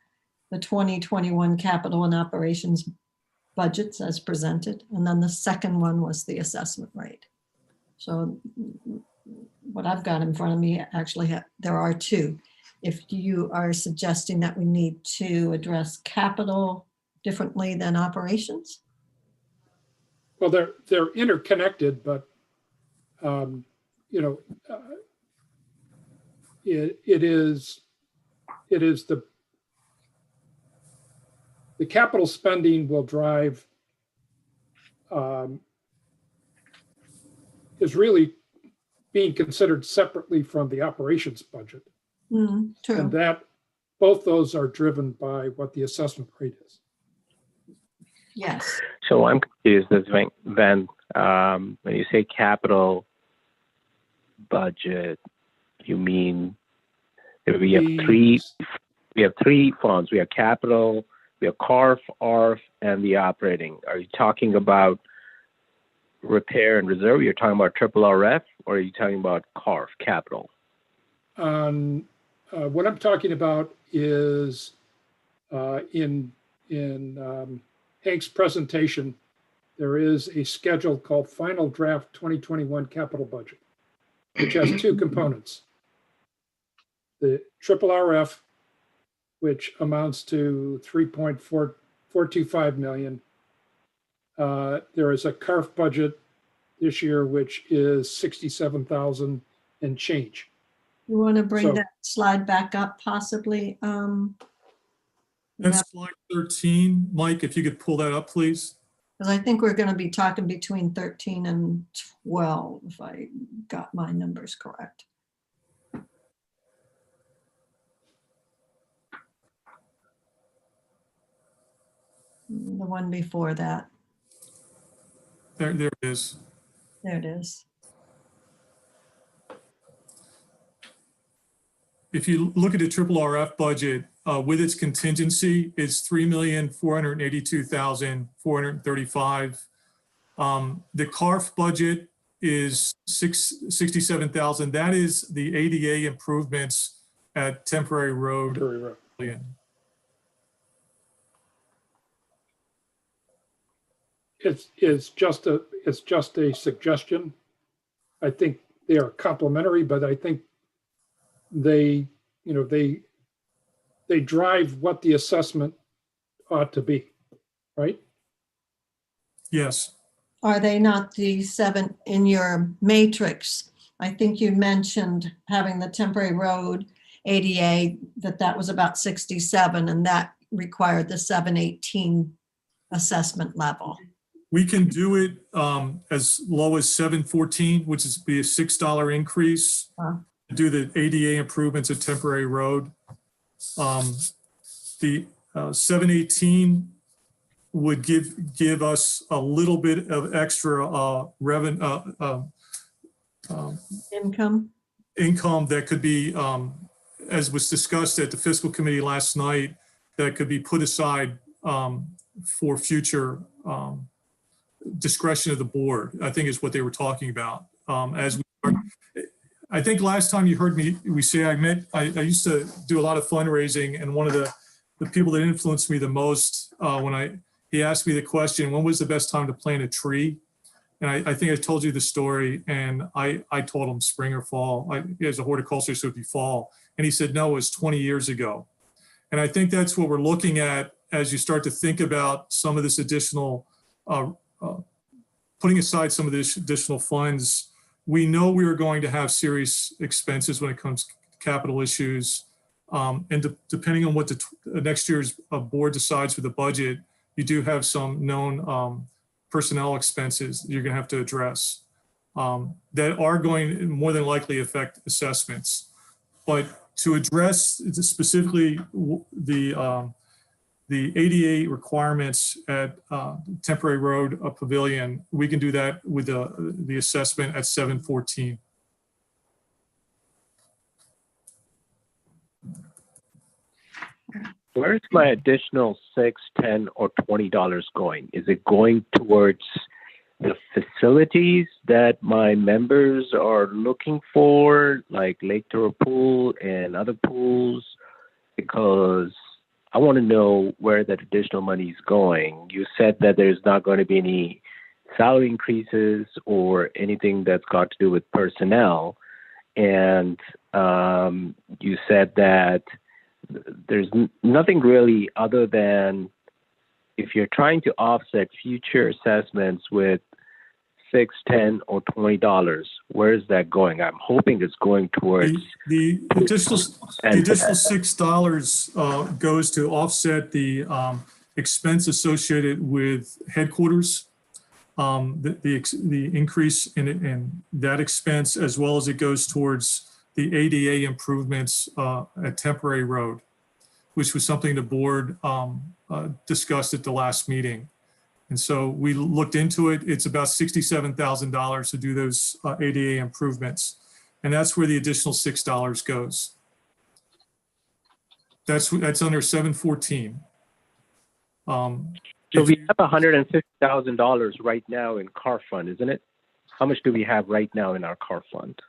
Speaker 1: the 2021 capital and operations budgets as presented. And then the second one was the assessment rate. So what I've got in front of me, actually, there are two. If you are suggesting that we need to address capital differently than operations?
Speaker 2: Well, they're interconnected, but you know, it is the capital spending will drive is really being considered separately from the operations budget.
Speaker 1: True.
Speaker 2: And that both those are driven by what the assessment rate is.
Speaker 1: Yes.
Speaker 4: So I'm confused, Ben. When you say capital budget, you mean we have three funds. We have capital, we have CARF, ARF, and the operating. Are you talking about repair and reserve? You're talking about RRF, or are you talking about CARF, capital?
Speaker 2: What I'm talking about is in Hank's presentation, there is a schedule called Final Draft 2021 Capital Budget, which has two components. The RRF, which amounts to $3.425 million. There is a CARF budget this year, which is $67,000 and change.
Speaker 1: You want to bring
Speaker 2: So-
Speaker 1: that slide back up possibly?
Speaker 17: That's slide 13. Mike, if you could pull that up, please.
Speaker 1: Because I think we're going to be talking between 13 and 12, if I got my numbers correct. The one before that.
Speaker 17: There it is.
Speaker 1: There it is.
Speaker 17: If you look at the RRF budget with its contingency, it's $3,482,435. The CARF budget is $67,000. That is the ADA improvements at Temporary Road.
Speaker 2: It's just a suggestion. I think they are complementary, but I think they drive what the assessment ought to be, right?
Speaker 17: Yes.
Speaker 1: Are they not the 7 in your matrix? I think you mentioned having the temporary road ADA, that was about 67, and that required the 718 assessment level.
Speaker 17: We can do it as low as 714, which is be a $6 increase. Do the ADA improvements at Temporary Road. The 718 would give us a little bit of extra revenue
Speaker 1: income
Speaker 17: that could be, as was discussed at the fiscal committee last night, that could be put aside for future discretion of the board, I think is what they were talking about. I think last time you heard me say I used to do a lot of fundraising, and one of the people that influenced me the most he asked me the question, when was the best time to plant a tree? And I think I told you the story, and I told him spring or fall. As a horticulturist, it would be fall. And he said, no, it was 20 years ago. And I think that's what we're looking at as you start to think about some of this additional, putting aside some of this additional funds we know we are going to have serious expenses when it comes to capital issues. Depending on what the next year's board decides for the budget, you do have some known personnel expenses you're going to have to address that are going to more than likely affect assessments. But to address specifically the ADA requirements at Temporary Road Pavilion, we can do that with the assessment at 714.
Speaker 4: Where's my additional $6, $10, or $20 going? Is it going towards the facilities that my members are looking for, like Lake Toro Pool and other pools? Because I want to know where that additional money is going. You said that there's not going to be any salary increases or anything that's got to do with personnel. And you said that there's nothing really other than if you're trying to offset future assessments with $6, $10, or $20, where is that going? I'm hoping it's going towards
Speaker 17: the additional $6 goes to offset the expense associated with headquarters, the increase in that expense, as well as it goes towards the ADA improvements at Temporary Road, which was something the board discussed at the last meeting. And so we looked into it. It's about $67,000 to do those ADA improvements. And that's where the additional $6 goes. That's under 714.
Speaker 4: So we have $150,000 right now in car fund, isn't it? How much do we have right now in our car fund?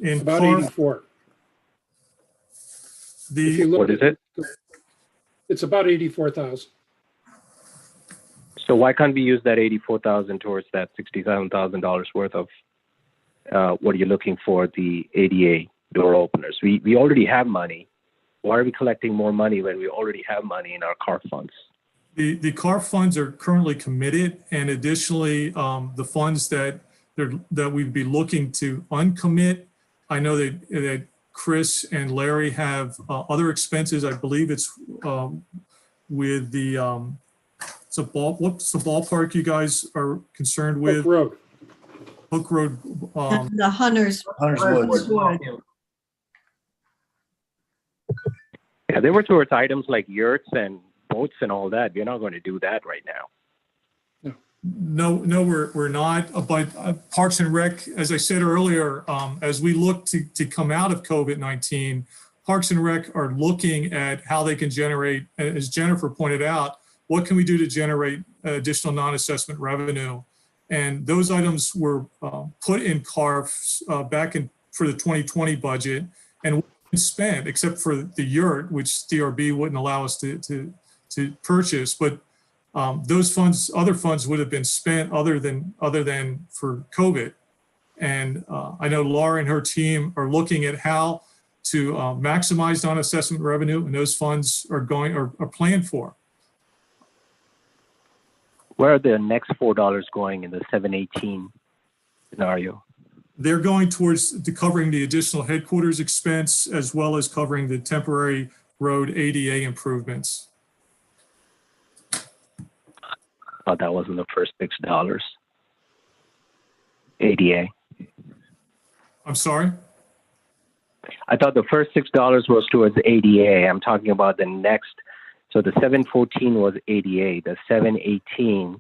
Speaker 17: In
Speaker 2: About
Speaker 17: car,
Speaker 2: 84.
Speaker 17: the
Speaker 2: If you look
Speaker 4: What is
Speaker 2: at-
Speaker 4: it?
Speaker 2: It's about 84,000.
Speaker 4: So why can't we use that 84,000 towards that $67,000 worth of what are you looking for, the ADA door openers? We already have money. Why are we collecting more money when we already have money in our car funds?
Speaker 17: The car funds are currently committed, and additionally, the funds that we'd be looking to uncommit. I know that Chris and Larry have other expenses. I believe it's with the what's the ballpark you guys are concerned with?
Speaker 2: Hook Road.
Speaker 17: Hook Road.
Speaker 1: The Hunters. Wood.
Speaker 4: Yeah, they were towards items like yurts and boats and all that. We're not going to do that right now.
Speaker 17: No, we're not. But Parks and Rec, as I said earlier, as we look to come out of COVID-19, Parks and Rec are looking at how they can generate, as Jennifer pointed out, what can we do to generate additional non-assessment revenue? And those items were put in CARFs back in for the 2020 budget and spent, except for the yurt, which DRB wouldn't allow us to purchase. But those funds, other funds would have been spent other than for COVID. And I know Laura and her team are looking at how to maximize non-assessment revenue, and those funds are planned for.
Speaker 4: Where are the next $4 going in the 718 scenario?
Speaker 17: They're going towards covering the additional headquarters expense as well as covering the Temporary Road ADA improvements.
Speaker 4: Thought that wasn't the first $6. ADA.
Speaker 17: I'm sorry?
Speaker 4: I thought the first $6 was towards ADA. I'm talking about the next. So the 714 was ADA. The 718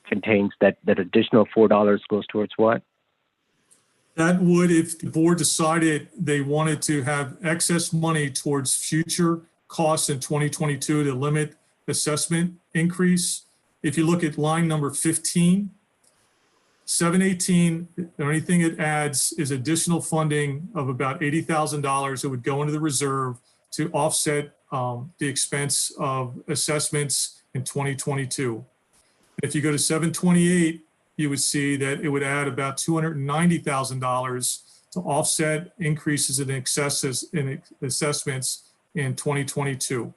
Speaker 4: contains that additional $4 goes towards what?
Speaker 17: That would, if the board decided they wanted to have excess money towards future costs in 2022 to limit assessment increase. If you look at line number 15, 718, the only thing it adds is additional funding of about $80,000 that would go into the reserve to offset the expense of assessments in 2022. If you go to 728, you would see that it would add about $290,000 to offset increases in assessments in 2022.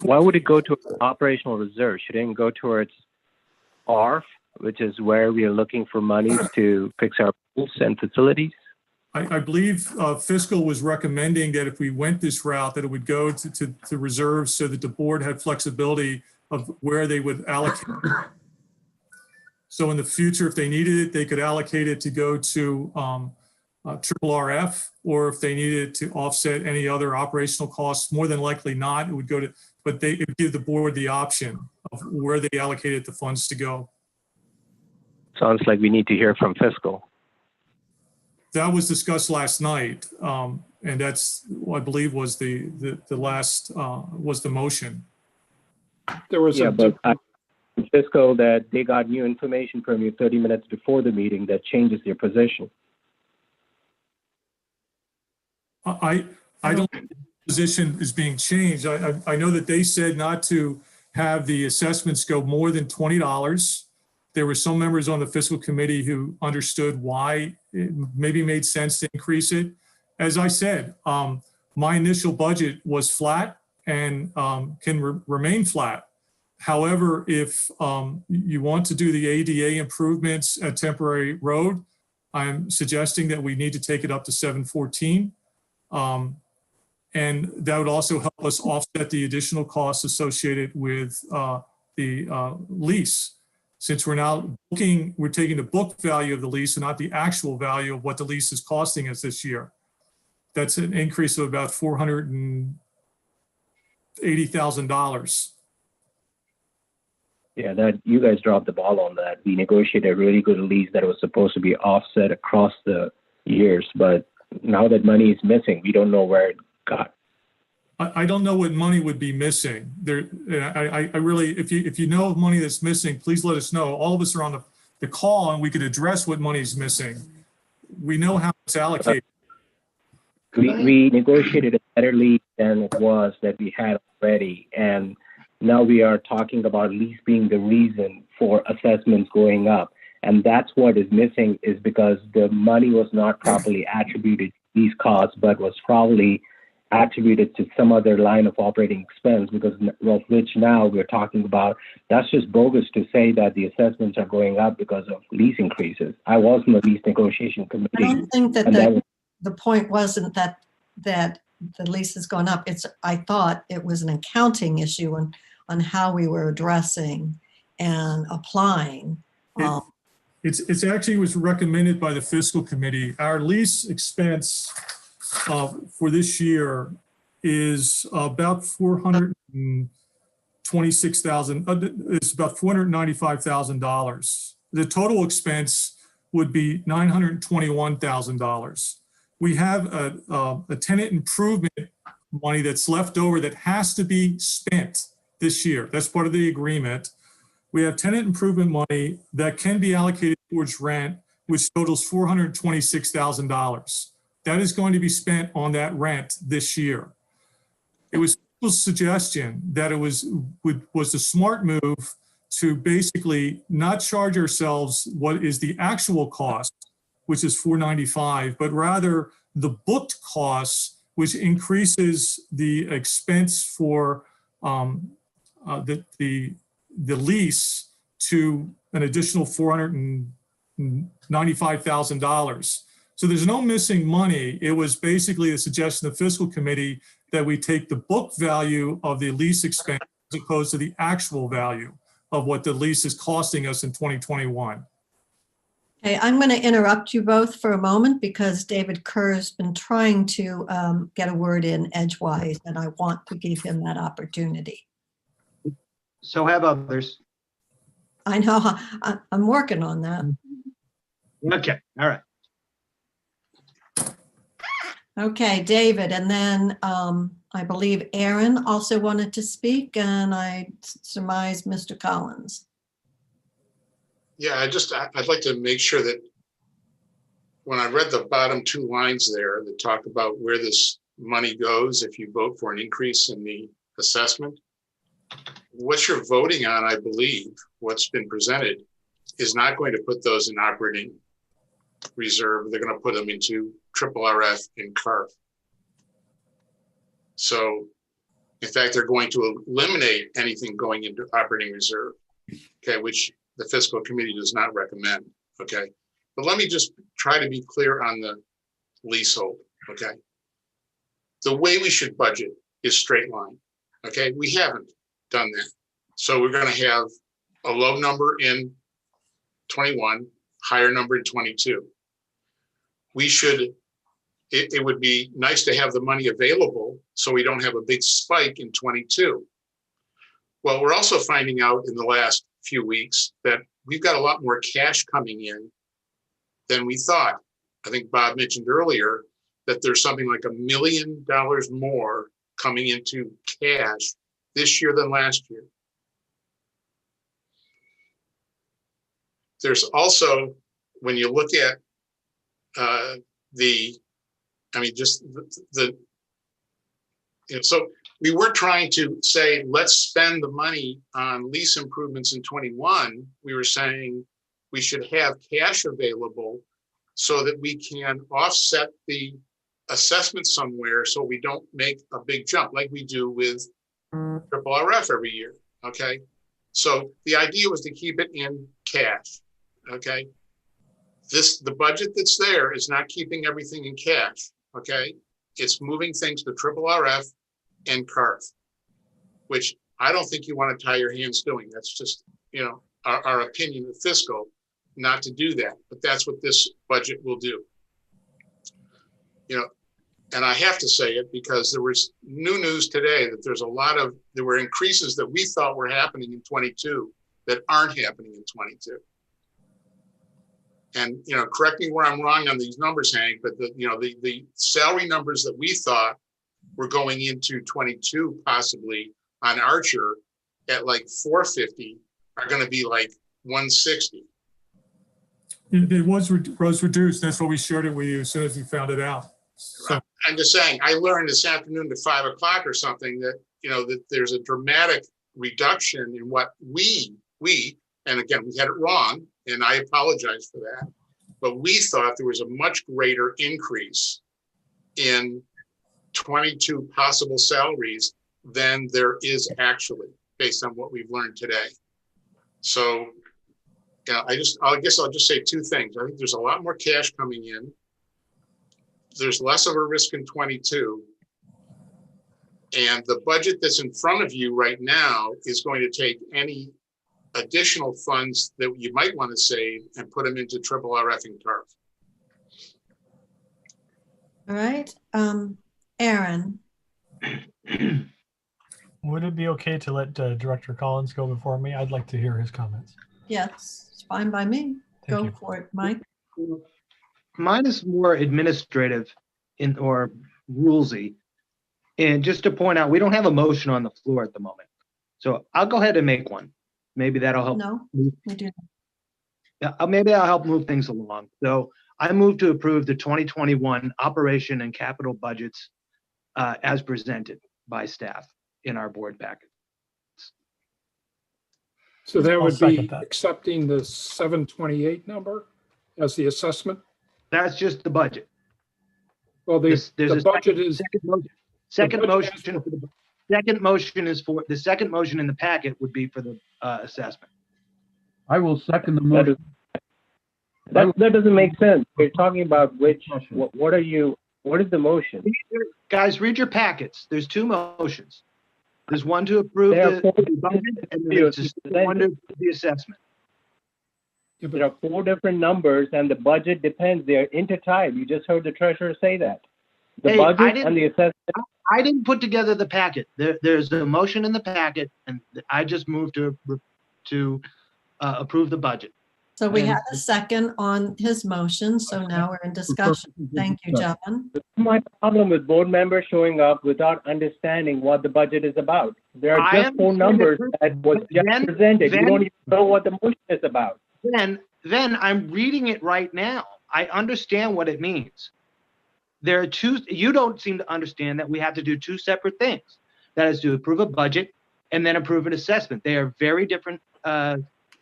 Speaker 4: Why would it go to operational reserve? Shouldn't it go towards ARF which is where we are looking for monies to fix our pools and facilities?
Speaker 17: I believe fiscal was recommending that if we went this route, that it would go to reserves so that the board had flexibility of where they would allocate. So in the future, if they needed it, they could allocate it to go to triple RF, or if they needed to offset any other operational costs, more than likely not, it would go to, but it would give the board the option of where they allocated the funds to go.
Speaker 4: Sounds like we need to hear from fiscal.
Speaker 17: That was discussed last night, and that's, I believe, was the last, was the motion.
Speaker 2: There was
Speaker 4: but fiscal that they got new information from you 30 minutes before the meeting that changes their position.
Speaker 17: I don't think the position is being changed. I know that they said not to have the assessments go more than $20. There were some members on the fiscal committee who understood why it maybe made sense to increase it. As I said, my initial budget was flat and can remain flat. However, if you want to do the ADA improvements at Temporary Road, I'm suggesting that we need to take it up to 714. And that would also help us offset the additional costs associated with the lease. Since we're taking the book value of the lease and not the actual value of what the lease is costing us this year. That's an increase of about $480,000.
Speaker 4: Yeah, that you guys dropped the ball on that. We negotiated a really good lease that was supposed to be offset across the years, but now that money is missing, we don't know where it got.
Speaker 17: I don't know what money would be missing. I really, if you know of money that's missing, please let us know. All of us are on the call and we could address what money is missing. We know how it's allocated.
Speaker 4: We negotiated a better lease than it was that we had already. And now we are talking about lease being the reason for assessments going up. And that's what is missing, is because the money was not properly attributed to these costs, but was probably attributed to some other line of operating expense, because of which now we're talking about. That's just bogus to say that the assessments are going up because of lease increases. I was in the lease negotiation committee.
Speaker 1: I don't think that the point wasn't that the lease has gone up. I thought it was an accounting issue on how we were addressing and applying.
Speaker 17: It's actually was recommended by the fiscal committee. Our lease expense for this year is about $426,000. It's about $495,000. The total expense would be $921,000. We have a tenant improvement money that's left over that has to be spent this year. That's part of the agreement. We have tenant improvement money that can be allocated towards rent, which totals $426,000. That is going to be spent on that rent this year. It was people's suggestion that it was a smart move to basically not charge ourselves what is the actual cost, which is $495, but rather the booked costs, which increases the expense for the lease to an additional $495,000. So there's no missing money. It was basically a suggestion of the fiscal committee that we take the book value of the lease expense as opposed to the actual value of what the lease is costing us in 2021.
Speaker 1: Okay, I'm going to interrupt you both for a moment because David Kerr's been trying to get a word in edgewise, and I want to give him that opportunity.
Speaker 20: So have others.
Speaker 1: I know, I'm working on that.
Speaker 20: Okay, all right.
Speaker 1: Okay, David, and then I believe Aaron also wanted to speak, and I surmise Mr. Collins.
Speaker 12: Yeah, I'd like to make sure that when I read the bottom two lines there that talk about where this money goes if you vote for an increase in the assessment, what you're voting on, I believe, what's been presented, is not going to put those in operating reserve. They're going to put them into triple RF and CARF. So, in fact, they're going to eliminate anything going into operating reserve, okay, which the fiscal committee does not recommend, okay? But let me just try to be clear on the leasehold, okay? The way we should budget is straight line, okay? We haven't done that. So we're gonna have a low number in 21, higher number in 22. It would be nice to have the money available so we don't have a big spike in 22. Well, we're also finding out in the last few weeks that we've got a lot more cash coming in than we thought. I think Bob mentioned earlier that there's something like $1 million more coming into cash this year than last year. There's also, when you look at so we were trying to say, let's spend the money on lease improvements in 21. We were saying we should have cash available so that we can offset the assessment somewhere so we don't make a big jump like we do with Triple RF every year, okay? So the idea was to keep it in cash, okay? The budget that's there is not keeping everything in cash, okay? It's moving things to Triple RF and CARF, which I don't think you want to tie your hands doing. That's just, our opinion of fiscal, not to do that, but that's what this budget will do. And I have to say it because there was new news today that there were increases that we thought were happening in 22 that aren't happening in 22. And, correct me where I'm wrong on these numbers, Hank, but the salary numbers that we thought were going into 22 possibly on Archer at like 450 are going to be like 160.
Speaker 17: It was reduced. That's why we shared it with you as soon as we found it out. So
Speaker 12: I'm just saying, I learned this afternoon at 5 o'clock or something that, that there's a dramatic reduction in what we, and again, we had it wrong, and I apologize for that, but we thought there was a much greater increase in 22 possible salaries than there is actually, based on what we've learned today. So, I guess I'll just say two things. I think there's a lot more cash coming in. There's less of a risk in 22. And the budget that's in front of you right now is going to take any additional funds that you might want to save and put them into Triple RF and CARF.
Speaker 1: All right. Aaron.
Speaker 13: Would it be okay to let Director Collins go before me? I'd like to hear his comments.
Speaker 1: Yes, it's fine by me.
Speaker 13: Thank
Speaker 1: Go
Speaker 13: you.
Speaker 1: for it, Mike.
Speaker 20: Mine is more administrative or rulesy. And just to point out, we don't have a motion on the floor at the moment. So I'll go ahead and make one. Maybe that'll help.
Speaker 1: No, we do.
Speaker 20: Yeah, maybe I'll help move things along. So I move to approve the 2021 operation and capital budgets as presented by staff in our board packet.
Speaker 2: So that
Speaker 13: I'll
Speaker 2: would
Speaker 13: second
Speaker 2: be
Speaker 13: that.
Speaker 2: accepting the 728 number as the assessment?
Speaker 20: That's just the budget.
Speaker 2: Well,
Speaker 20: There's
Speaker 2: the
Speaker 20: a
Speaker 2: budget is.
Speaker 20: second
Speaker 2: budget
Speaker 20: motion.
Speaker 2: is for the-
Speaker 20: Second motion is for the second motion in the packet would be for the assessment.
Speaker 10: I will second the motion.
Speaker 4: That doesn't make sense. We're talking about what is the motion?
Speaker 20: Guys, read your packets. There's two motions. There's one to approve
Speaker 4: There are
Speaker 20: the
Speaker 4: four
Speaker 20: budget and then there's just one to approve the assessment.
Speaker 4: There are 4 different numbers and the budget depends. They're intertied. You just heard the treasurer say that. The
Speaker 20: Hey, I
Speaker 4: budget and the assessment.
Speaker 20: I didn't put together the packet. There's a motion in the packet and I just moved to approve the budget.
Speaker 1: So we
Speaker 20: And-
Speaker 1: had a second on his motion, so now we're in discussion. Thank you, John.
Speaker 4: My problem with board members showing up without understanding what the budget is about. There are
Speaker 20: I
Speaker 4: just 4
Speaker 20: understand
Speaker 4: numbers
Speaker 20: it,
Speaker 4: that was
Speaker 20: but
Speaker 4: just
Speaker 20: then-
Speaker 4: presented.
Speaker 20: then-
Speaker 4: You don't even know what the motion is about.
Speaker 20: Then I'm reading it right now. I understand what it means. There are two, you don't seem to understand that we have to do 2 separate things. That is to approve a budget and then approve an assessment. They are very different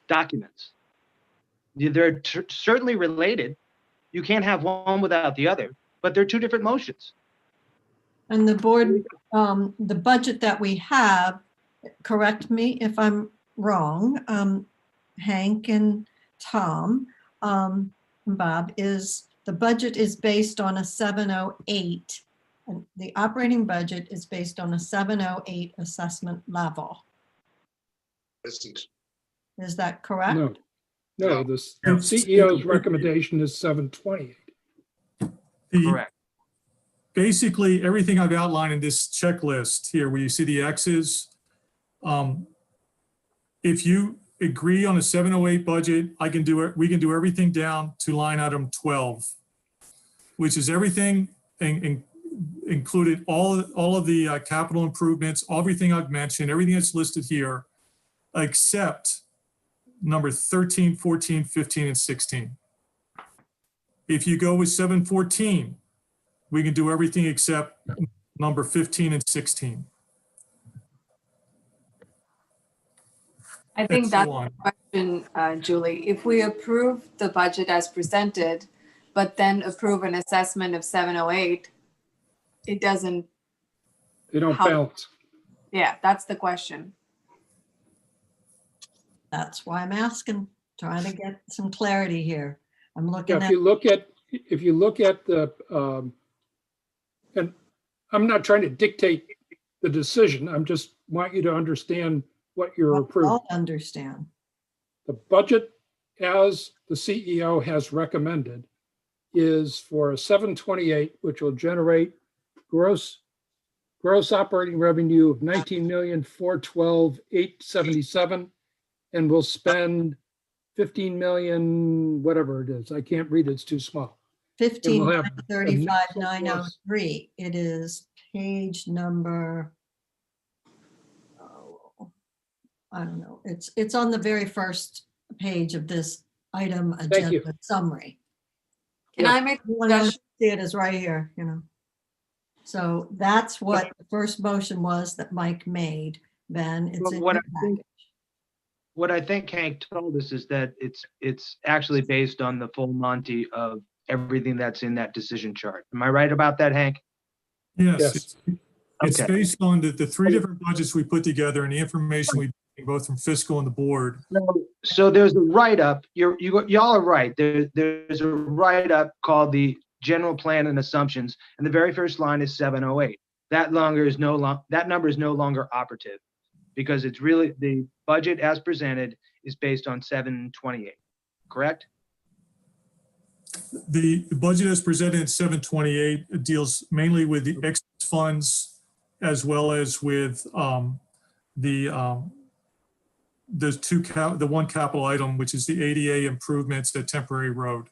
Speaker 20: documents. They're certainly related. You can't have one without the other, but they're 2 different motions.
Speaker 1: And the board, the budget that we have, correct me if I'm wrong, Hank and Tom, Bob, is the budget is based on a 708. And the operating budget is based on a 708 assessment level.
Speaker 12: Isn't.
Speaker 1: Is that correct?
Speaker 2: No, no, the CEO's recommendation is 728.
Speaker 17: Correct. Basically, everything I've outlined in this checklist here, where you see the X's, if you agree on a 708 budget, I can do it. We can do everything down to line item 12, which is everything included all of the capital improvements, everything I've mentioned, everything that's listed here, except number 13, 14, 15, and 16. If you go with 714, we can do everything except number 15 and 16.
Speaker 3: I think
Speaker 17: That's
Speaker 3: that's
Speaker 17: the one.
Speaker 3: the question, Julie. If we approve the budget as presented, but then approve an assessment of 708, it doesn't.
Speaker 2: They don't balance.
Speaker 3: Yeah, that's the question.
Speaker 1: That's why I'm asking, trying to get some clarity here. I'm looking
Speaker 2: Yeah,
Speaker 1: at.
Speaker 2: if you look at the, and I'm not trying to dictate the decision. I'm just want you to understand what you're approving.
Speaker 1: I'll understand.
Speaker 2: The budget, as the CEO has recommended, is for a 728, which will generate gross operating revenue of 19,412,877, and we'll spend 15 million, whatever it is. I can't read it, it's too small.
Speaker 1: 15,35,903. It is page number, oh, I don't know. It's on the very first page of this item agenda summary.
Speaker 3: Can I make a
Speaker 1: You want to
Speaker 3: suggestion?
Speaker 1: see it is right here, you know. So that's what the first motion was that Mike made, Ben. It's in
Speaker 20: What
Speaker 1: your
Speaker 20: I think,
Speaker 1: package.
Speaker 20: what I think Hank told us is that it's actually based on the full Monty of everything that's in that decision chart. Am I right about that, Hank?
Speaker 17: Yes. It's
Speaker 20: Okay.
Speaker 17: based on the three different budgets we put together and the information we both from fiscal and the board.
Speaker 20: So there's a write-up. Y'all are right. There's a write-up called the general plan and assumptions, and the very first line is 708. That number is no longer operative because it's really the budget as presented is based on 728. Correct?
Speaker 17: The budget as presented at 728 deals mainly with the excess funds as well as with the one capital item, which is the ADA improvements at Temporary Road.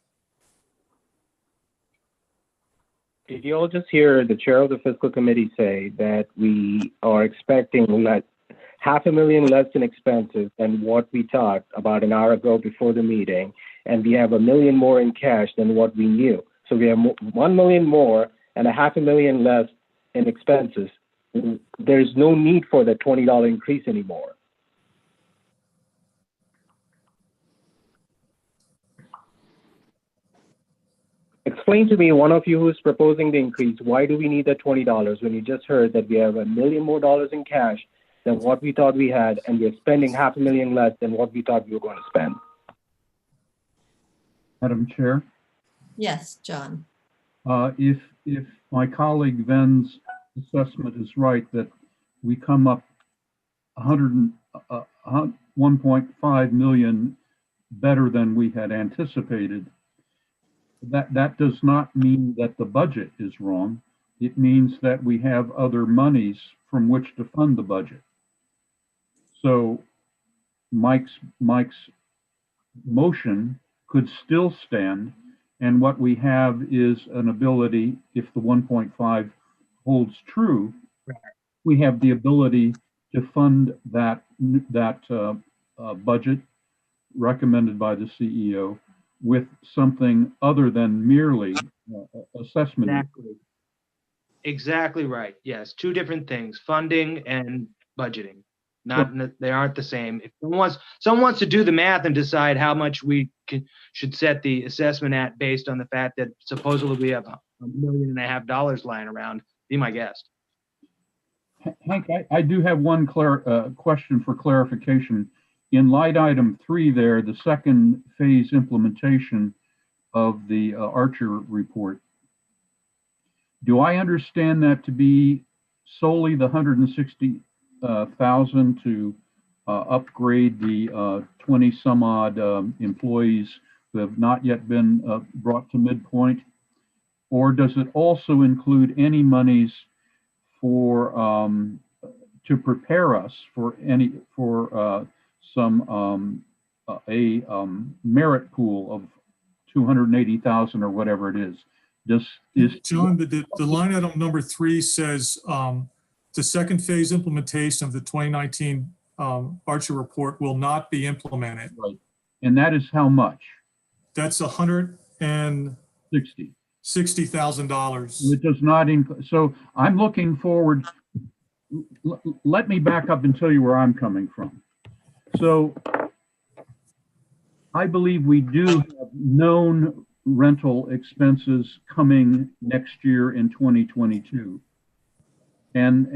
Speaker 4: Did you all just hear the chair of the fiscal committee say that we are expecting $500,000 less in expenses than what we talked about an hour ago before the meeting, and we have $1 million more in cash than what we knew. So we have $1 million more and $500,000 less in expenses. There's no need for the $20 increase anymore. Explain to me, one of you who's proposing the increase, why do we need that $20 when you just heard that we have $1 million more in cash than what we thought we had, and we're spending $500,000 less than what we thought we were going to spend?
Speaker 10: Madam Chair,
Speaker 1: Yes, John.
Speaker 10: if my colleague Ven's assessment is right, that we come up 1.5 million better than we had anticipated, that does not mean that the budget is wrong. It means that we have other monies from which to fund the budget. So Mike's motion could still stand, and what we have is an ability, if the 1.5 holds true, we have the ability to fund that budget recommended by the CEO with something other than merely assessment.
Speaker 20: Exactly right. Yes, two different things: funding and budgeting. They aren't the same. If someone wants to do the math and decide how much we should set the assessment at based on the fact that supposedly we have $1.5 million lying around, be my guest.
Speaker 10: Hank, I do have one question for clarification. in light item 3 there, the second phase implementation of the Archer report, do I understand that to be solely the 160,000 to upgrade the 20 some odd employees who have not yet been brought to midpoint? Or does it also include any monies for to prepare us for some merit pool of 280,000 or whatever it is?
Speaker 17: John, the line item number 3 says the second phase implementation of the 2019 Archer report will not be implemented.
Speaker 10: Right. And that is how much?
Speaker 17: That's $160,000.
Speaker 10: It does not include. So I'm looking forward. Let me back up and tell you where I'm coming from. So I believe we do have known rental expenses coming next year in 2022. And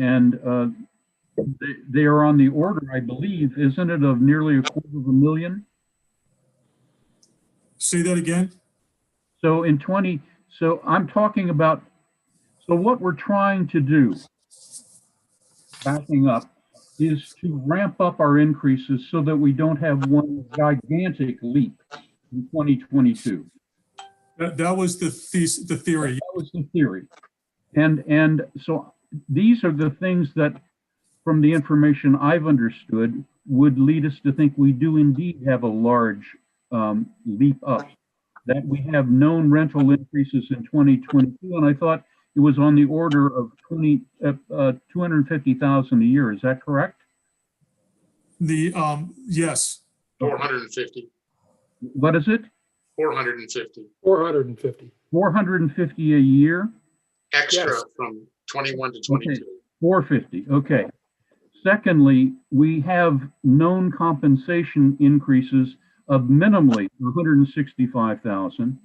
Speaker 10: they are on the order, I believe, isn't it, of nearly $250,000?
Speaker 17: Say that again.
Speaker 10: So so I'm talking about, so what we're trying to do, backing up, is to ramp up our increases so that we don't have one gigantic leap in 2022.
Speaker 17: That was the theory.
Speaker 10: That was the theory. And so these are the things that, from the information I've understood, would lead us to think we do indeed have a large leap up, that we have known rental increases in 2022. And I thought it was on the order of 250,000 a year. Is that correct?
Speaker 17: Yes.
Speaker 12: 450.
Speaker 10: What is it?
Speaker 12: 450.
Speaker 2: 450.
Speaker 10: 450 a year?
Speaker 12: Extra
Speaker 2: Yes.
Speaker 12: from 21 to 22.
Speaker 10: Okay, 450, okay. Secondly, we have known compensation increases of minimally 165,000.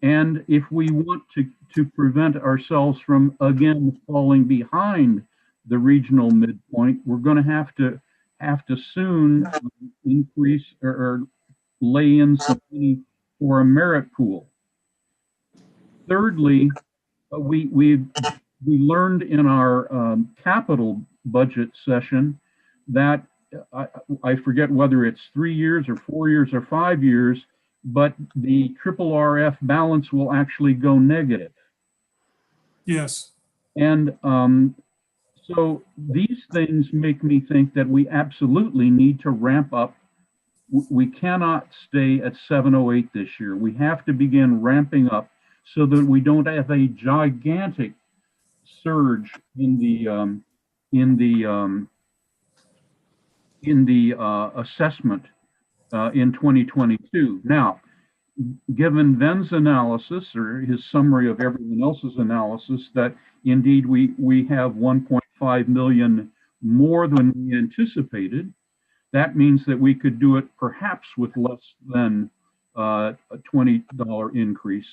Speaker 10: And if we want to prevent ourselves from, again, falling behind the regional midpoint, we're going to have to soon increase or lay in some money for a merit pool. Thirdly, we learned in our capital budget session that I forget whether it's 3 years or 4 years or 5 years, but the RRF balance will actually go negative.
Speaker 17: Yes.
Speaker 10: And so these things make me think that we absolutely need to ramp up. We cannot stay at 708 this year. We have to begin ramping up so that we don't have a gigantic surge in the assessment in 2022. Now, given Ven's analysis or his summary of everyone else's analysis, that indeed we have 1.5 million more than we anticipated, that means that we could do it perhaps with less than a $20 increase.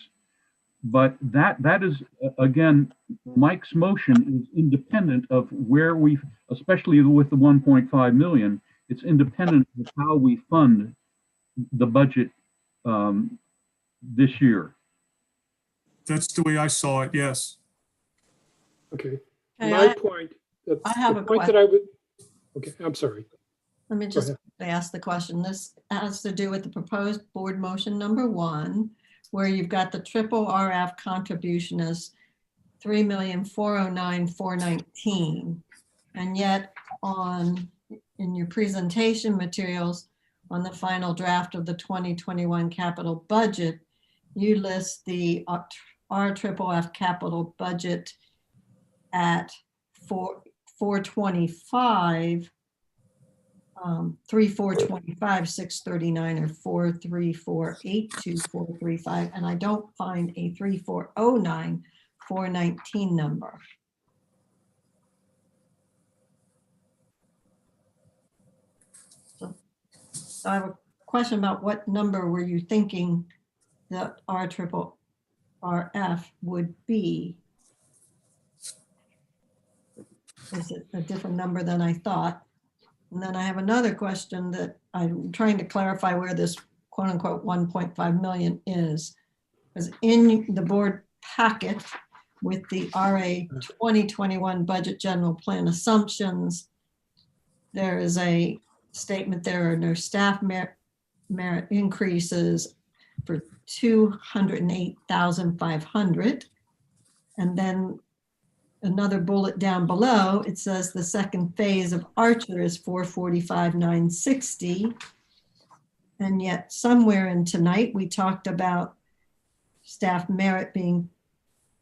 Speaker 10: But that is, again, Mike's motion is independent of where we, especially with the 1.5 million, it's independent of how we fund the budget this year.
Speaker 17: That's the way I saw it, yes.
Speaker 2: Okay.
Speaker 1: Okay,
Speaker 2: My point,
Speaker 1: I have
Speaker 2: the
Speaker 1: a
Speaker 2: point that I would, okay, I'm sorry.
Speaker 1: Let me just
Speaker 2: ahead.
Speaker 1: ask the question. This has to do with the proposed board motion number 1, where you've got the triple RF contribution as 3,409,419. And yet in your presentation materials on the final draft of the 2021 capital budget, you list the RFFF capital budget at 425, 3,425, 639, or 43482, 435, and I don't find a 3,409, 419 number. So I have a question about what number were you thinking that RFFF would be? Is it a different number than I thought? And then I have another question that I'm trying to clarify where this quote unquote 1.5 million is. Because in the board packet with the RA 2021 budget general plan assumptions, there is a statement there are no staff merit increases for 208,500. And then another bullet down below, it says the second phase of Archer is 445,960. And yet somewhere in tonight, we talked about staff merit being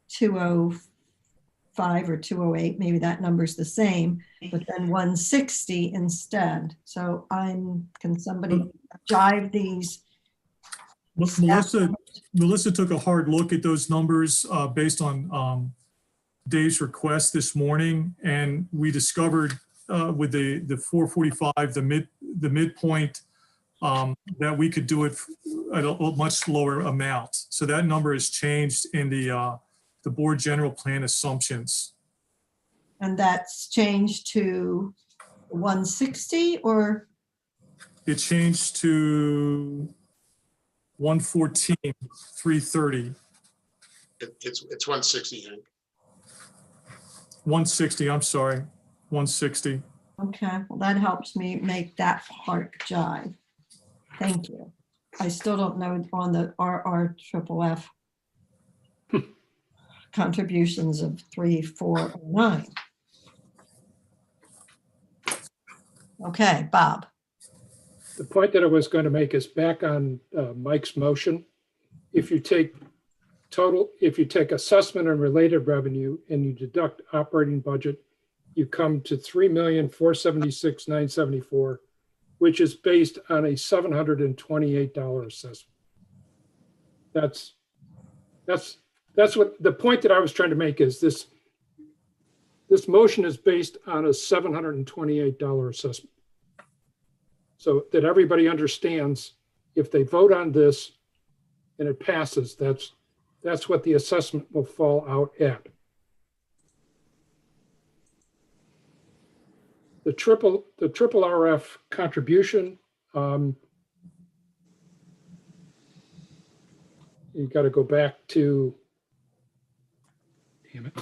Speaker 1: 205 or 208, maybe that number's the same, but then 160 instead. So can somebody jive these?
Speaker 17: Melissa took a hard look at those numbers based on Dave's request this morning, and we discovered with the 445, the midpoint, that we could do it at a much lower amount. So that number has changed in the board general plan assumptions.
Speaker 1: And that's changed to 160 or?
Speaker 17: It changed to 114,330.
Speaker 12: It's 160, Hank.
Speaker 17: 160, I'm sorry, 160.
Speaker 1: Okay, well, that helps me make that part jive. Thank you. I still don't know on the RRFFF contributions of 3, 4, or 9. Okay, Bob.
Speaker 2: The point that I was going to make is back on Mike's motion. If you take assessment and related revenue and you deduct operating budget, you come to 3,476,974, which is based on a $728 assessment. That's what the point that I was trying to make is this motion is based on a $728 assessment. So that everybody understands if they vote on this and it passes, that's what the assessment will fall out at. The triple RF contribution, you got to go back to, damn it.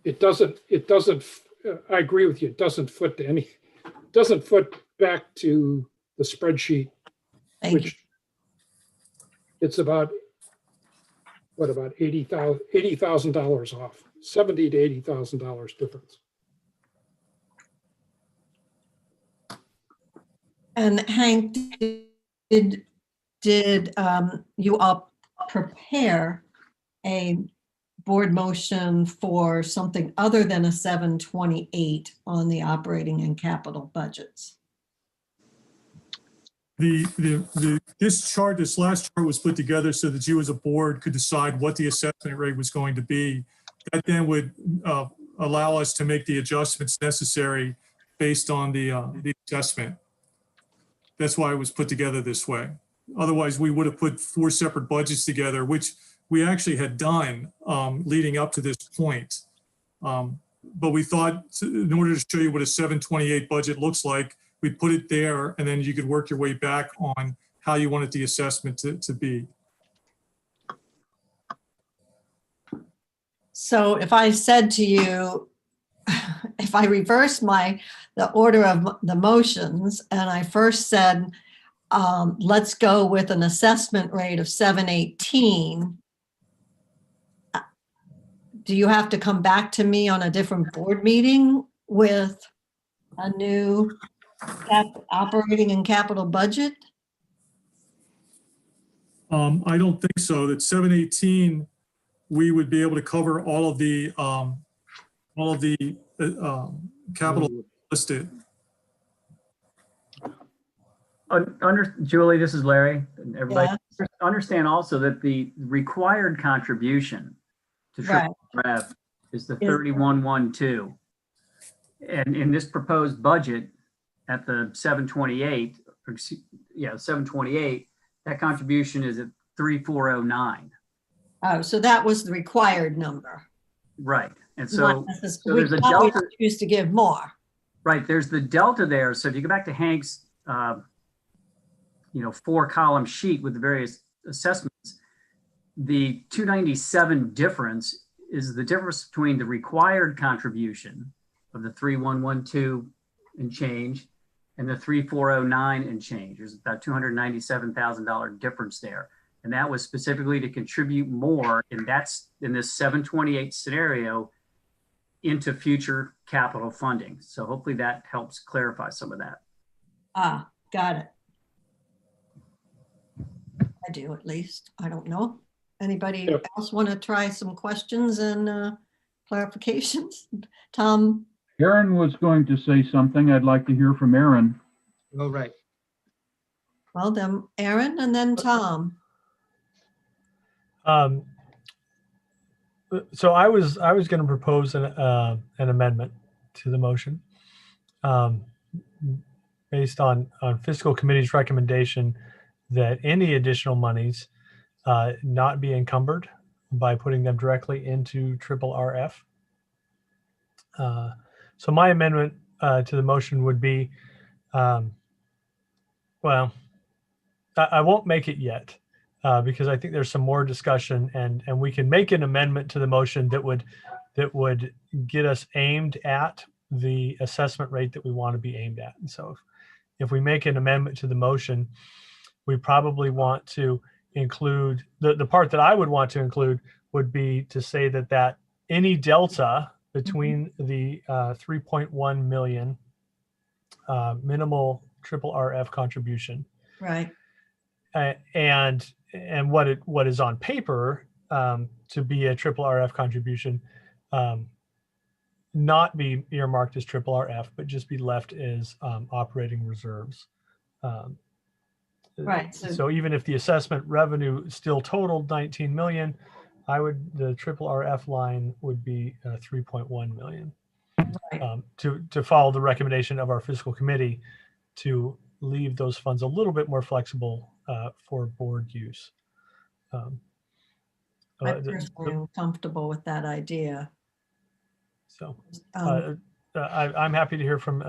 Speaker 2: It doesn't, I agree with you. It doesn't foot back to the spreadsheet, which it's about, what, about $80,000 off, $70,000 to $80,000 difference.
Speaker 1: And Hank, did you all prepare a board motion for something other than a 728 on the operating and capital budgets?
Speaker 17: This last chart was put together so that you as a board could decide what the assessment rate was going to be. That then would allow us to make the adjustments necessary based on the assessment. That's why it was put together this way. Otherwise, we would have put 4 separate budgets together, which we actually had done leading up to this point. But we thought in order to show you what a 728 budget looks like, we'd put it there and then you could work your way back on how you wanted the assessment to be.
Speaker 1: So if I said to you, if I reverse the order of the motions and I first said, let's go with an assessment rate of 718, do you have to come back to me on a different board meeting with a new operating and capital budget?
Speaker 17: I don't think so. That 718, we would be able to cover all of the capital listed.
Speaker 14: Julie, this is Larry. Everybody
Speaker 1: Yeah.
Speaker 14: understand also that the required contribution to
Speaker 1: Right.
Speaker 14: triple rev is the 3112. And in this proposed budget at the 728, 728, that contribution is at 3409.
Speaker 1: Oh, so that was the required number.
Speaker 14: Right. And
Speaker 1: Not
Speaker 14: so,
Speaker 1: necessarily-
Speaker 14: there's a
Speaker 1: we thought we
Speaker 14: delta.
Speaker 1: Choose to give more.
Speaker 14: Right, there's the delta there. So if you go back to Hank's, 4-column sheet with the various assessments, the 297 difference is the difference between the required contribution of the 3112 and change and the 3409 and change. There's about $297,000 difference there. And that was specifically to contribute more in this 728 scenario into future capital funding. So hopefully that helps clarify some of that.
Speaker 1: Ah, got it. I do, at least. I don't know. Anybody else want to try some questions and clarifications? Tom?
Speaker 10: Aaron was going to say something. I'd like to hear from Aaron.
Speaker 20: All right.
Speaker 1: Well, then Aaron and then Tom.
Speaker 13: So I was going to propose an amendment to the motion based on fiscal committee's recommendation that any additional monies not be encumbered by putting them directly into RRF. So my amendment to the motion would be, well, I won't make it yet. Because I think there's some more discussion, and we can make an amendment to the motion that would get us aimed at the assessment rate that we want to be aimed at. And so if we make an amendment to the motion, we probably want to include the part that I would want to include would be to say that any delta between the 3.1 million minimal RRF contribution,
Speaker 1: right,
Speaker 13: and what is on paper to be a RRF contribution, not be earmarked as RRF, but just be left as operating reserves.
Speaker 1: Right.
Speaker 13: So even if the assessment revenue still totaled 19 million, the RRF line would be 3.1 million.
Speaker 1: Right.
Speaker 13: To follow the recommendation of our fiscal committee to leave those funds a little bit more flexible for board use.
Speaker 1: I personally am comfortable with that idea.
Speaker 13: So I'm happy to hear from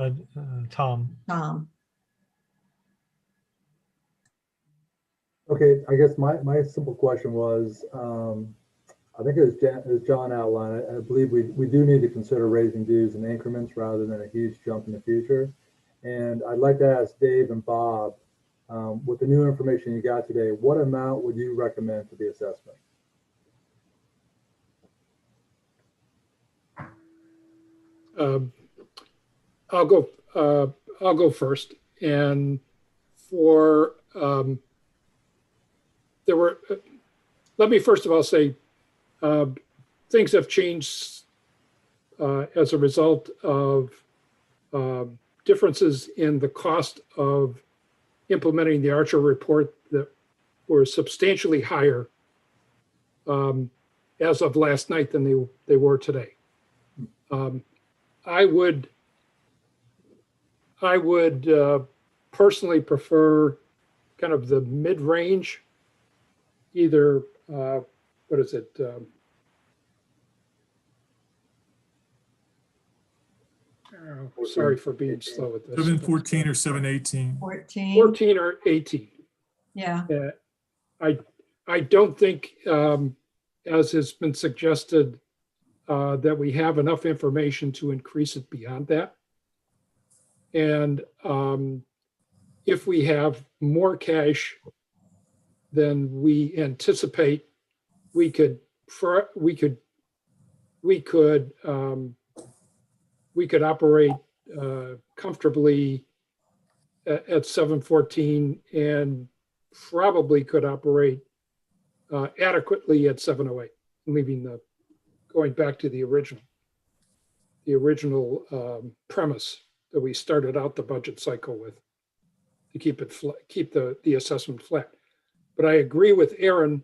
Speaker 13: Tom.
Speaker 1: Tom.
Speaker 8: Okay, I guess my simple question was, I think as John outlined, I believe we do need to consider raising dues in increments rather than a huge jump in the future. And I'd like to ask Dave and Bob, with the new information you got today, what amount would you recommend for the assessment?
Speaker 2: I'll go first. And for let me first of all say things have changed as a result of differences in the cost of implementing the Archer report that were substantially higher as of last night than they were today. I would personally prefer kind of the mid-range, either what is it? Sorry for being slow with this.
Speaker 17: 714 or 718.
Speaker 2: 14 or 18.
Speaker 1: Yeah.
Speaker 2: I don't think, as has been suggested, that we have enough information to increase it beyond that. And if we have more cash than we anticipate, we could operate comfortably at 714 and probably could operate adequately at 708, going back to the original premise that we started out the budget cycle with, to keep the assessment flat. But I agree with Aaron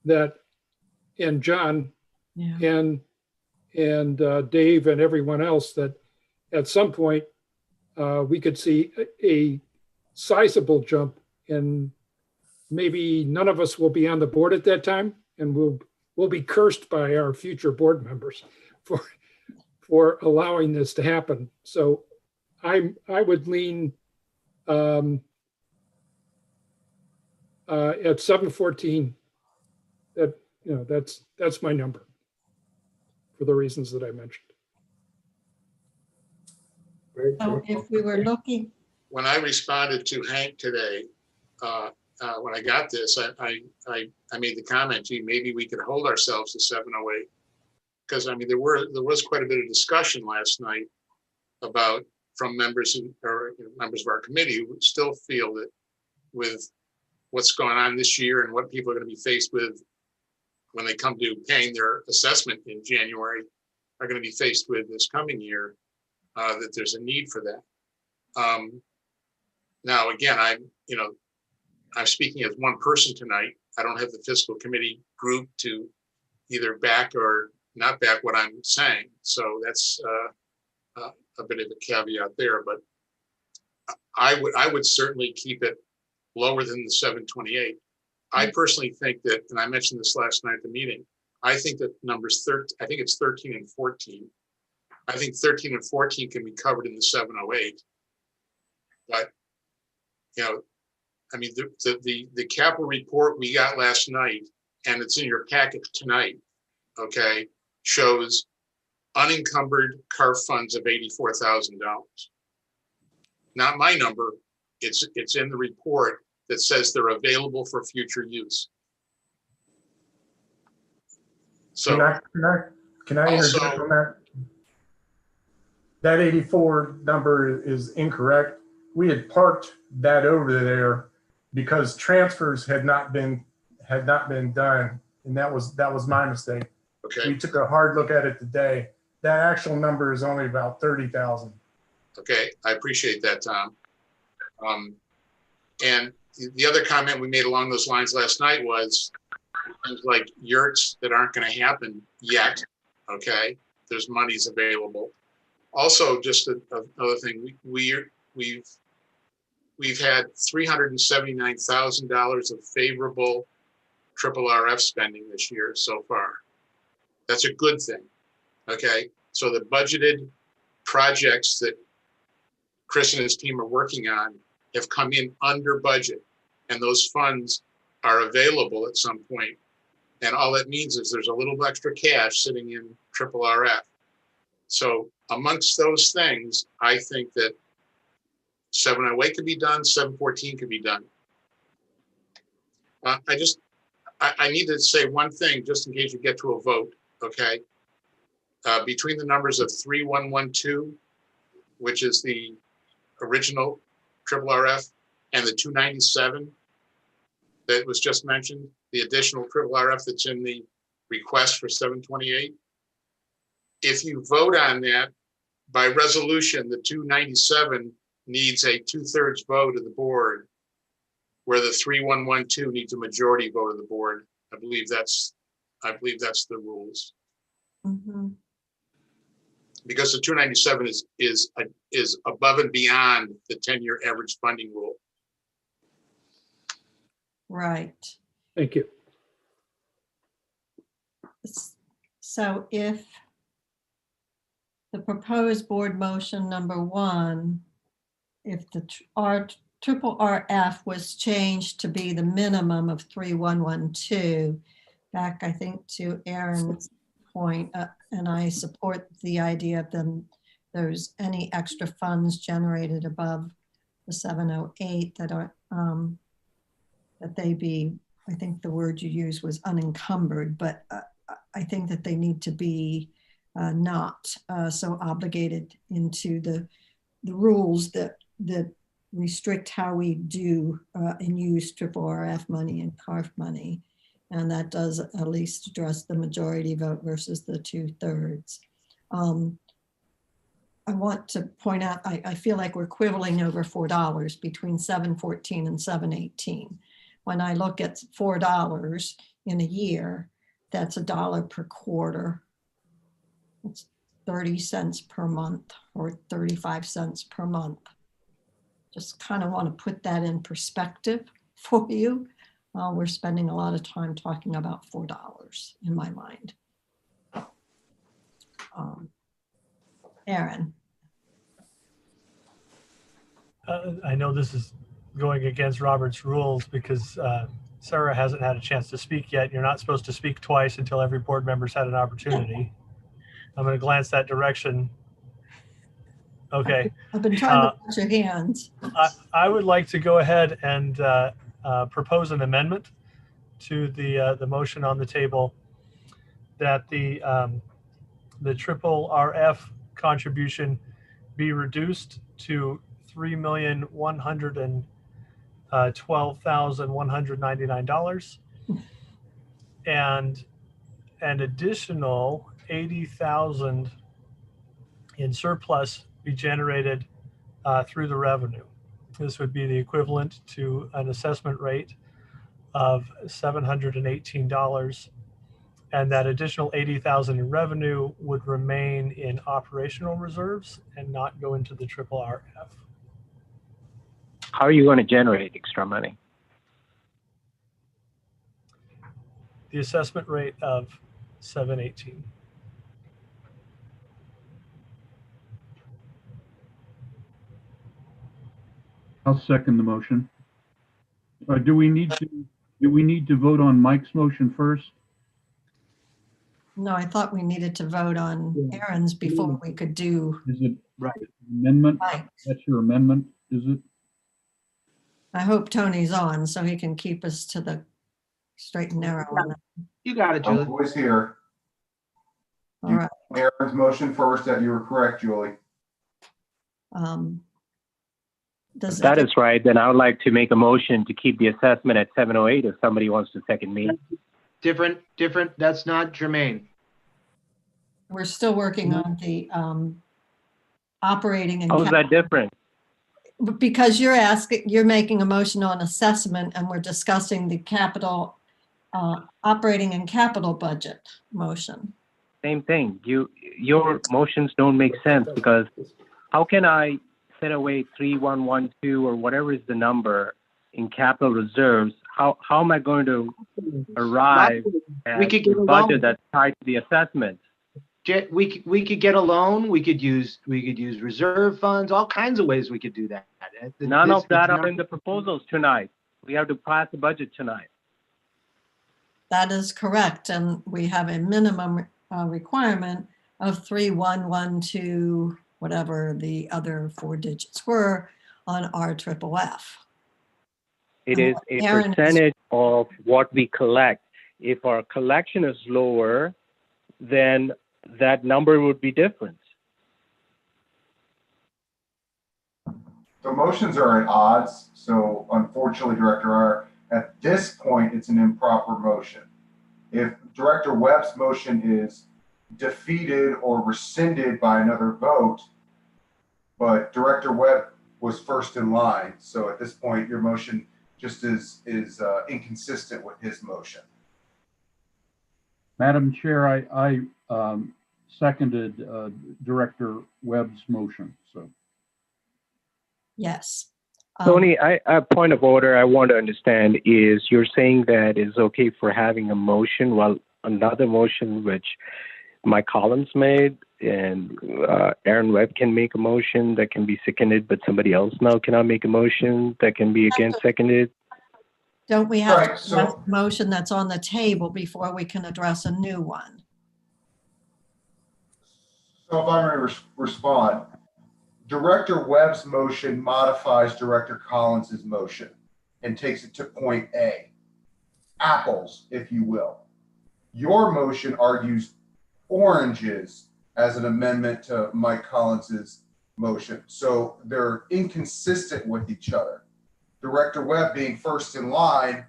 Speaker 2: and John,
Speaker 1: yeah,
Speaker 2: and Dave and everyone else that at some point, we could see a sizable jump, and maybe none of us will be on the board at that time, and we'll be cursed by our future board members for allowing this to happen. So I would lean at 714. That, you know, that's my number for the reasons that I mentioned.
Speaker 1: So if we were looking,
Speaker 12: When I responded to Hank today, when I got this, I made the comment, gee, maybe we could hold ourselves to 708. Because I mean, there was quite a bit of discussion last night about from members members of our committee who still feel that with what's going on this year and what people are going to be faced with when they come to paying their assessment in January, are going to be faced with this coming year, that there's a need for that. Now, again, I'm speaking as one person tonight. I don't have the fiscal committee group to either back or not back what I'm saying. So that's a bit of a caveat there, but I would certainly keep it lower than the 728. I personally think that, and I mentioned this last night at the meeting, I think that numbers 13, I think it's 13 and 14. I think 13 and 14 can be covered in the 708. But, you know, I mean, the capital report we got last night, and it's in your packet tonight, okay, shows unencumbered CARF funds of $84,000. Not my number, it's in the report that says they're available for future use. So
Speaker 21: can I
Speaker 12: also,
Speaker 21: interject on that? That 84 number is incorrect. We had parked that over there because transfers had not been done, and that was my mistake.
Speaker 12: Okay.
Speaker 21: We took a hard look at it today. That actual number is only about 30,000.
Speaker 12: Okay, I appreciate that, Tom. And the other comment we made along those lines last night was things like yurts that aren't going to happen yet. Okay, there's monies available. Also, just another thing, we've had $379,000 of favorable RRF spending this year so far. That's a good thing. Okay, so the budgeted projects that Chris and his team are working on have come in under budget, and those funds are available at some point. And all that means is there's a little extra cash sitting in RRF. So amongst those things, I think that 708 could be done, 714 could be done. I need to say one thing just in case you get to a vote, okay? Between the numbers of 3112, which is the original RRF, and the 297 that was just mentioned, the additional RRF that's in the request for 728. If you vote on that by resolution, the 297 needs a 2/3 vote of the board, where the 3112 needs a majority vote of the board. I believe that's the rules.
Speaker 1: mm-hmm.
Speaker 12: Because the 297 is above and beyond the 10-year average funding rule.
Speaker 1: Right.
Speaker 2: Thank you.
Speaker 1: So if the proposed board motion number 1, if the RRF was changed to be the minimum of 3112, back I think to Aaron's point, and I support the idea of there's any extra funds generated above the 708 that are that they be, I think the word you used was unencumbered, but I think that they need to be not so obligated into the rules that restrict how we do and use RRF money and CARF money. And that does at least address the majority vote versus the 2/3. I want to point out, I feel like we're quibbling over $4 between 714 and 718. When I look at $4 in a year, that's $1 per quarter. 30 cents per month or 35 cents per month. Just kind of want to put that in perspective for you. We're spending a lot of time talking about $4 in my mind. Aaron.
Speaker 13: I know this is going against Robert's rules because Sarah hasn't had a chance to speak yet. You're not supposed to speak twice until every board member's had an opportunity. I'm going to glance that direction. Okay.
Speaker 1: I've been trying to put your hands.
Speaker 13: I would like to go ahead and propose an amendment to the motion on the table that the triple RF contribution be reduced to $3,112,199 and an additional $80,000 in surplus be generated through the revenue. This would be the equivalent to an assessment rate of $718, and that additional $80,000 in revenue would remain in operational reserves and not go into the triple RF.
Speaker 4: How are you going to generate extra money?
Speaker 13: The assessment rate of 718.
Speaker 10: I'll second the motion. Do we need to vote on Mike's motion first?
Speaker 1: No, I thought we needed to vote on Aaron's before we could do.
Speaker 10: Is it right amendment?
Speaker 1: Right.
Speaker 10: That's your amendment, is it?
Speaker 1: I hope Tony's on so he can keep us to the straight and narrow on that.
Speaker 7: You got it,
Speaker 22: I'm
Speaker 7: Julie.
Speaker 22: always here.
Speaker 1: All right.
Speaker 22: Aaron's motion first, that you were correct, Julie.
Speaker 1: Does
Speaker 4: That is right. Then I would like to make a motion to keep the assessment at 708 if somebody wants to second me.
Speaker 7: Different. That's not germane.
Speaker 1: We're still working on the operating and
Speaker 4: How is that different?
Speaker 1: because you're making a motion on assessment and we're discussing the capital operating and capital budget motion.
Speaker 4: Same thing. Your motions don't make sense because how can I set away 3112 or whatever is the number in capital reserves? How am I going to arrive at
Speaker 7: We could get
Speaker 4: a
Speaker 7: a
Speaker 4: budget
Speaker 7: loan.
Speaker 4: that's tied to the assessment?
Speaker 7: We could get a loan. We could use reserve funds. All kinds of ways we could do that.
Speaker 4: None of that
Speaker 7: It's
Speaker 4: are in the proposals tonight. We have to pass the budget tonight.
Speaker 1: That is correct. And we have a minimum requirement of 3112, whatever the other 4 digits were on our triple F.
Speaker 4: It is a
Speaker 1: Aaron is-
Speaker 4: percentage of what we collect. If our collection is lower, then that number would be different.
Speaker 22: The motions are at odds, so unfortunately, Director R, at this point, it's an improper motion. If Director Webb's motion is defeated or rescinded by another vote, but Director Webb was first in line, so at this point, your motion just is inconsistent with his motion.
Speaker 10: Madam Chair, I seconded Director Webb's motion, so.
Speaker 1: Yes.
Speaker 4: Tony, a point of order I want to understand is you're saying that it's okay for having a motion while another motion which Mike Collins made and Aaron Webb can make a motion that can be seconded, but somebody else now cannot make a motion that can be again seconded?
Speaker 1: Don't we have
Speaker 22: Right,
Speaker 1: a
Speaker 22: so-
Speaker 1: motion that's on the table before we can address a new one?
Speaker 22: So if I may respond, Director Webb's motion modifies Director Collins's motion and takes it to point A. Apples, if you will. Your motion argues oranges as an amendment to Mike Collins's motion. So they're inconsistent with each other. Director Webb being first in line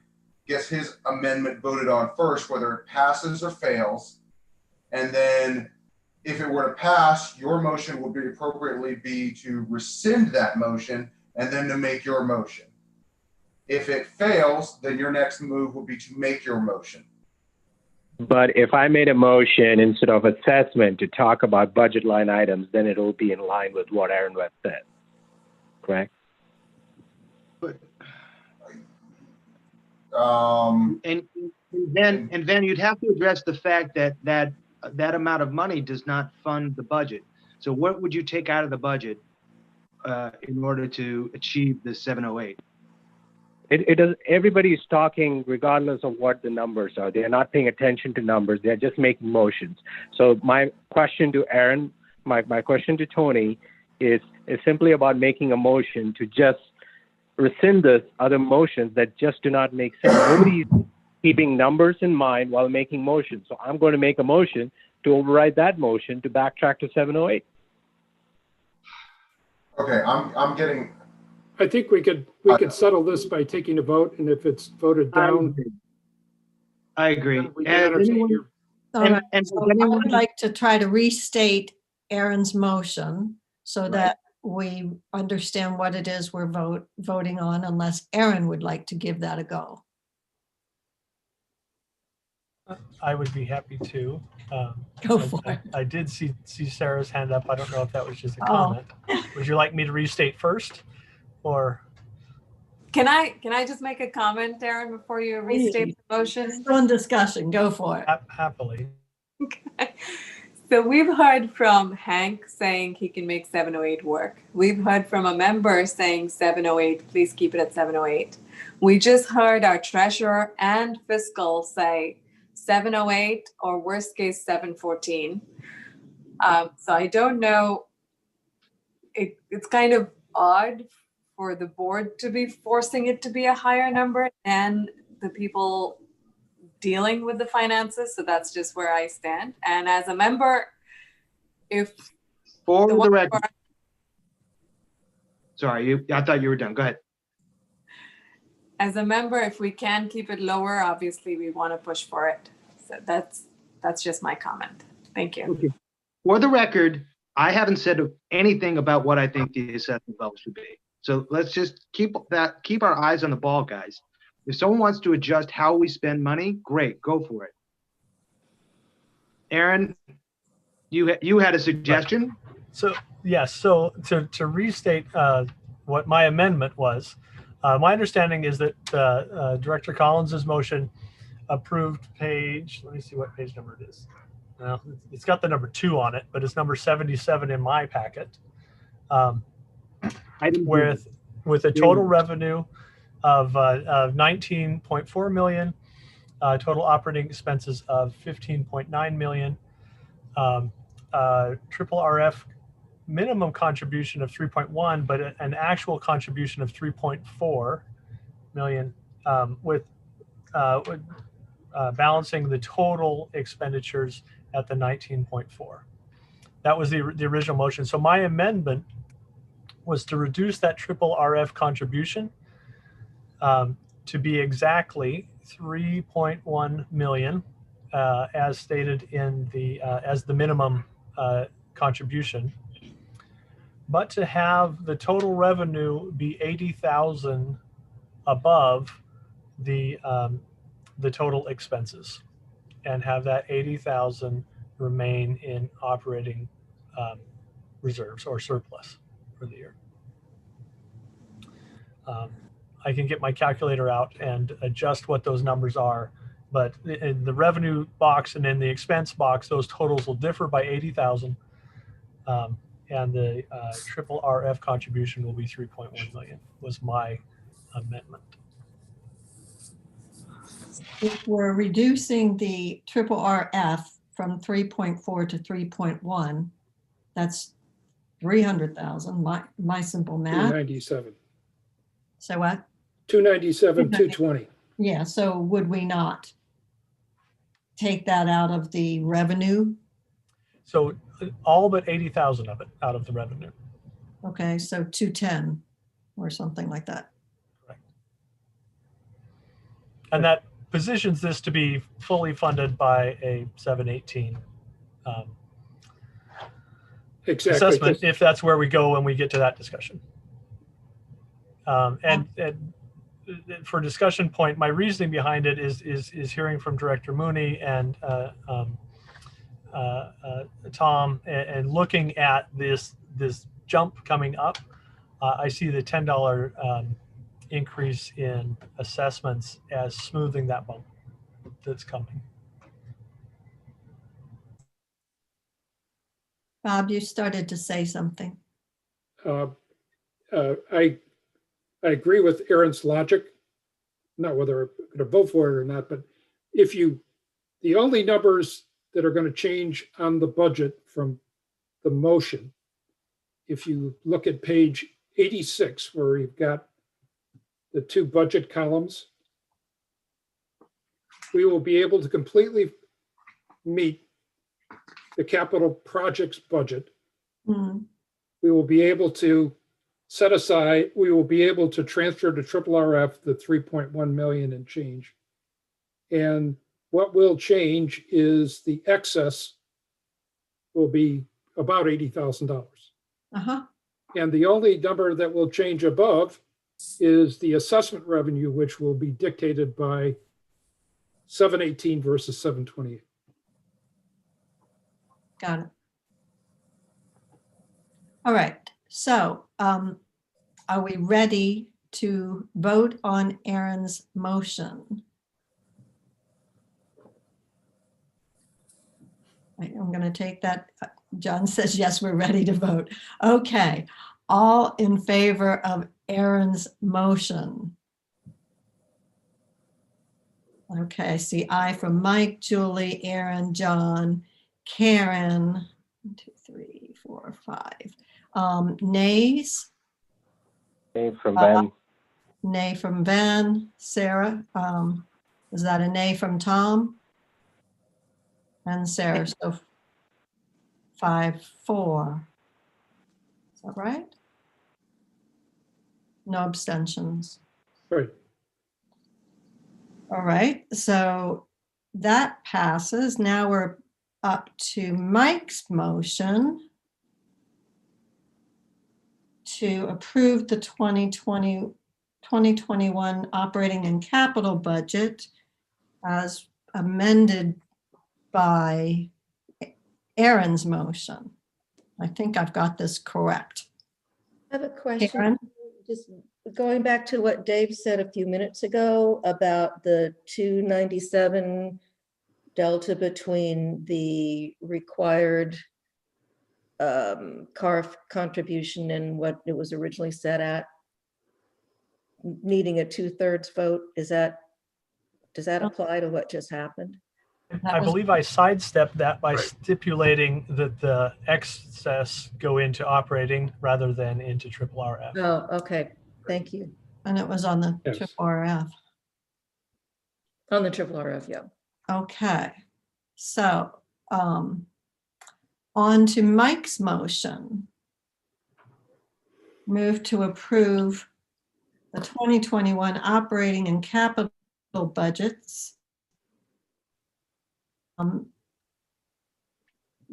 Speaker 22: gets his amendment voted on first, whether it passes or fails. And then if it were to pass, your motion would be appropriately be to rescind that motion and then to make your motion. If it fails, then your next move would be to make your motion.
Speaker 4: But if I made a motion instead of assessment to talk about budget line items, then it'll be in line with what Aaron Webb said. Correct?
Speaker 20: And then you'd have to address the fact that that amount of money does not fund the budget. So what would you take out of the budget in order to achieve the 708?
Speaker 4: It does. Everybody's talking regardless of what the numbers are. They're not paying attention to numbers. They're just making motions. So my question to Aaron, my question to Tony is simply about making a motion to just rescind the other motions that just do not make sense. Nobody's keeping numbers in mind while making motions. So I'm going to make a motion to override that motion to backtrack to 708.
Speaker 22: Okay, I'm getting.
Speaker 2: I think we could settle this by taking a vote, and if it's voted down.
Speaker 20: I agree.
Speaker 2: We can entertain your-
Speaker 1: All right, so I would like to try to restate Aaron's motion so that we understand what it is we're voting on, unless Aaron would like to give that a go.
Speaker 13: I would be happy to.
Speaker 1: Go for it.
Speaker 13: I did see Sarah's hand up. I don't know if that was just a
Speaker 1: Oh.
Speaker 13: comment. Would you like me to restate first, or?
Speaker 3: Can I just make a comment, Darren, before you restate the motion?
Speaker 1: Still in discussion, go for it.
Speaker 13: Happily.
Speaker 3: So we've heard from Hank saying he can make 708 work. We've heard from a member saying 708, please keep it at 708. We just heard our treasurer and fiscal say 708 or worst case 714. So I don't know. It's kind of odd for the board to be forcing it to be a higher number than the people dealing with the finances. So that's just where I stand. And as a member, if
Speaker 20: For the record. Sorry, I thought you were done. Go ahead.
Speaker 3: As a member, if we can keep it lower, obviously we want to push for it. So that's just my comment. Thank you.
Speaker 20: Okay. For the record, I haven't said anything about what I think the assessment level should be. So let's just keep our eyes on the ball, guys. If someone wants to adjust how we spend money, great, go for it. Aaron, you had a suggestion?
Speaker 13: So yes, so to restate what my amendment was, my understanding is that Director Collins's motion approved page, let me see what page number it is. Well, it's got the number 2 on it, but it's number 77 in my packet. With a total revenue of 19.4 million, total operating expenses of 15.9 million, triple RF minimum contribution of 3.1, but an actual contribution of 3.4 million, with balancing the total expenditures at the 19.4. That was the original motion. So my amendment was to reduce that triple RF contribution to be exactly 3.1 million, as stated in the as the minimum contribution, but to have the total revenue be 80,000 above the total expenses, and have that 80,000 remain in operating reserves or surplus for the year. I can get my calculator out and adjust what those numbers are, but in the revenue box and in the expense box, those totals will differ by 80,000, and the triple RF contribution will be 3.1 million, was my amendment.
Speaker 1: If we're reducing the triple RF from 3.4 to 3.1, that's 300,000, my simple math.
Speaker 2: 297.
Speaker 1: So what?
Speaker 2: 297, 220.
Speaker 1: Yeah, so would we not take that out of the revenue?
Speaker 13: So all but 80,000 of it out of the revenue.
Speaker 1: Okay, so 210 or something like that.
Speaker 13: And that positions this to be fully funded by a 718 assessment, if that's where we go when we get to that discussion. And for discussion point, my reasoning behind it is hearing from Director Mooney and Tom, and looking at this jump coming up. I see the $10 increase in assessments as smoothing that bump that's coming.
Speaker 1: Bob, you started to say something.
Speaker 2: I agree with Aaron's logic, not whether I'm going to vote for it or not, but the only numbers that are going to change on the budget from the motion, if you look at page 86, where you've got the two budget columns, we will be able to completely meet the capital projects budget.
Speaker 1: Mm-hmm.
Speaker 2: We will be able to set aside, we will be able to transfer to RRF the 3.1 million and change. And what will change is the excess will be about $80,000.
Speaker 1: Uh-huh.
Speaker 2: And the only number that will change above is the assessment revenue, which will be dictated by 718 versus 728.
Speaker 1: Got it. All right. So are we ready to vote on Aaron's motion? I'm going to take that. John says, yes, we're ready to vote. Okay. All in favor of Aaron's motion? Okay, I see aye from Mike, Julie, Aaron, John, Karen, 1, 2, 3, 4, 5. Nays?
Speaker 4: Nay from Ben.
Speaker 1: Nay from Ben. Sarah? Was that a nay from Tom? And Sarah, so 5, 4. Is that right? No abstentions.
Speaker 2: Right.
Speaker 1: All right, so that passes. Now we're up to Mike's motion to approve the 2021 operating and capital budget as amended by Aaron's motion. I think I've got this correct.
Speaker 9: I have a question.
Speaker 1: Karen?
Speaker 9: Just going back to what Dave said a few minutes ago about the 297 delta between the required CARF contribution and what it was originally set at, needing a 2/3 vote. Does that apply to what just happened?
Speaker 13: I believe I sidestepped that by stipulating that the excess go into operating rather than into RRF.
Speaker 9: Oh, okay. Thank you.
Speaker 1: And it was on the
Speaker 2: Yes.
Speaker 1: RRF.
Speaker 9: On the RRF, yeah.
Speaker 1: Okay, so on to Mike's motion. Move to approve the 2021 operating and capital budgets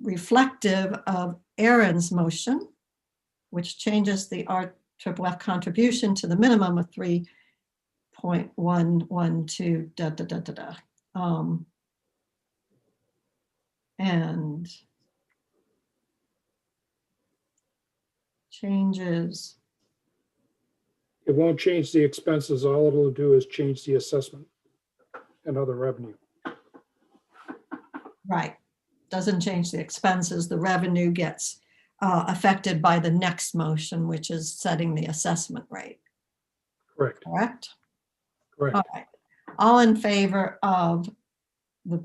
Speaker 1: reflective of Aaron's motion, which changes the RRF contribution to the minimum of 3.112 . And changes.
Speaker 2: It won't change the expenses. All it'll do is change the assessment and other revenue.
Speaker 1: Right. Doesn't change the expenses. The revenue gets affected by the next motion, which is setting the assessment rate.
Speaker 2: Correct.
Speaker 1: Correct?
Speaker 2: Correct.
Speaker 1: All right. All in favor of the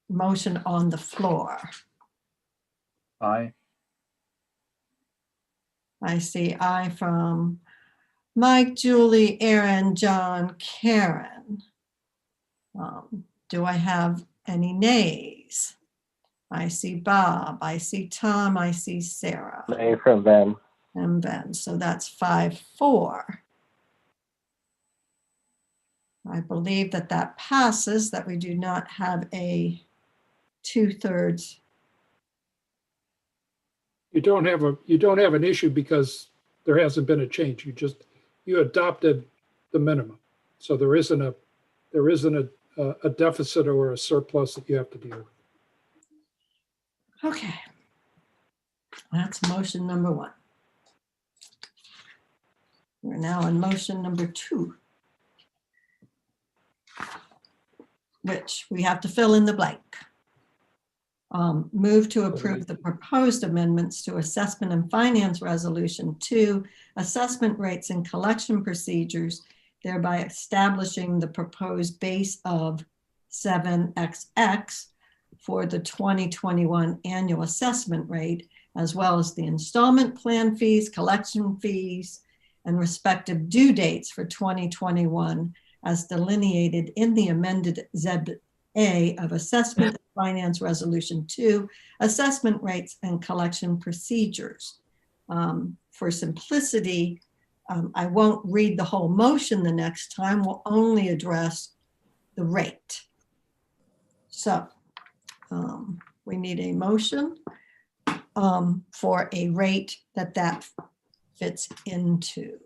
Speaker 1: motion on the floor?
Speaker 10: Aye.
Speaker 1: I see aye from Mike, Julie, Aaron, John, Karen. Do I have any nays? I see Bob, I see Tom, I see Sarah.
Speaker 4: Nay from Ben.
Speaker 1: And Ben, so that's 5-4. I believe that passes, that we do not have a 2/3.
Speaker 2: You don't have an issue because there hasn't been a change. You adopted the minimum. So there isn't a deficit or a surplus that you have to deal with.
Speaker 1: Okay. That's motion number 1. We're now on motion number 2, which we have to fill in the blank. Move to approve the proposed amendments to Assessment and Finance Resolution 2, assessment rates and collection procedures, thereby establishing the proposed base of 7XX for the 2021 annual assessment rate, as well as the installment plan fees, collection fees, and respective due dates for 2021 as delineated in the amended ZA of Assessment and Finance Resolution 2, assessment rates and collection procedures. For simplicity, I won't read the whole motion the next time. We'll only address the rate. So we need a motion for a rate that fits into.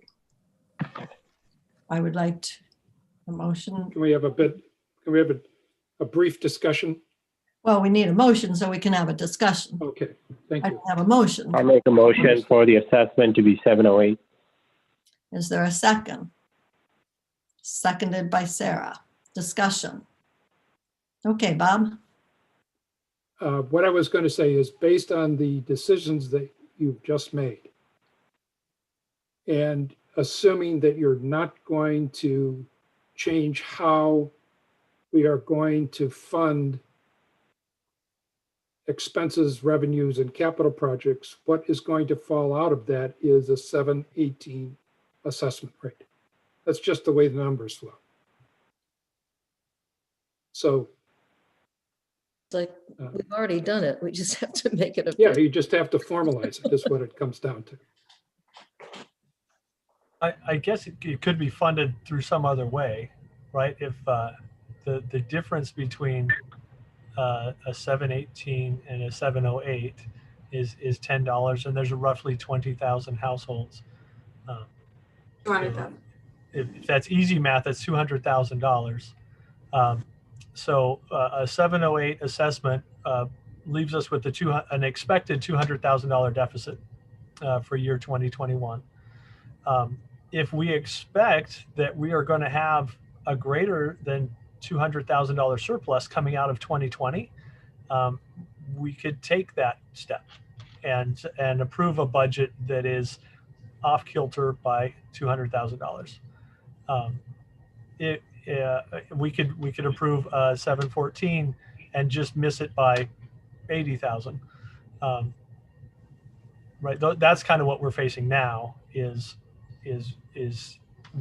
Speaker 1: I would like a motion.
Speaker 2: Can we have a brief discussion?
Speaker 1: Well, we need a motion so we can have a discussion.
Speaker 2: Okay, thank
Speaker 1: I
Speaker 2: you.
Speaker 1: don't have a motion.
Speaker 4: I'll make a motion for the assessment to be 708.
Speaker 1: Is there a second? Seconded by Sarah. Discussion. Okay, Bob.
Speaker 2: What I was going to say is based on the decisions that you've just made, and assuming that you're not going to change how we are going to fund expenses, revenues, and capital projects, what is going to fall out of that is a 718 assessment rate. That's just the way the numbers flow. So
Speaker 9: It's like, we've already done it. We just have to make it.
Speaker 2: yeah, you just have to formalize it, is what it comes down to.
Speaker 13: I guess it could be funded through some other way, right? If the difference between a 718 and a 708 is $10, and there's roughly 20,000 households.
Speaker 3: 200,000.
Speaker 13: If that's easy math, that's $200,000. So a 708 assessment leaves us with an expected $200,000 deficit for year 2021. If we expect that we are going to have a greater than $200,000 surplus coming out of 2020, we could take that step and approve a budget that is off kilter by $200,000. We could approve 714 and just miss it by 80,000. Right, that's kind of what we're facing now. Is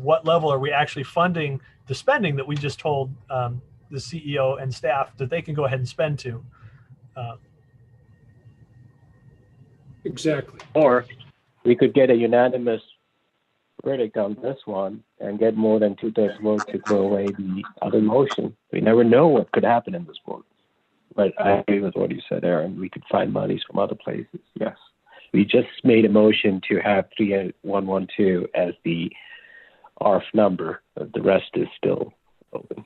Speaker 13: what level are we actually funding the spending that we just told the CEO and staff that they can go ahead and spend to?
Speaker 2: Exactly.
Speaker 4: Or we could get a unanimous verdict on this one and get more than 2/3 vote to throw away the other motion. We never know what could happen in this vote. But I agree with what you said, Aaron. We could find monies from other places. Yes. We just made a motion to have 38112 as the ARF number. The rest is still open.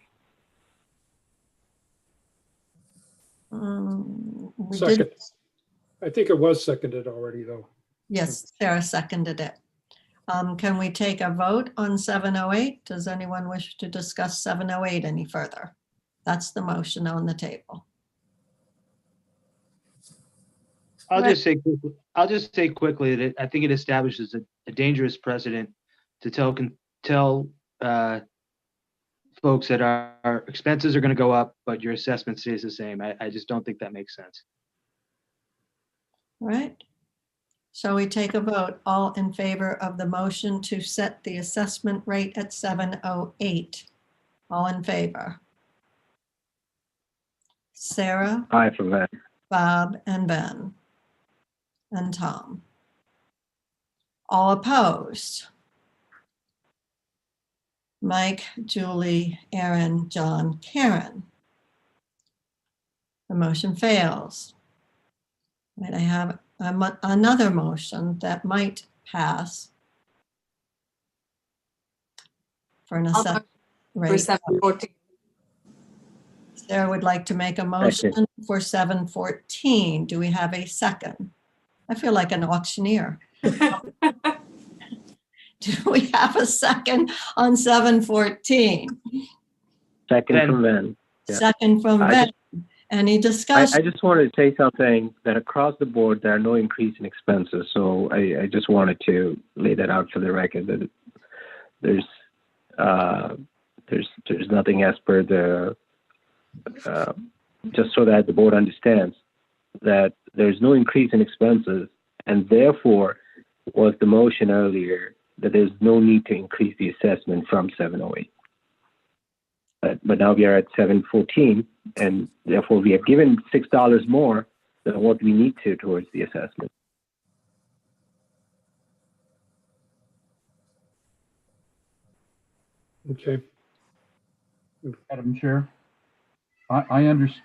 Speaker 1: We
Speaker 2: Second.
Speaker 1: did,
Speaker 2: I think it was seconded already, though.
Speaker 1: yes, Sarah seconded it. Can we take a vote on 708? Does anyone wish to discuss 708 any further? That's the motion on the table.
Speaker 20: I'll just say quickly that I think it establishes a dangerous precedent to tell folks that our expenses are going to go up, but your assessment stays the same. I just don't think that makes sense.
Speaker 1: All right. So we take a vote, all in favor of the motion to set the assessment rate at 708. All in favor? Sarah,
Speaker 4: Aye for that.
Speaker 1: Bob, and Ben, and Tom. All opposed? Mike, Julie, Aaron, John, Karen. The motion fails. Might I have another motion that might pass for an assessment?
Speaker 3: for
Speaker 1: rate.
Speaker 3: 714.
Speaker 1: Sarah would like to make a motion for 714. Do we have a second? I feel like an auctioneer. Do we have a second on 714?
Speaker 4: Second from Ben. Yeah.
Speaker 1: Second from
Speaker 4: I
Speaker 1: Ben. Any discussion?
Speaker 4: I just wanted to say something that across the board, there are no increase in expenses. So I just wanted to lay that out for the record that there's nothing as per the, just so that the board understands that there's no increase in expenses, and therefore was the motion earlier that there's no need to increase the assessment from 708. But now we are at 714, and therefore we have given $6 more than what we need to towards the assessment.
Speaker 2: Okay.
Speaker 10: Madam Chair, I understand.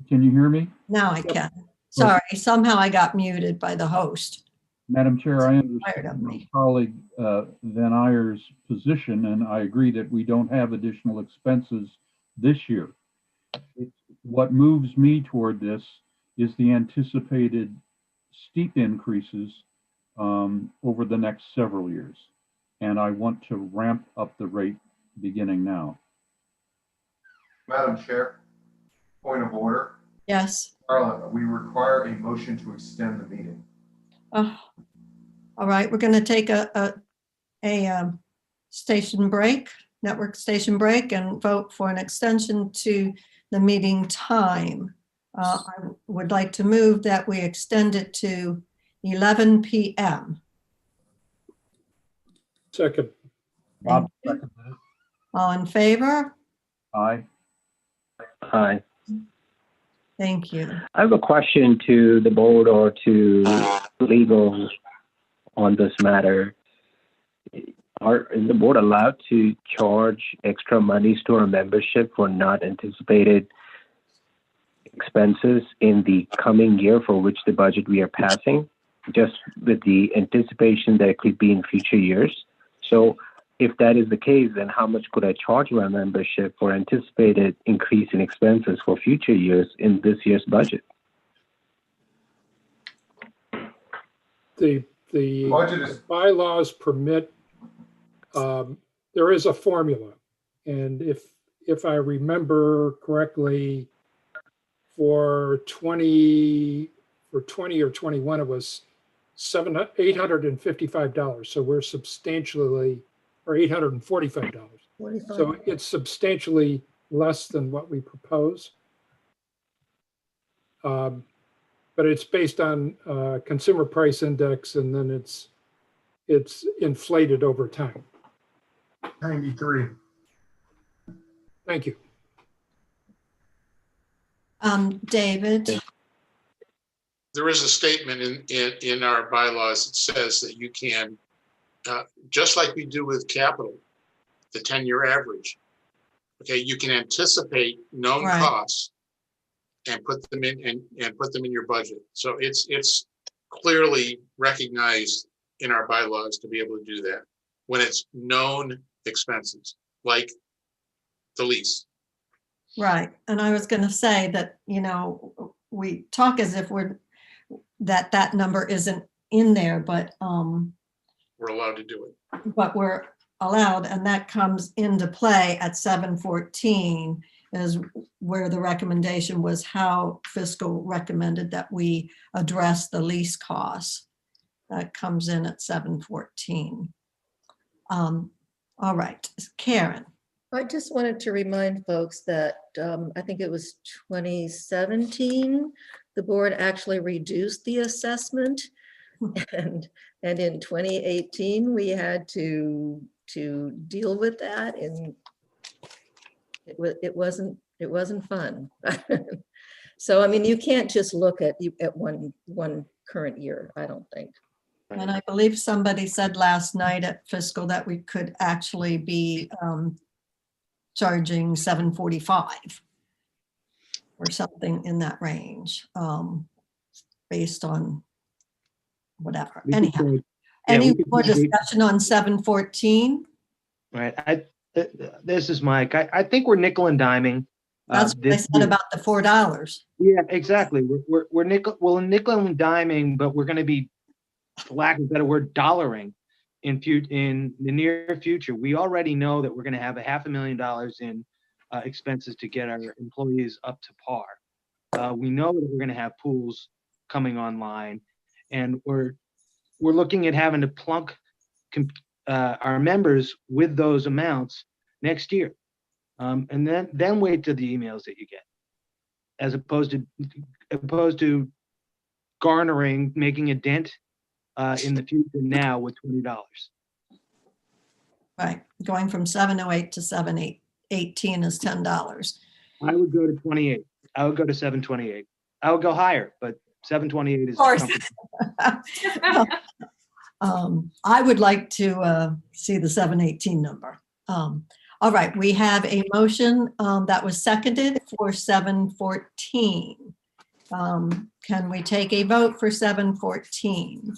Speaker 10: Can you hear me?
Speaker 1: Now I can. Sorry, somehow I got muted by the host.
Speaker 10: Madam Chair, I
Speaker 1: Tired
Speaker 10: understand
Speaker 1: of
Speaker 10: my
Speaker 1: me.
Speaker 10: colleague Van Eyer's position, and I agree that we don't have additional expenses this year. What moves me toward this is the anticipated steep increases over the next several years. And I want to ramp up the rate beginning now.
Speaker 22: Madam Chair, point of order.
Speaker 1: Yes.
Speaker 22: Carla, we require a motion to extend the meeting.
Speaker 1: Oh, all right, we're going to take a station break, network station break, and vote for an extension to the meeting time. I would like to move that we extend it to 11 p.m.
Speaker 2: Second.
Speaker 10: Bob seconded it.
Speaker 1: All in favor?
Speaker 10: Aye.
Speaker 4: Aye.
Speaker 1: Thank you.
Speaker 4: I have a question to the board or to legal on this matter. Is the board allowed to charge extra monies to our membership for not anticipated expenses in the coming year for which the budget we are passing, just with the anticipation that it could be in future years? So if that is the case, then how much could I charge my membership for anticipated increase in expenses for future years in this year's budget?
Speaker 2: The bylaws permit, there is a formula. And if I remember correctly, for 20 or 21, it was $855. So we're substantially, or $845. So it's substantially less than what we propose. But it's based on consumer price index, and then it's inflated over time.
Speaker 21: 93.
Speaker 2: Thank you.
Speaker 1: David.
Speaker 12: There is a statement in our bylaws that says that you can, just like we do with capital, the 10-year average. Okay, you can anticipate known costs and put them in and put them in your budget. So it's clearly recognized in our bylaws to be able to do that when it's known expenses, like the lease.
Speaker 1: Right. And I was going to say that, we talk as if that number isn't in there, but
Speaker 12: we're allowed to do it.
Speaker 1: But we're allowed, and that comes into play at 714 is where the recommendation was how fiscal recommended that we address the lease costs. That comes in at 714. All right, Karen.
Speaker 9: I just wanted to remind folks that I think it was 2017, the board actually reduced the assessment. And in 2018, we had to deal with that, and it wasn't fun. So, I mean, you can't just look at one current year, I don't think.
Speaker 1: And I believe somebody said last night at fiscal that we could actually be charging 745 or something in that range, based on whatever. Anyhow, Any
Speaker 7: we could
Speaker 1: more
Speaker 7: maybe-
Speaker 1: discussion on 714?
Speaker 7: Right. This is Mike. I think we're nickel and diming.
Speaker 1: That's what I
Speaker 7: this
Speaker 1: said
Speaker 7: year.
Speaker 1: about the $4.
Speaker 7: Yeah, exactly. We're nickel and diming, but we're going to be, for lack of a better word, dollaring in the near future. We already know that we're going to have $500,000 in expenses to get our employees up to par. We know that we're going to have pools coming online, and we're looking at having to plunk our members with those amounts next year, and then wait till the emails that you get, as opposed to garnering, making a dent in the future now with $20.
Speaker 1: Right, going from 708 to 718 is $10.
Speaker 7: I would go to 28. I would go to 728. I would go higher, but 728 is.
Speaker 1: Of course.
Speaker 7: comfortable.
Speaker 1: I would like to see the 718 number. All right, we have a motion that was seconded for 714. Can we take a vote for 714?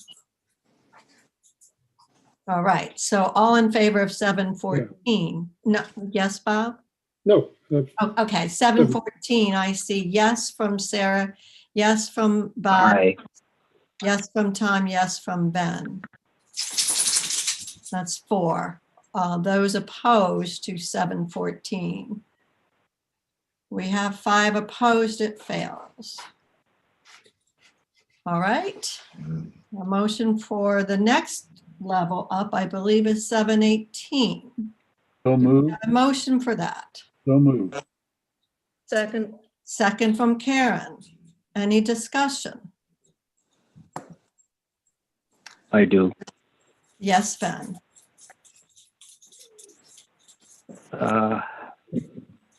Speaker 1: All right, so all in favor of 714? No, yes, Bob?
Speaker 2: No.
Speaker 1: Oh, okay, 714, I see yes from Sarah, yes from Bob,
Speaker 4: Aye.
Speaker 1: yes from Tom, yes from Ben. That's 4. Those opposed to 714. We have 5 opposed, it fails. All right, a motion for the next level up, I believe, is 718.
Speaker 10: So moved.
Speaker 1: A motion for that.
Speaker 10: So moved.
Speaker 9: Second,
Speaker 1: Second from Karen. Any discussion?
Speaker 4: I do.
Speaker 1: Yes, Ben.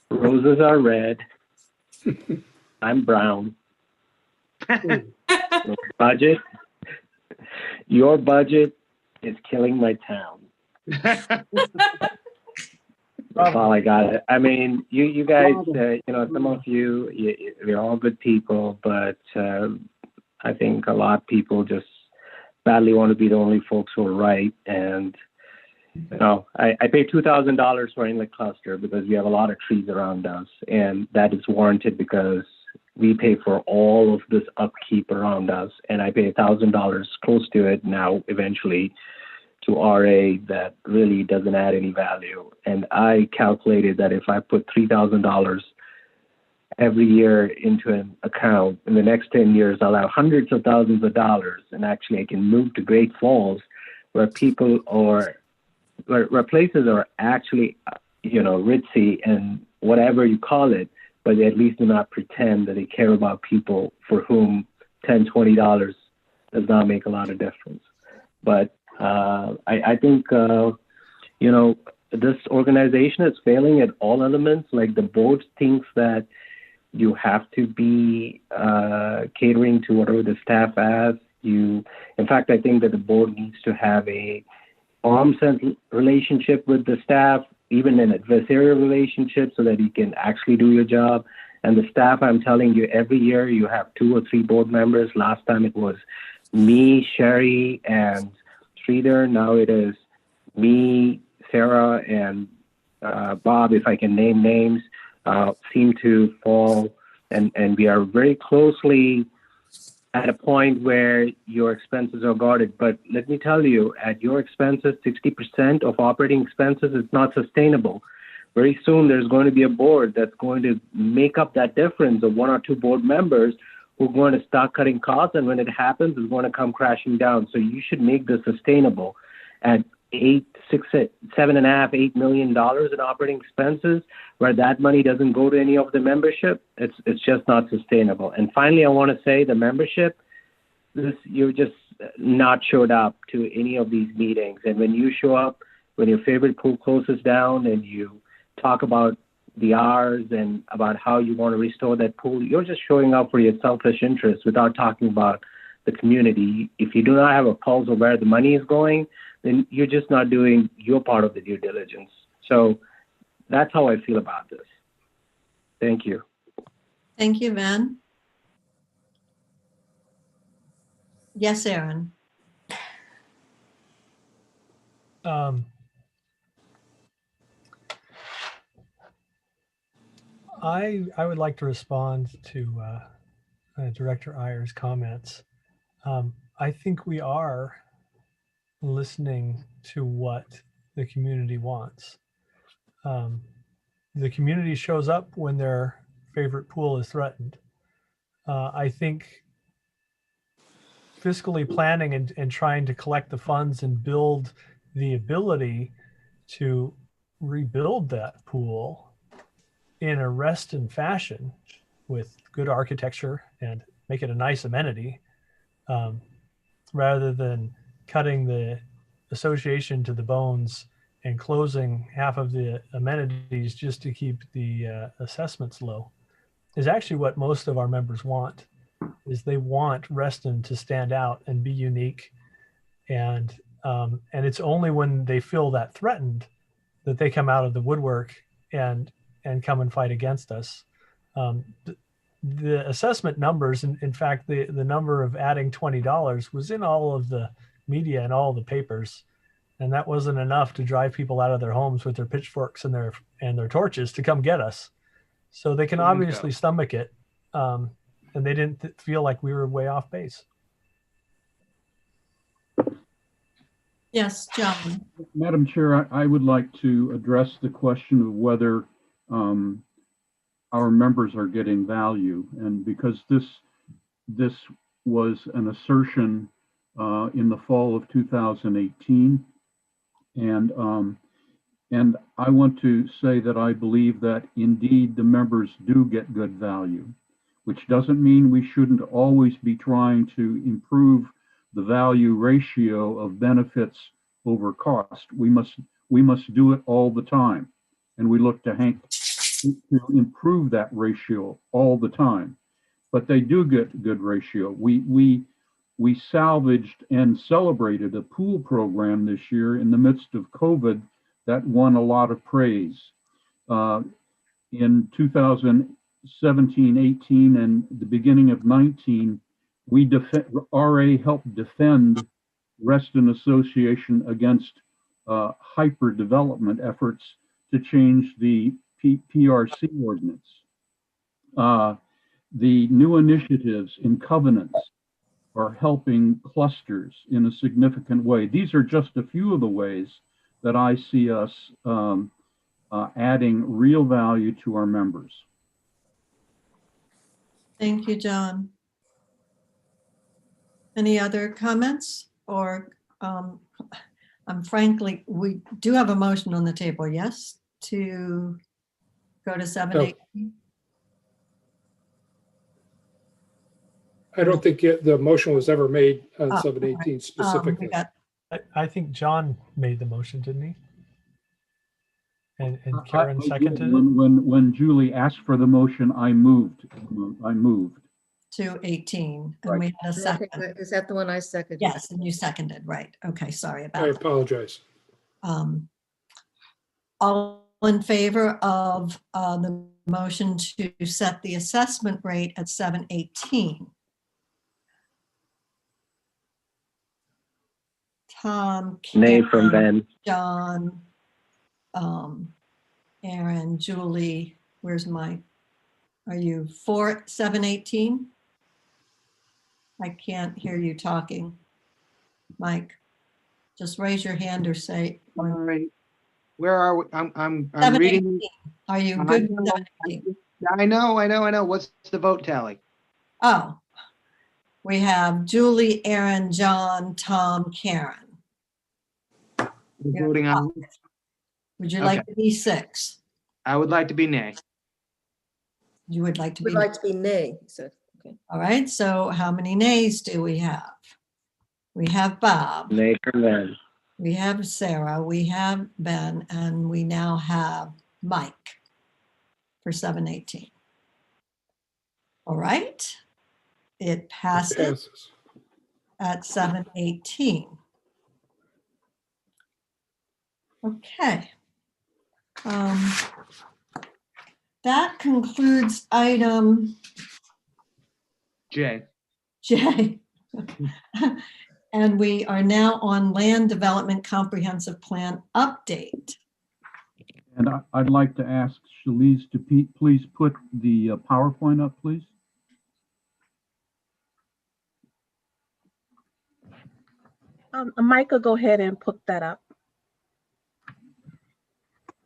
Speaker 4: Roses are red. I'm brown. Your budget is killing my town. That's all I got. I mean, you guys, some of you're all good people, but I think a lot of people just badly want to be the only folks who are right. And I pay $2,000 for inlet cluster because we have a lot of trees around us, and that is warranted because we pay for all of this upkeep around us, and I pay $1,000 close to it now eventually to RA that really doesn't add any value. And I calculated that if I put $3,000 every year into an account, in the next 10 years, I'll have hundreds of thousands of dollars, and actually I can move to Great Falls where people are, where places are actually, ritzy and whatever you call it, but they at least do not pretend that they care about people for whom $10, $20 does not make a lot of difference. But I think, this organization is failing at all elements. Like the board thinks that you have to be catering to whatever the staff asks. In fact, I think that the board needs to have a arm's length relationship with the staff, even an adversarial relationship, so that you can actually do your job. And the staff, I'm telling you, every year you have 2 or 3 board members. Last time it was me, Sherry, and Sridhar. Now it is me, Sarah, and Bob, if I can name names, seem to fall. And we are very closely at a point where your expenses are guarded. But let me tell you, at your expenses, 60% of operating expenses is not sustainable. Very soon, there's going to be a board that's going to make up that difference of 1 or 2 board members who are going to start cutting costs. And when it happens, it's going to come crashing down. So you should make this sustainable. At $7.5–8 million in operating expenses, where that money doesn't go to any of the membership, it's just not sustainable. And finally, I want to say the membership, you're just not showed up to any of these meetings. And when you show up, when your favorite pool closes down and you talk about the hours and about how you want to restore that pool, you're just showing up for your selfish interests without talking about the community. If you do not have a pulse of where the money is going, then you're just not doing your part of the due diligence. So that's how I feel about this. Thank you.
Speaker 1: Thank you, Van. Yes, Aaron.
Speaker 13: I would like to respond to Director Ayer's comments. I think we are listening to what the community wants. The community shows up when their favorite pool is threatened. I think fiscally planning and trying to collect the funds and build the ability to rebuild that pool in a Reston fashion with good architecture and make it a nice amenity, rather than cutting the association to the bones and closing half of the amenities just to keep the assessments low, is actually what most of our members want. Is they want Reston to stand out and be unique, and it's only when they feel that threatened that they come out of the woodwork and come and fight against us. The assessment numbers, in fact, the number of adding $20 was in all of the media and all the papers, and that wasn't enough to drive people out of their homes with their pitchforks and their torches to come get us. So they can obviously stomach it, and they didn't feel like we were way off base.
Speaker 1: Yes, John.
Speaker 10: Madam Chair, I would like to address the question of whether our members are getting value. And because this was an assertion in the fall of 2018. And I want to say that I believe that indeed the members do get good value, which doesn't mean we shouldn't always be trying to improve the value ratio of benefits over cost. We must do it all the time. And we look to Hank to improve that ratio all the time. But they do get good ratio. We salvaged and celebrated a pool program this year in the midst of COVID that won a lot of praise. In 2017, 18, and the beginning of 19, RA helped defend Reston Association against hyper development efforts to change the PRC ordinance. The new initiatives in covenants are helping clusters in a significant way. These are just a few of the ways that I see us adding real value to our members.
Speaker 1: Thank you, John. Any other comments? Or frankly, we do have a motion on the table, yes, to go to 718.
Speaker 2: I don't think the motion was ever made on 718 specifically.
Speaker 13: I think John made the motion, didn't he? And Karen seconded it?
Speaker 10: When Julie asked for the motion, I moved.
Speaker 1: To 18, and we had a second.
Speaker 9: Is that the one I seconded?
Speaker 1: Yes, and you seconded, right. Okay, sorry about
Speaker 2: I
Speaker 1: that.
Speaker 2: apologize.
Speaker 1: All in favor of the motion to set the assessment rate at 718? Tom,
Speaker 4: Nay from Ben.
Speaker 1: John, Aaron, Julie, where's Mike? Are you for 718? I can't hear you talking. Mike, just raise your hand or say.
Speaker 20: All right. Where are we? I'm
Speaker 1: 718.
Speaker 20: reading.
Speaker 1: Are you good with 718?
Speaker 20: I know. What's the vote tally?
Speaker 1: Oh, we have Julie, Aaron, John, Tom, Karen.
Speaker 20: You're voting on.
Speaker 1: Would you like to be 6?
Speaker 20: I would like to be nay.
Speaker 1: You would like to
Speaker 9: We'd
Speaker 1: be.
Speaker 9: like to be nay. So, okay.
Speaker 1: All right, so how many nays do we have? We have Bob.
Speaker 4: Nay from Ben.
Speaker 1: We have Sarah, we have Ben, and we now have Mike for 718. All right, it passes at 718. Okay. That concludes item
Speaker 20: J.
Speaker 1: J. And we are now on Land Development Comprehensive Plan update.
Speaker 10: And I'd like to ask Shalice to please put the PowerPoint up, please.
Speaker 5: Michael, go ahead and put that up.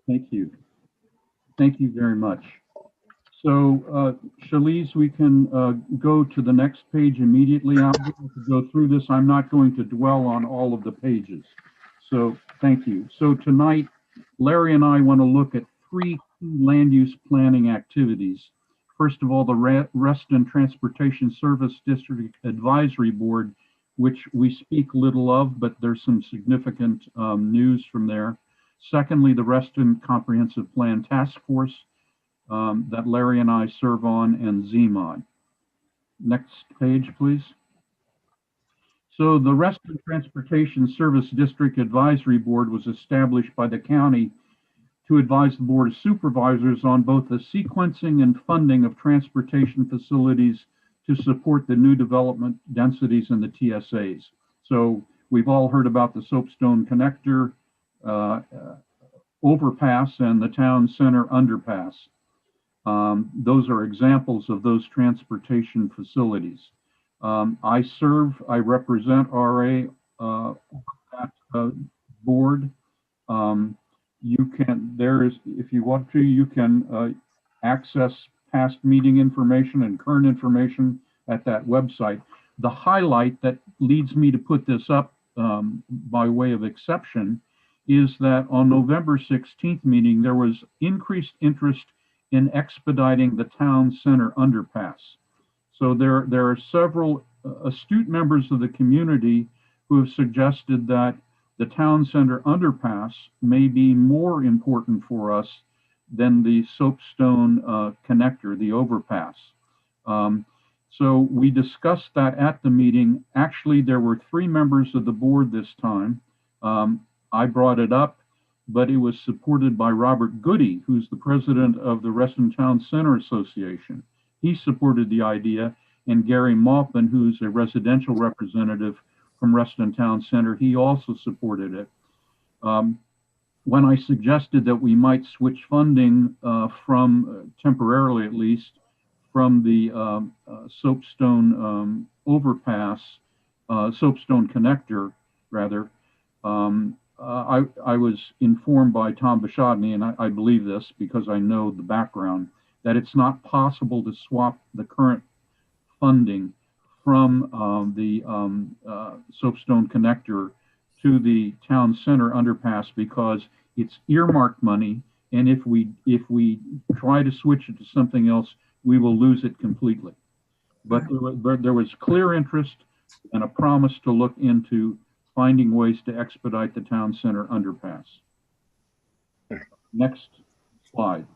Speaker 10: Thank you. Thank you very much. So, Shalice, we can go to the next page immediately. I'm going to go through this. I'm not going to dwell on all of the pages. So, thank you. So tonight, Larry and I want to look at 3 key land use planning activities. First of all, the Reston Transportation Service District Advisory Board, which we speak little of, but there's some significant news from there. Secondly, the Reston Comprehensive Plan Task Force that Larry and I serve on, and ZMOD. Next page, please. So the Reston Transportation Service District Advisory Board was established by the county to advise the Board of Supervisors on both the sequencing and funding of transportation facilities to support the new development densities in the TSAs. So we've all heard about the Soapstone Connector overpass and the Town Center underpass. Those are examples of those transportation facilities. I represent RA that board. You can, if you want to, you can access past meeting information and current information at that website. The highlight that leads me to put this up by way of exception is that on November 16th meeting, there was increased interest in expediting the Town Center underpass. So there are several astute members of the community who have suggested that the Town Center underpass may be more important for us than the Soapstone connector, the overpass. So we discussed that at the meeting. Actually, there were 3 members of the board this time. I brought it up, but it was supported by Robert Goody, who's the president of the Reston Town Center Association. He supported the idea, and Gary Maupin, who's a residential representative from Reston Town Center, he also supported it. When I suggested that we might switch funding from, temporarily at least, from the Soapstone overpass, Soapstone connector, rather, I was informed by Tom Bashadny, and I believe this because I know the background, that it's not possible to swap the current funding from the Soapstone connector to the Town Center underpass because it's earmarked money, and if we try to switch it to something else, we will lose it completely. But there was clear interest and a promise to look into finding ways to expedite the Town Center underpass. Next slide.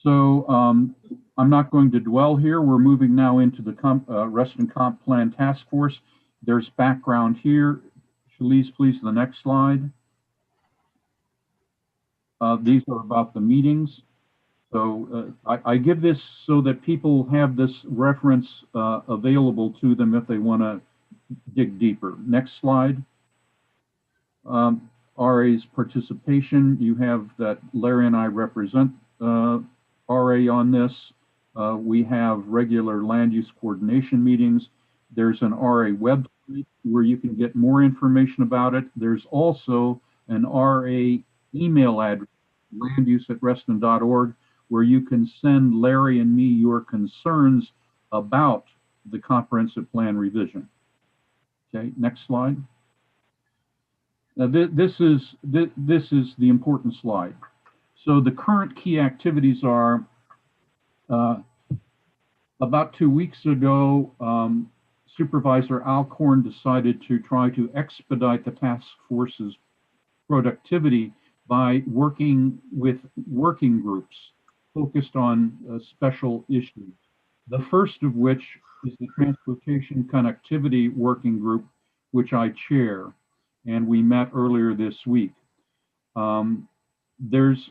Speaker 10: So I'm not going to dwell here. We're moving now into the Reston Comp Plan Task Force. There's background here. Shalice, please, the next slide. These are about the meetings. So I give this so that people have this reference available to them if they want to dig deeper. Next slide. RA's participation. You have that Larry and I represent RA on this. We have regular land use coordination meetings. There's an RA website where you can get more information about it. There's also an RA email address, landuse@reston.org, where you can send Larry and me your concerns about the comprehensive plan revision. Okay, next slide. Now this is the important slide. So the current key activities are, about 2 weeks ago, Supervisor Alcorn decided to try to expedite the task force's productivity by working with working groups focused on special issues. The first of which is the Transportation Connectivity Working Group, which I chair, and we met earlier this week. There's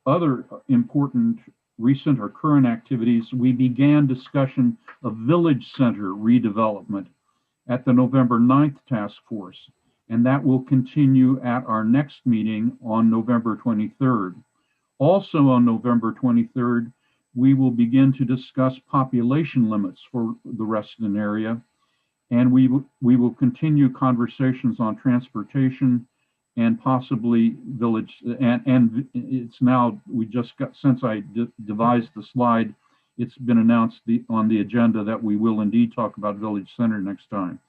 Speaker 10: other important recent or current activities, we began discussion of Village Center redevelopment at the November 9th task force, and that will continue at our next meeting on November 23rd. Also on November 23rd, we will begin to discuss population limits for the Reston area, and we will continue conversations on transportation and possibly village, and it's now, we just got, since I devised the slide, it's been announced on the agenda that we will indeed talk about Village Center next time.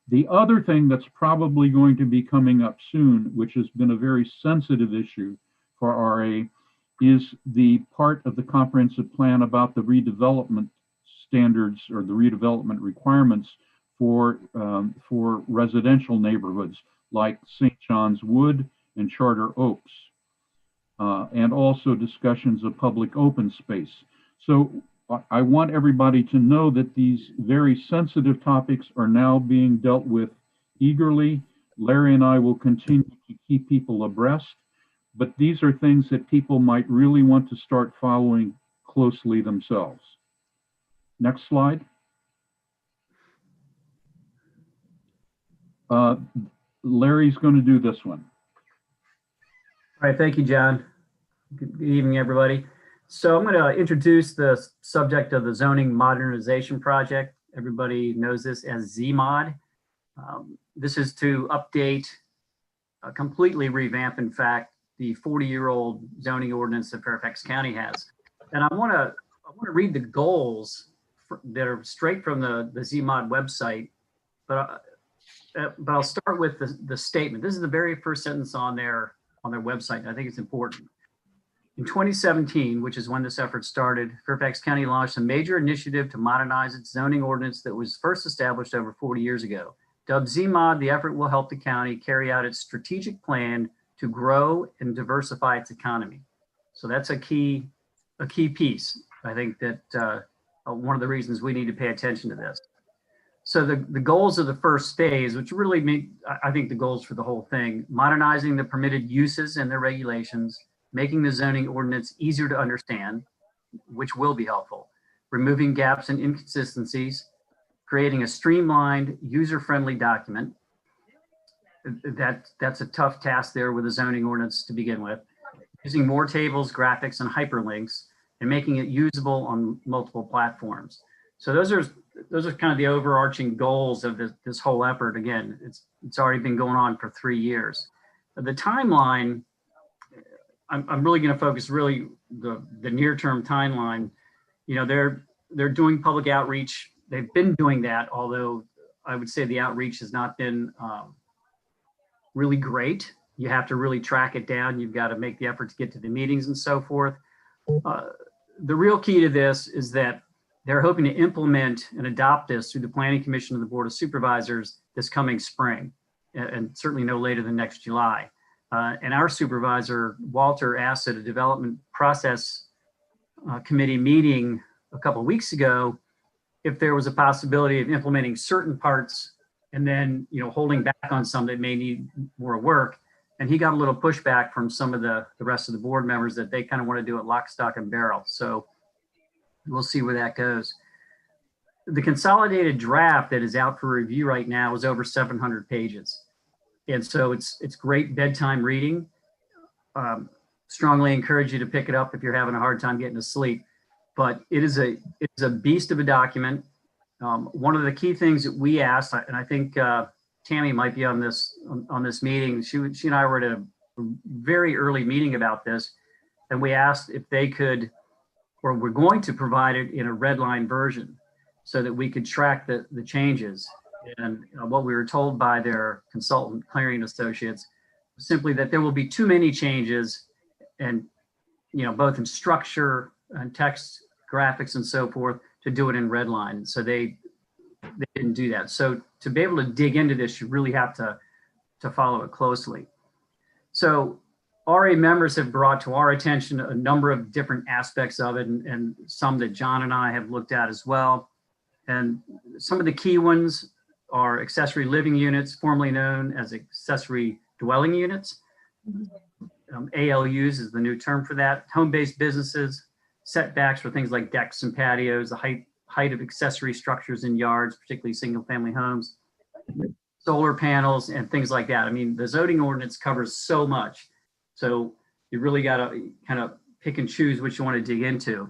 Speaker 10: The other thing that's probably going to be coming up soon, which has been a very sensitive issue for RA, is the part of the comprehensive plan about the redevelopment standards or the redevelopment requirements for residential neighborhoods like St. John's Wood and Charter Oaks, and also discussions of public open space. So I want everybody to know that these very sensitive topics are now being dealt with eagerly. Larry and I will continue to keep people abreast, but these are things that people might really want to start following closely themselves. Next slide. Larry's going to do this one.
Speaker 14: All right, thank you, John. Good evening, everybody. So I'm going to introduce the subject of the zoning modernization project. Everybody knows this as ZMod. This is to update, completely revamp, in fact, the 40-year-old zoning ordinance that Fairfax County has. And I want to read the goals that are straight from the ZMod website, but I'll start with the statement. This is the very first sentence on their website. I think it's important. In 2017, which is when this effort started, Fairfax County launched a major initiative to modernize its zoning ordinance that was first established over 40 years ago. Dubbed ZMod, the effort will help the county carry out its strategic plan to grow and diversify its economy. So that's a key piece. I think that one of the reasons we need to pay attention to this. So the goals of the first phase, which really mean, I think the goals for the whole thing, modernizing the permitted uses and their regulations, making the zoning ordinance easier to understand, which will be helpful, removing gaps and inconsistencies, creating a streamlined, user-friendly document. That's a tough task there with a zoning ordinance to begin with, using more tables, graphics, and hyperlinks, and making it usable on multiple platforms. So those are kind of the overarching goals of this whole effort. Again, it's already been going on for 3 years. The timeline, I'm really going to focus really the near-term timeline. You know, they're doing public outreach. They've been doing that, although I would say the outreach has not been really great. You have to really track it down. You've got to make the effort to get to the meetings and so forth. The real key to this is that they're hoping to implement and adopt this through the Planning Commission of the Board of Supervisors this coming spring, and certainly no later than next July. And our supervisor, Walter, asked at a development process committee meeting a couple of weeks ago if there was a possibility of implementing certain parts and then, you know, holding back on some that may need more work. And he got a little pushback from some of the rest of the board members that they kind of want to do it lock, stock, and barrel. So we'll see where that goes. The consolidated draft that is out for review right now is over 700 pages. And so it's great bedtime reading. Strongly encourage you to pick it up if you're having a hard time getting to sleep. But it's a beast of a document. One of the key things that we asked, and I think Tammy might be on this meeting. She and I were at a very early meeting about this, and we asked if they could, or we're going to provide it in a red line version so that we could track the changes. And what we were told by their consultant, Clarion Associates, was simply that there will be too many changes, and both in structure and text, graphics, and so forth, to do it in red line. So they didn't do that. So to be able to dig into this, you really have to follow it closely. So RA members have brought to our attention a number of different aspects of it, and some that John and I have looked at as well. And some of the key ones are accessory living units, formerly known as accessory dwelling units. ALUs is the new term for that. Home-based businesses, setbacks for things like decks and patios, the height of accessory structures in yards, particularly single-family homes, solar panels, and things like that. I mean, the zoning ordinance covers so much. So you really got to kind of pick and choose what you want to dig into.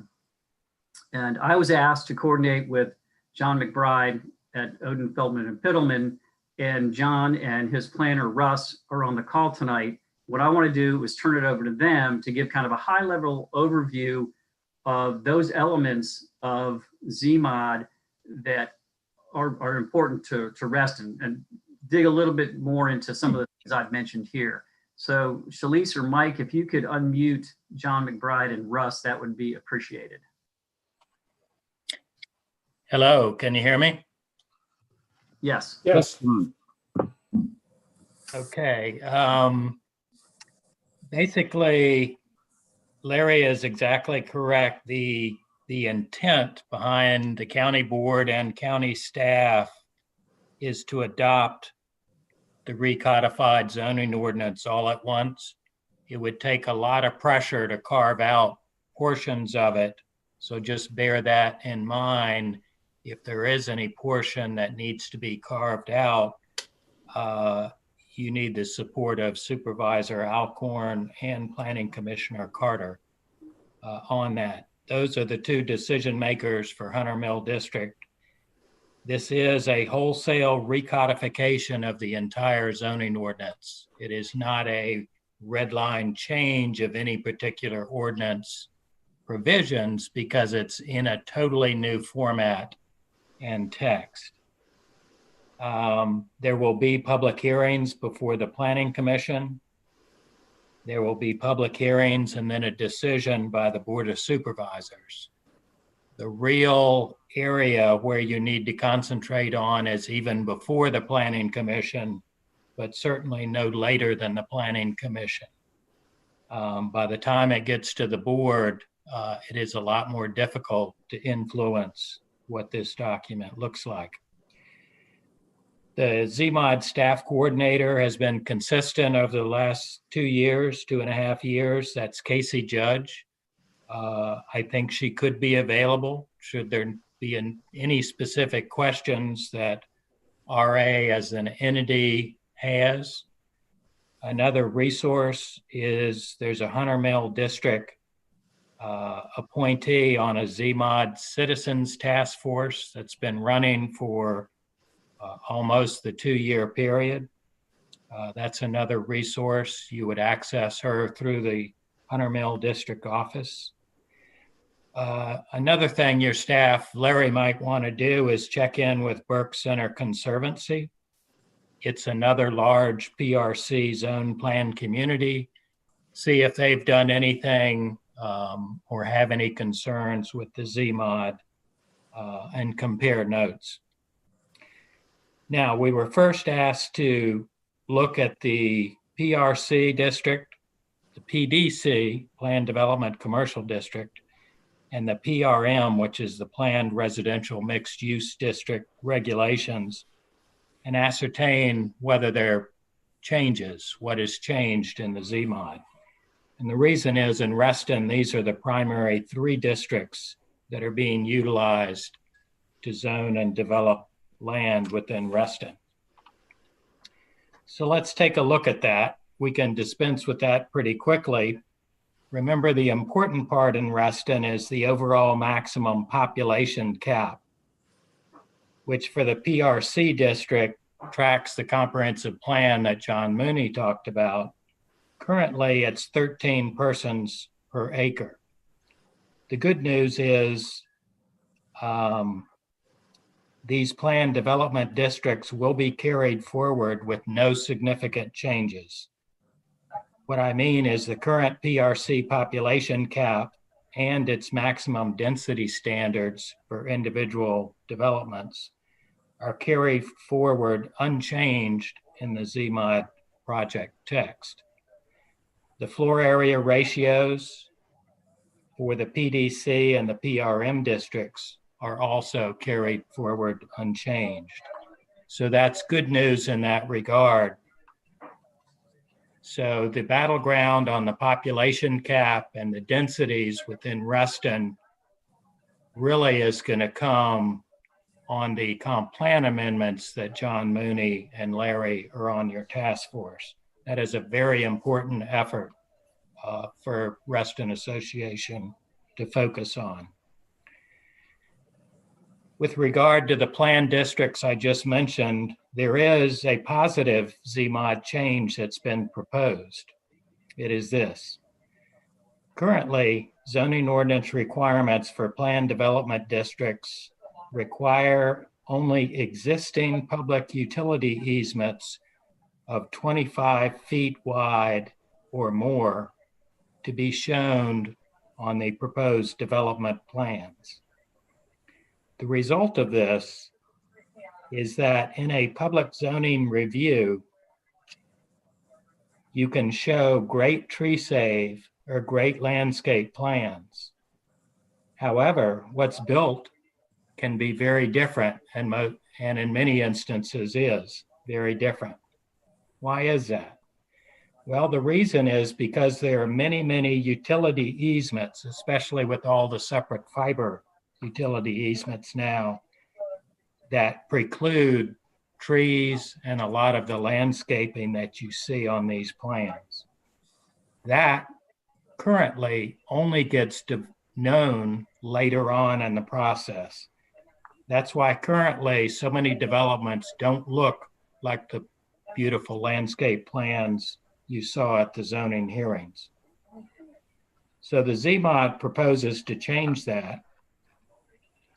Speaker 14: And I was asked to coordinate with John McBride at Odin, Feldman and Piddleman, and John and his planner Russ are on the call tonight. What I want to do is turn it over to them to give kind of a high-level overview of those elements of ZMOD that are important to Reston, and dig a little bit more into some of the things I've mentioned here. So Shalise or Mike, if you could unmute John McBride and Russ, that would be appreciated.
Speaker 5: Hello, can you hear me?
Speaker 14: Yes.
Speaker 2: Yes.
Speaker 5: Okay. Basically, Larry is exactly correct. The intent behind the county board and county staff is to adopt the recodified zoning ordinance all at once. It would take a lot of pressure to carve out portions of it. So just bear that in mind. If there is any portion that needs to be carved out, you need the support of Supervisor Alcorn and Planning Commissioner Carter on that. Those are the two decision makers for Hunter Mill District. This is a wholesale recodification of the entire zoning ordinance. It is not a red line change of any particular ordinance provisions because it's in a totally new format and text. There will be public hearings before the Planning Commission. There will be public hearings and then a decision by the Board of Supervisors. The real area where you need to concentrate on is even before the Planning Commission, but certainly no later than the Planning Commission. By the time it gets to the board, it is a lot more difficult to influence what this document looks like. The ZMOD staff coordinator has been consistent over the last 2 years, 2.5 years. That's Casey Judge. I think she could be available should there be any specific questions that RA as an entity has. Another resource is there's a Hunter Mill District appointee on a ZMOD Citizens Task Force that's been running for almost the 2-year period. That's another resource. You would access her through the Hunter Mill District office. Another thing your staff, Larry, might want to do is check in with Burke Center Conservancy. It's another large PRC zone plan community. See if they've done anything or have any concerns with the ZMOD and compare notes. Now, we were first asked to look at the PRC district, the PDC, Planned Development Commercial District, and the PRM, which is the Planned Residential Mixed Use District regulations, and ascertain whether there are changes, what has changed in the ZMOD. And the reason is in Reston, these are the primary 3 districts that are being utilized to zone and develop land within Reston. So let's take a look at that. We can dispense with that pretty quickly. Remember, the important part in Reston is the overall maximum population cap, which for the PRC district tracks the comprehensive plan that John Mooney talked about. Currently, it's 13 persons per acre. The good news is these planned development districts will be carried forward with no significant changes. What I mean is the current PRC population cap and its maximum density standards for individual developments are carried forward unchanged in the ZMOD project text. The floor area ratios for the PDC and the PRM districts are also carried forward unchanged. So that's good news in that regard. So the battleground on the population cap and the densities within Reston really is going to come on the comp plan amendments that John Mooney and Larry are on your task force. That is a very important effort for Reston Association to focus on. With regard to the planned districts I just mentioned, there is a positive ZMOD change that's been proposed. It is this. Currently, zoning ordinance requirements for planned development districts require only existing public utility easements of 25 feet wide or more to be shown on the proposed development plans. The result of this is that in a public zoning review, you can show great tree save or great landscape plans. However, what's built can be very different and in many instances is very different. Why is that? Well, the reason is because there are many, many utility easements, especially with all the separate fiber utility easements now, that preclude trees and a lot of the landscaping that you see on these plans. That currently only gets known later on in the process. That's why currently so many developments don't look like the beautiful landscape plans you saw at the zoning hearings. So the ZMOD proposes to change that.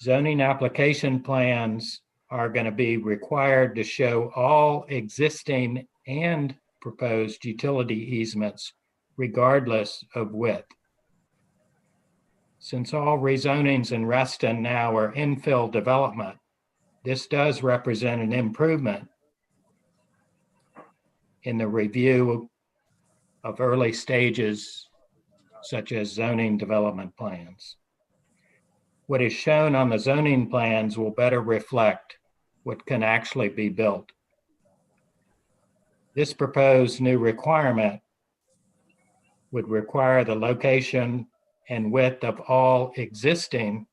Speaker 5: Zoning application plans are going to be required to show all existing and proposed utility easements, regardless of width. Since all rezonings in Reston now are infill development, this does represent an improvement in the review of early stages, such as zoning development plans. What is shown on the zoning plans will better reflect what can actually be built. This proposed new requirement would require the location and width of all existing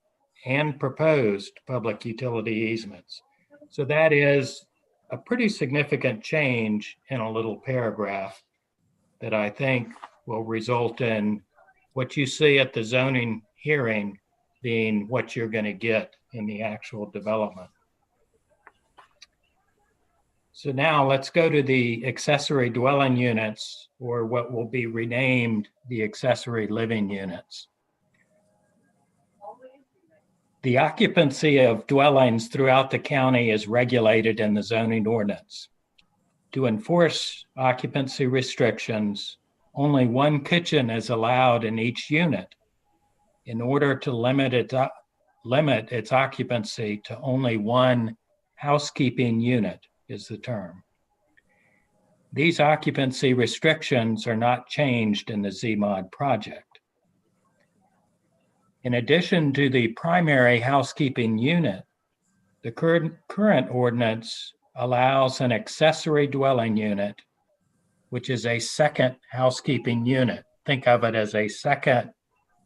Speaker 5: and proposed public utility easements. So that is a pretty significant change in a little paragraph that I think will result in what you see at the zoning hearing being what you're going to get in the actual development. So now let's go to the accessory dwelling units, or what will be renamed the accessory living units. The occupancy of dwellings throughout the county is regulated in the zoning ordinance. To enforce occupancy restrictions, only one kitchen is allowed in each unit in order to limit its occupancy to only one housekeeping unit is the term. These occupancy restrictions are not changed in the ZMOD project. In addition to the primary housekeeping unit, the current ordinance allows an accessory dwelling unit, which is a second housekeeping unit. Think of it as a second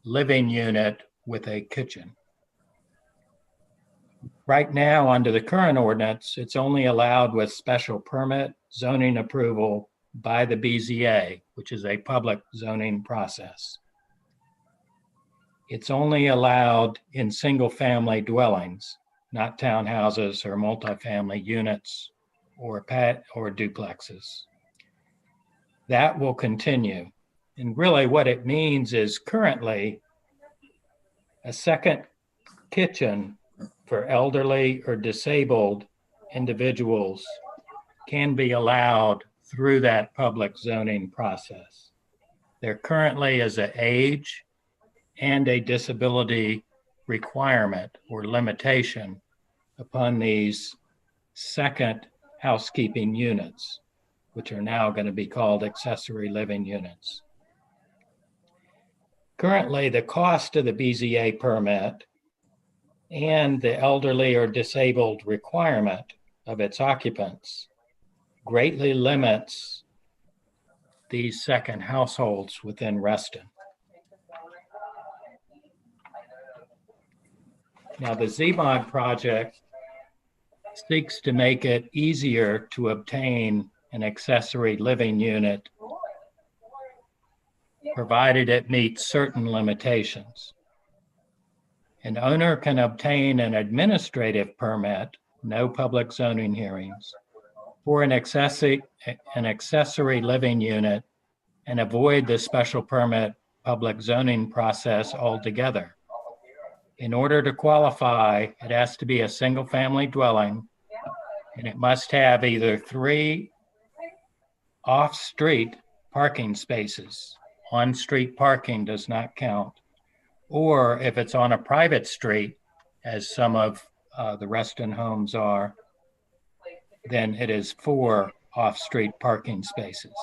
Speaker 5: living unit with a kitchen. Right now, under the current ordinance, it's only allowed with special permit zoning approval by the BZA, which is a public zoning process. It's only allowed in single-family dwellings, not townhouses or multifamily units or duplexes. That will continue. And really what it means is currently a second kitchen for elderly or disabled individuals can be allowed through that public zoning process. There currently is an age and a disability requirement or limitation upon these second housekeeping units, which are now going to be called accessory living units. Currently, the cost of the BZA permit and the elderly or disabled requirement of its occupants greatly limits these second households within Reston. Now, the ZMOD project seeks to make it easier to obtain an accessory living unit, provided it meets certain limitations. An owner can obtain an administrative permit, no public zoning hearings, for an accessory living unit and avoid the special permit public zoning process altogether. In order to qualify, it has to be a single family dwelling, and it must have either 3 off-street parking spaces. On-street parking does not count. Or if it's on a private street, as some of the Reston homes are, then it is 4 off-street parking spaces.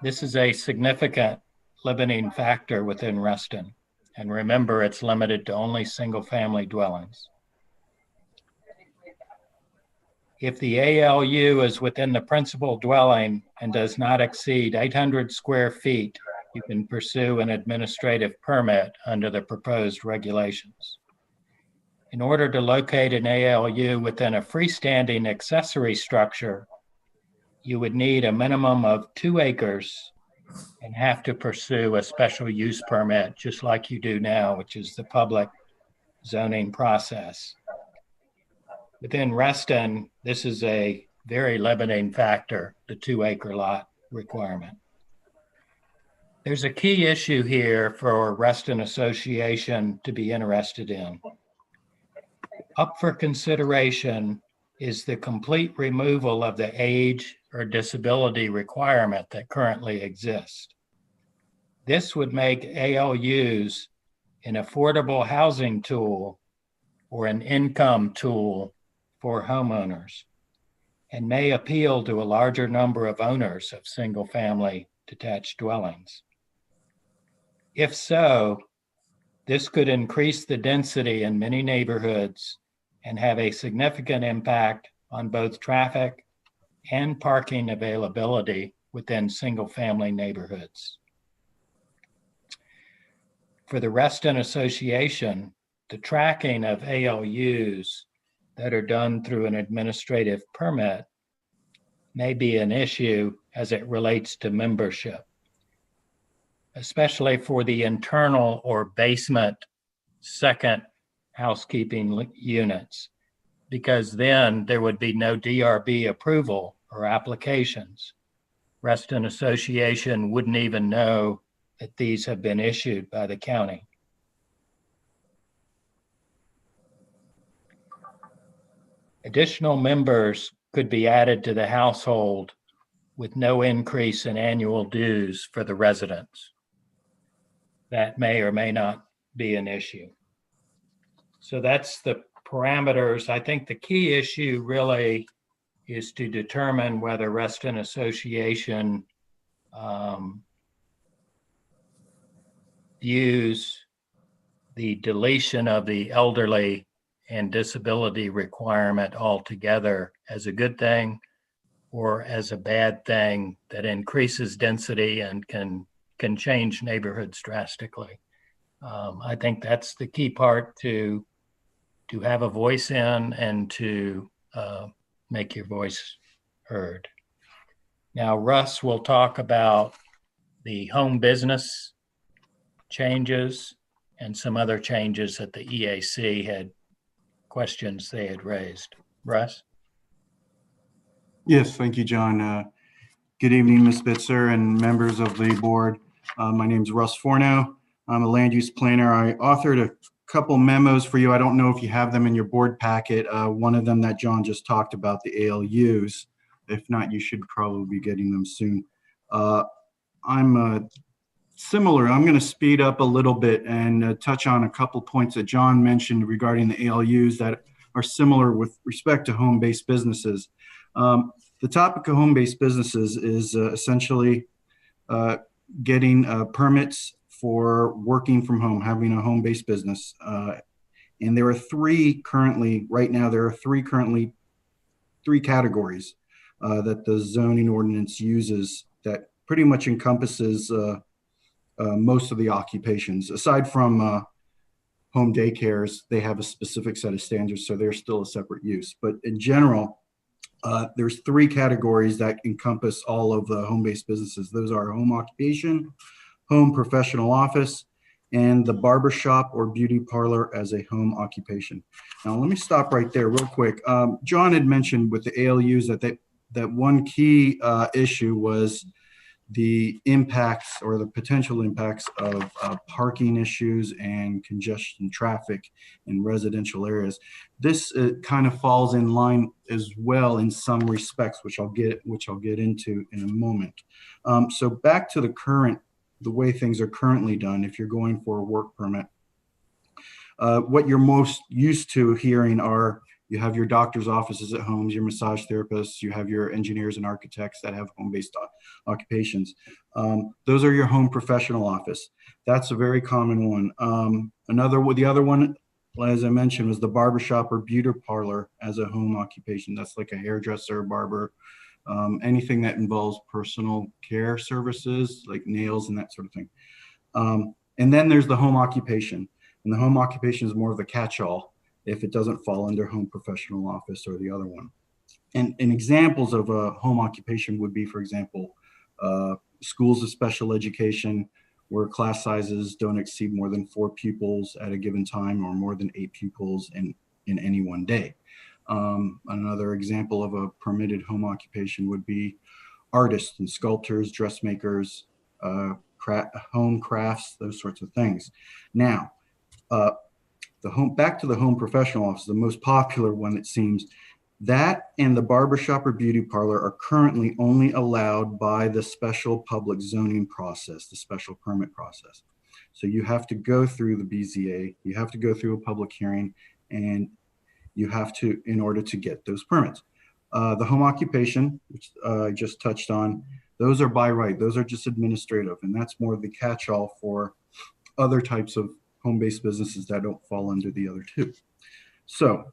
Speaker 5: This is a significant limiting factor within Reston. And remember, it's limited to only single-family dwellings. If the ALU is within the principal dwelling and does not exceed 800 square feet, you can pursue an administrative permit under the proposed regulations. In order to locate an ALU within a freestanding accessory structure, you would need a minimum of 2 acres and have to pursue a special use permit, just like you do now, which is the public zoning process. Within Reston, this is a very limiting factor, the 2-acre lot requirement. There's a key issue here for Reston Association to be interested in. Up for consideration is the complete removal of the age or disability requirement that currently exists. This would make ALUs an affordable housing tool or an income tool for homeowners and may appeal to a larger number of owners of single-family detached dwellings. If so, this could increase the density in many neighborhoods and have a significant impact on both traffic and parking availability within single-family neighborhoods. For the Reston Association, the tracking of ALUs that are done through an administrative permit may be an issue as it relates to membership, especially for the internal or basement second housekeeping units, because then there would be no DRB approval or applications. Reston Association wouldn't even know that these have been issued by the county. Additional members could be added to the household with no increase in annual dues for the residents. That may or may not be an issue. So that's the parameters. I think the key issue really is to determine whether Reston Association views the deletion of the elderly and disability requirement altogether as a good thing or as a bad thing that increases density and can change neighborhoods drastically. I think that's the key part to have a voice in and to make your voice heard. Now, Russ will talk about the home business changes and some other changes that the EAC had questions they had raised. Russ?
Speaker 11: Yes, thank you, John. Good evening, Ms. Bitzer and members of the board. My name is Russ Forno. I'm a land use planner. I authored a couple memos for you. I don't know if you have them in your board packet. One of them that John just talked about, the ALUs. If not, you should probably be getting them soon. I'm similar. I'm going to speed up a little bit and touch on a couple points that John mentioned regarding the ALUs that are similar with respect to home-based businesses. The topic of home-based businesses is essentially getting permits for working from home, having a home-based business. And there are three categories that the zoning ordinance uses that pretty much encompasses most of the occupations. Aside from home daycares, they have a specific set of standards, so they're still a separate use. But in general, there's 3 categories that encompass all of the home-based businesses. Those are home occupation, home professional office, and the barber shop or beauty parlor as a home occupation. Now, let me stop right there real quick. John had mentioned with the ALUs that one key issue was the impacts or the potential impacts of parking issues and congestion traffic in residential areas. This kind of falls in line as well in some respects, which I'll get into in a moment. So back to the way things are currently done. If you're going for a work permit, what you're most used to hearing are, you have your doctor's offices at homes, your massage therapists, you have your engineers and architects that have home-based occupations. Those are your home professional office. That's a very common one. The other one, as I mentioned, was the barbershop or beauty parlor as a home occupation. That's like a hairdresser, barber, anything that involves personal care services like nails and that sort of thing. And then there's the home occupation. And the home occupation is more of a catch-all if it doesn't fall under home professional office or the other one. And examples of a home occupation would be, for example, schools of special education where class sizes don't exceed more than 4 pupils at a given time or more than 8 pupils in any one day. Another example of a permitted home occupation would be artists and sculptors, dressmakers, home crafts, those sorts of things. Now, back to the home professional office, the most popular one, it seems, that and the barbershop or beauty parlor are currently only allowed by the special public zoning process, the special permit process. So you have to go through the BZA, you have to go through a public hearing, and you have to, in order to get those permits. The home occupation, which I just touched on, those are by right, those are just administrative, and that's more of the catch-all for other types of home-based businesses that don't fall under the other 2. So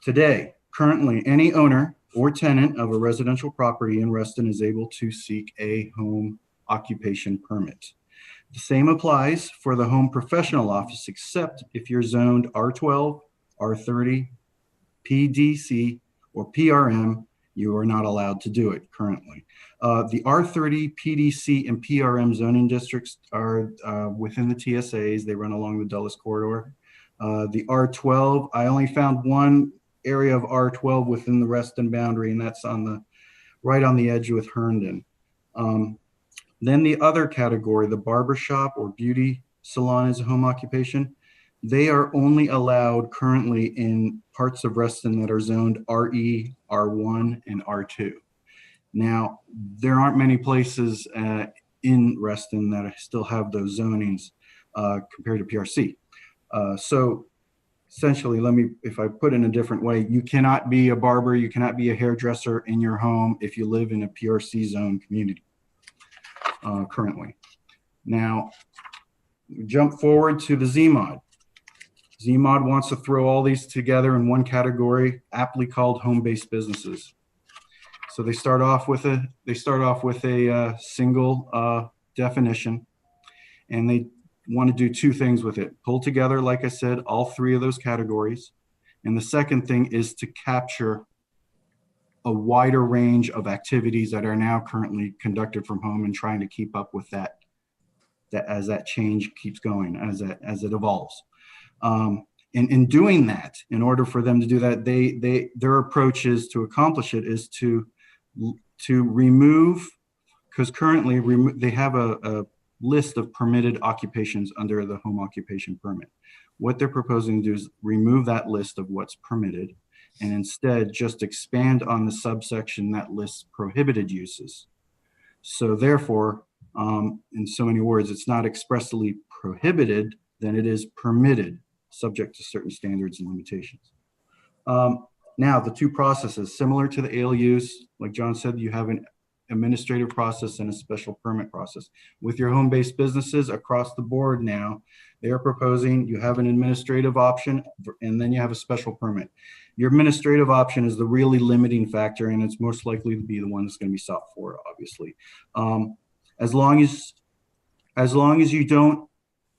Speaker 11: today, currently, any owner or tenant of a residential property in Reston is able to seek a home occupation permit. The same applies for the home professional office, except if you're zoned R12, R30, PDC, or PRM, you are not allowed to do it currently. The R30, PDC, and PRM zoning districts are within the TSAs. They run along the Dulles corridor. The R12, I only found one area of R12 within the Reston boundary, and that's right on the edge with Herndon. Then the other category, the barbershop or beauty salon as a home occupation, they are only allowed currently in parts of Reston that are zoned RE, R1, and R2. Now, there aren't many places in Reston that still have those zonings compared to PRC. So essentially, if I put it in a different way, you cannot be a barber, you cannot be a hairdresser in your home if you live in a PRC zone community currently. Now, jump forward to the ZMOD. ZMOD wants to throw all these together in one category, aptly called home-based businesses. So they start off with a single definition, and they want to do 2 things with it. Pull together, like I said, all 3 of those categories. And the second thing is to capture a wider range of activities that are now currently conducted from home and trying to keep up with that as that change keeps going, as it evolves. In doing that, in order for them to do that, their approach is to accomplish it is to remove, because currently they have a list of permitted occupations under the home occupation permit. What they're proposing to do is remove that list of what's permitted and instead just expand on the subsection that lists prohibited uses. So therefore, in so many words, it's not expressly prohibited, then it is permitted, subject to certain standards and limitations. Now, the 2 processes, similar to the ALUs, like John said, you have an administrative process and a special permit process. With your home-based businesses across the board now, they are proposing you have an administrative option and then you have a special permit. Your administrative option is the really limiting factor, and it's most likely to be the one that's going to be sought for, obviously. as long as you don't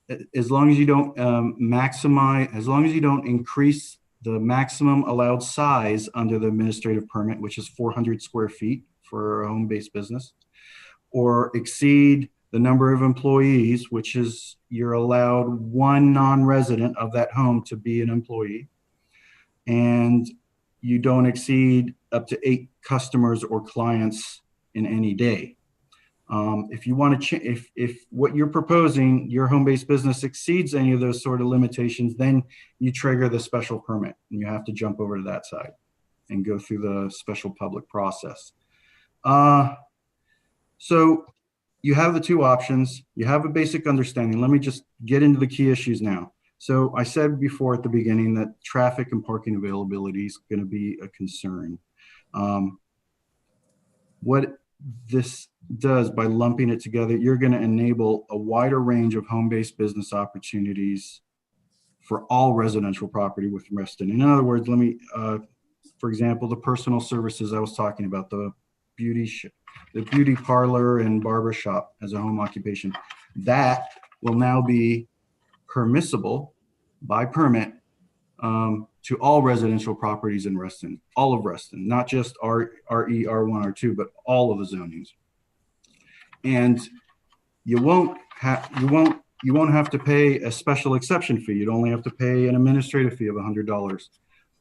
Speaker 11: maximize, as long as you don't increase the maximum allowed size under the administrative permit, which is 400 square feet for a home-based business, or exceed the number of employees, which is you're allowed one non-resident of that home to be an employee, and you don't exceed up to 8 customers or clients in any day. If you want to, if what you're proposing, your home-based business exceeds any of those sort of limitations, then you trigger the special permit and you have to jump over to that side and go through the special public process. So you have the 2 options. You have a basic understanding. Let me just get into the key issues now. So I said before at the beginning that traffic and parking availability is going to be a concern. What this does by lumping it together, you're going to enable a wider range of home-based business opportunities for all residential property with Reston. In other words, let me, for example, the personal services I was talking about, the beauty parlor and barber shop as a home occupation, that will now be permissible by permit to all residential properties in Reston, all of Reston, not just RE, R1, R2, but all of the zonings. And you won't have to pay a special exception fee. You'd only have to pay an administrative fee of $100.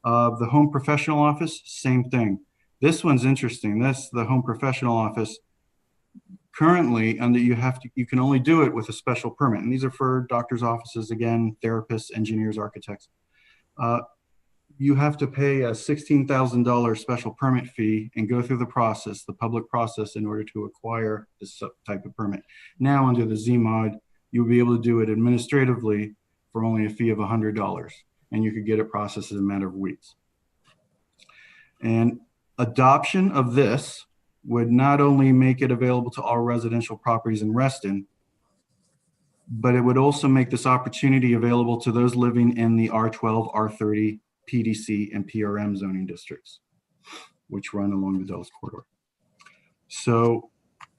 Speaker 11: The home professional office, same thing. This one's interesting. That's the home professional office. Currently, you can only do it with a special permit, and these are for doctors' offices, again, therapists, engineers, architects. You have to pay a $16,000 special permit fee and go through the process, the public process, in order to acquire this type of permit. Now, under the ZMOD, you'll be able to do it administratively for only a fee of $100, and you could get it processed in a matter of weeks. And adoption of this would not only make it available to all residential properties in Reston, but it would also make this opportunity available to those living in the R12, R30, PDC, and PRM zoning districts, which run along the Dulles Corridor. So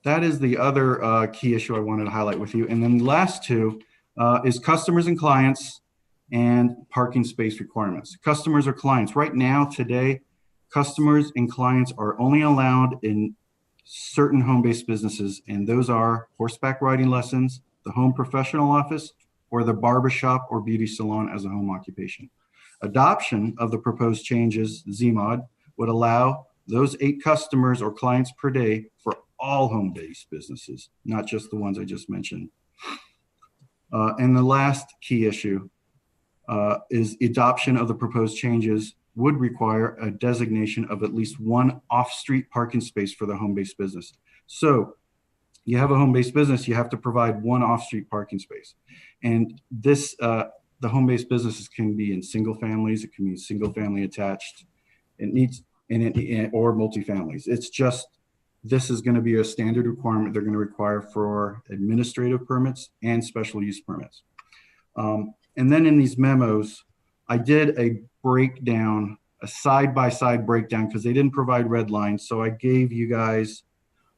Speaker 11: that is the other key issue I wanted to highlight with you. And then the last 2 is customers and clients and parking space requirements. Customers or clients. Right now, today, customers and clients are only allowed in certain home-based businesses, and those are horseback riding lessons, the home professional office, or the barbershop or beauty salon as a home occupation. Adoption of the proposed changes, ZMOD, would allow those 8 customers or clients per day for all home-based businesses, not just the ones I just mentioned. And the last key issue is adoption of the proposed changes would require a designation of at least 1 off-street parking space for the home-based business. So you have a home-based business, you have to provide 1 off-street parking space. And this, the home-based businesses can be in single families, it can be single family attached, or multifamilies. It's just, this is going to be a standard requirement they're going to require for administrative permits and special use permits. And then in these memos, I did a breakdown, a side-by-side breakdown, because they didn't provide red lines. So I gave you guys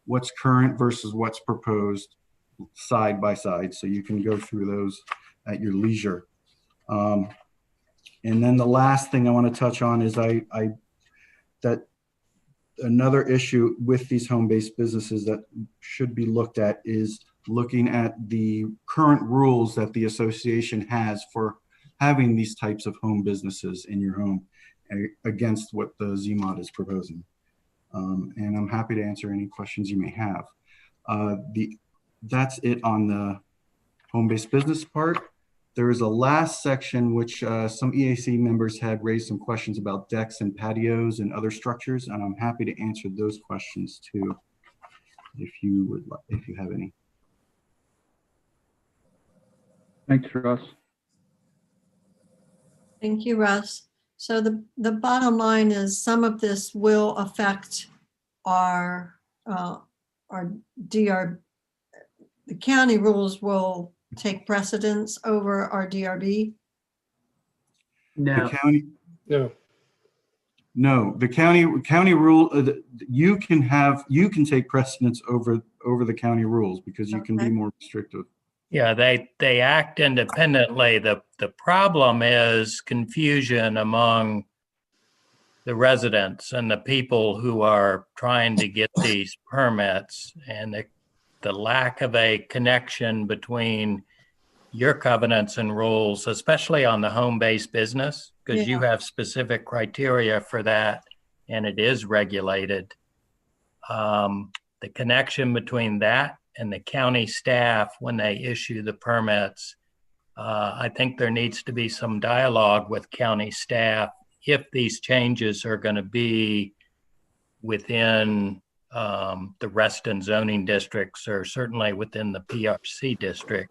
Speaker 11: what's current versus what's proposed side by side. So you can go through those at your leisure. And then the last thing I want to touch on is that another issue with these home-based businesses that should be looked at is looking at the current rules that the association has for having these types of home businesses in your home against what the ZMOD is proposing. And I'm happy to answer any questions you may have. That's it on the home-based business part. There is a last section which some EAC members had raised some questions about decks and patios and other structures, and I'm happy to answer those questions too, if you have any.
Speaker 10: Thanks, Russ.
Speaker 1: Thank you, Russ. So the bottom line is some of this will affect our DR, the county rules will take precedence over our DRB?
Speaker 14: No.
Speaker 2: The county, no.
Speaker 11: No, the county rule, you can take precedence over the county rules because you can be more restrictive.
Speaker 5: Yeah, they act independently. The problem is confusion among the residents and the people who are trying to get these permits, and the lack of a connection between your covenants and rules, especially on the home-based business, because you have specific criteria for that and it is regulated. The connection between that and the county staff when they issue the permits, I think there needs to be some dialogue with county staff if these changes are going to be within the Reston zoning districts or certainly within the PRC district.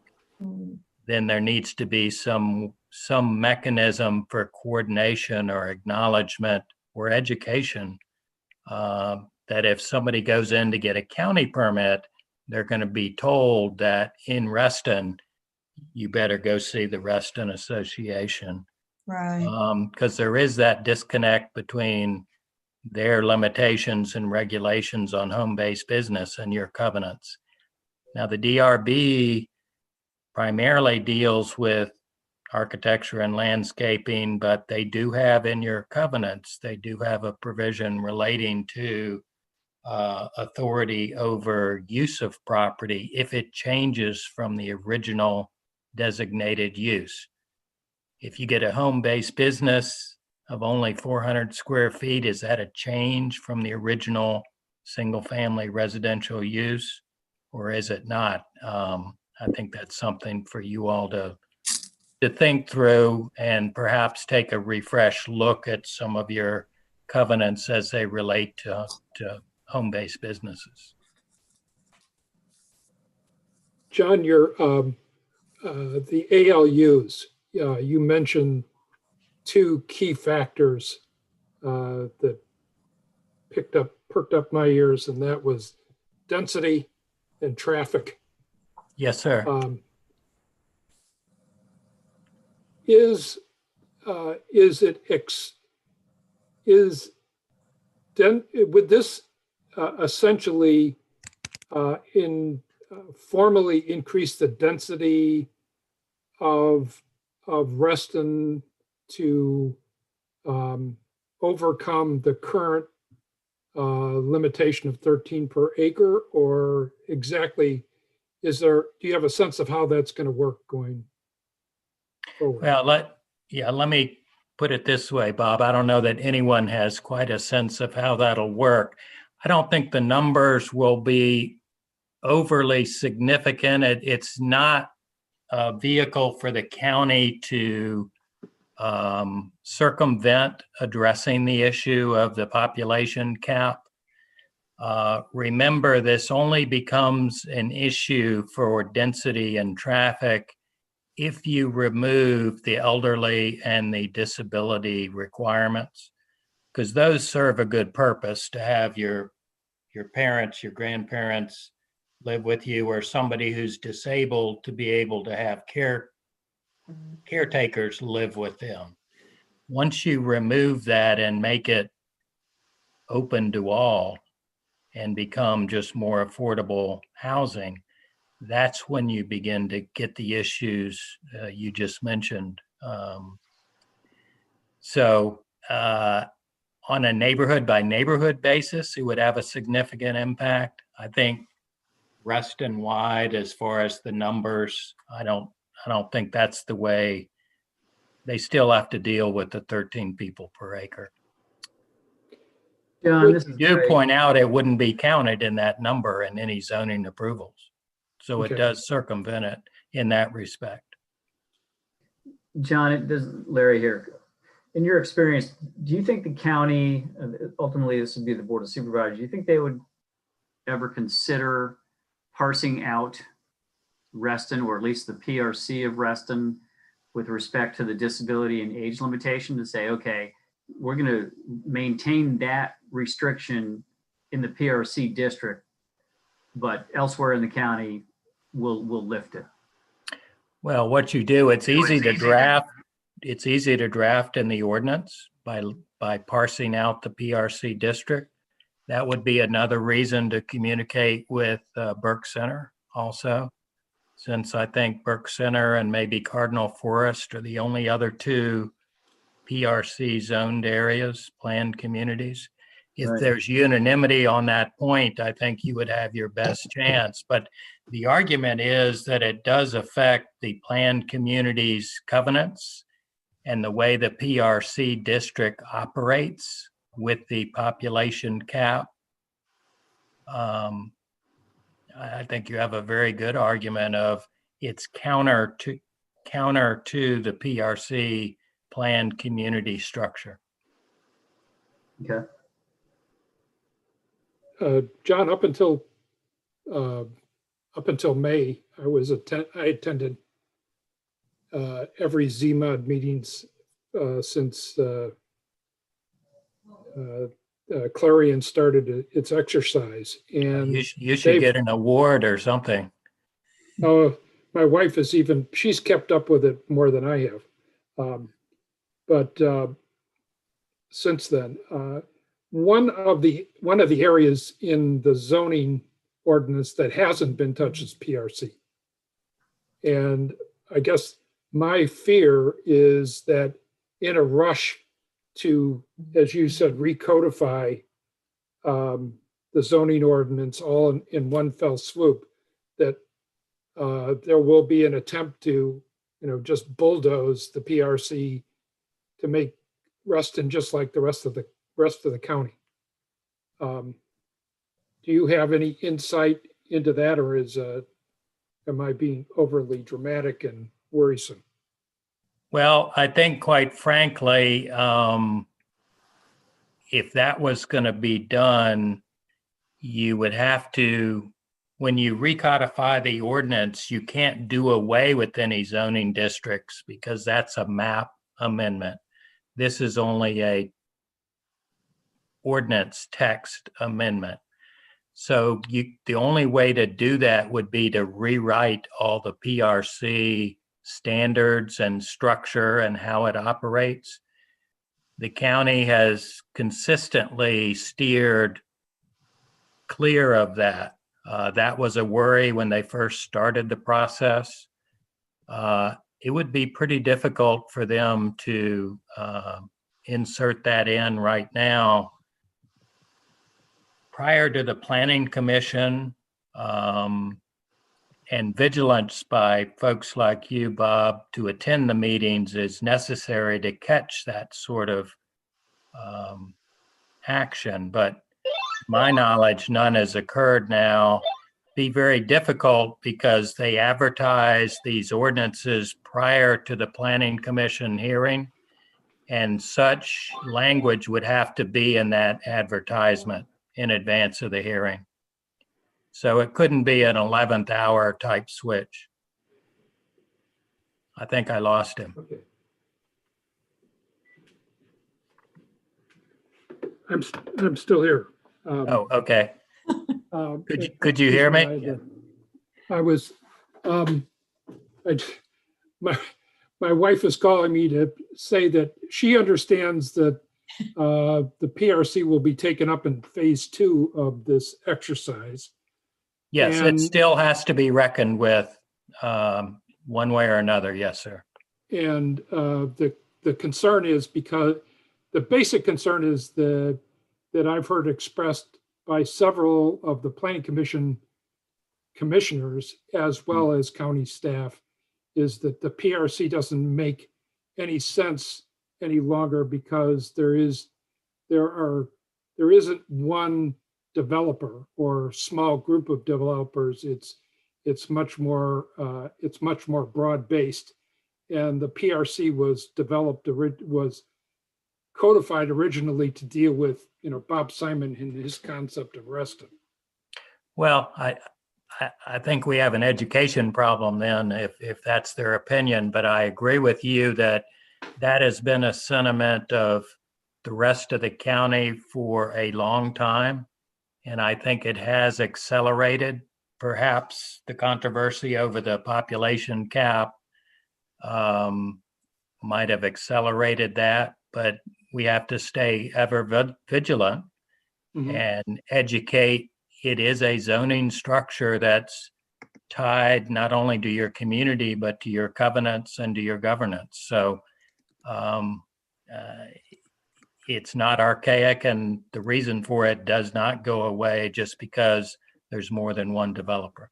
Speaker 5: Then there needs to be some mechanism for coordination or acknowledgement or education that if somebody goes in to get a county permit, they're going to be told that in Reston, you better go see the Reston Association.
Speaker 1: Right.
Speaker 5: Because there is that disconnect between their limitations and regulations on home-based business and your covenants. Now, the DRB primarily deals with architecture and landscaping, but they do have in your covenants, they do have a provision relating to authority over use of property if it changes from the original designated use. If you get a home-based business of only 400 square feet, is that a change from the original single-family residential use, or is it not? I think that's something for you all to think through and perhaps take a refresh look at some of your covenants as they relate to home-based businesses.
Speaker 2: John, the ALUs, you mentioned two key factors that perked up my ears, and that was density and traffic.
Speaker 5: Yes, sir.
Speaker 2: Would this essentially formally increase the density of Reston to overcome the current limitation of 13 per acre, or exactly do you have a sense of how that's going to work going forward?
Speaker 5: Well, let me put it this way, Bob. I don't know that anyone has quite a sense of how that'll work. I don't think the numbers will be overly significant. It's not a vehicle for the county to circumvent addressing the issue of the population cap. Remember, this only becomes an issue for density and traffic if you remove the elderly and the disability requirements, because those serve a good purpose to have your parents, your grandparents live with you, or somebody who's disabled to be able to have caretakers live with them. Once you remove that and make it open to all and become just more affordable housing, that's when you begin to get the issues you just mentioned. So on a neighborhood by neighborhood basis, it would have a significant impact. I think Reston wide, as far as the numbers, I don't think that's the way. They still have to deal with the 13 people per acre.
Speaker 14: John, this is
Speaker 5: You
Speaker 14: Greg.
Speaker 5: point out it wouldn't be counted in that number in any zoning approvals. So
Speaker 2: Okay.
Speaker 5: it does circumvent it in that respect.
Speaker 14: John, this is Larry here. In your experience, do you think the county, ultimately this would be the Board of Supervisors, do you think they would ever consider parsing out Reston, or at least the PRC of Reston, with respect to the disability and age limitation, to say, okay, we're going to maintain that restriction in the PRC district, but elsewhere in the county, we'll lift it?
Speaker 5: Well, what you do, it's easy to draft in the ordinance by by parsing out the PRC district. That would be another reason to communicate with Burke Center also, since I think Burke Center and maybe Cardinal Forest are the only other two PRC zoned areas, planned communities. If
Speaker 14: Right.
Speaker 5: there's unanimity on that point, I think you would have your best chance. But the argument is that it does affect the planned communities covenants and the way the PRC district operates with the population cap. I think you have a very good argument of it's counter to the PRC planned community structure.
Speaker 14: Okay.
Speaker 2: John, up until May, I attended every ZMOD meetings since Clarion started its exercise, and
Speaker 5: You should get an award or something.
Speaker 2: My wife she's kept up with it more than I have. But since then, one of the areas in the zoning ordinance that hasn't been touched is PRC. And I guess my fear is that in a rush to, as you said, recodify the zoning ordinance all in one fell swoop, that there will be an attempt to, just bulldoze the PRC to make Reston just like the rest of the county. Do you have any insight into that, or am I being overly dramatic and worrisome?
Speaker 5: Well, I think quite frankly, if that was going to be done, you would have to, when you recodify the ordinance, you can't do away with any zoning districts because that's a map amendment. This is only a ordinance text amendment. So the only way to do that would be to rewrite all the PRC standards and structure and how it operates. The county has consistently steered clear of that. That was a worry when they first started the process. It would be pretty difficult for them to insert that in right now. Prior to the Planning Commission and vigilance by folks like you, Bob, to attend the meetings is necessary to catch that sort of action. But to my knowledge, none has occurred now. Be very difficult because they advertise these ordinances prior to the Planning Commission hearing, and such language would have to be in that advertisement in advance of the hearing. So it couldn't be an 11th hour type switch. I think I lost him.
Speaker 2: Okay. I'm still here.
Speaker 5: Oh, okay. Could you hear me?
Speaker 2: I was, my wife is calling me to say that she understands that the PRC will be taken up in phase 2 of this exercise.
Speaker 5: Yes, it still has to be reckoned with one way or another. Yes, sir.
Speaker 2: And the concern is because the basic concern is that I've heard expressed by several of the Planning Commission commissioners as well as county staff is that the PRC doesn't make any sense any longer because there isn't one developer or small group of developers. It's much more broad based, and the PRC was codified originally to deal with Bob Simon and his concept of Reston.
Speaker 5: Well, I think we have an education problem then if that's their opinion, but I agree with you that has been a sentiment of the rest of the county for a long time. And I think it has accelerated. Perhaps the controversy over the population cap might have accelerated that, but we have to stay ever vigilant
Speaker 2: Mhm.
Speaker 5: and educate. It is a zoning structure that's tied not only to your community, but to your covenants and to your governance. So um, it's not archaic, and the reason for it does not go away just because there's more than one developer.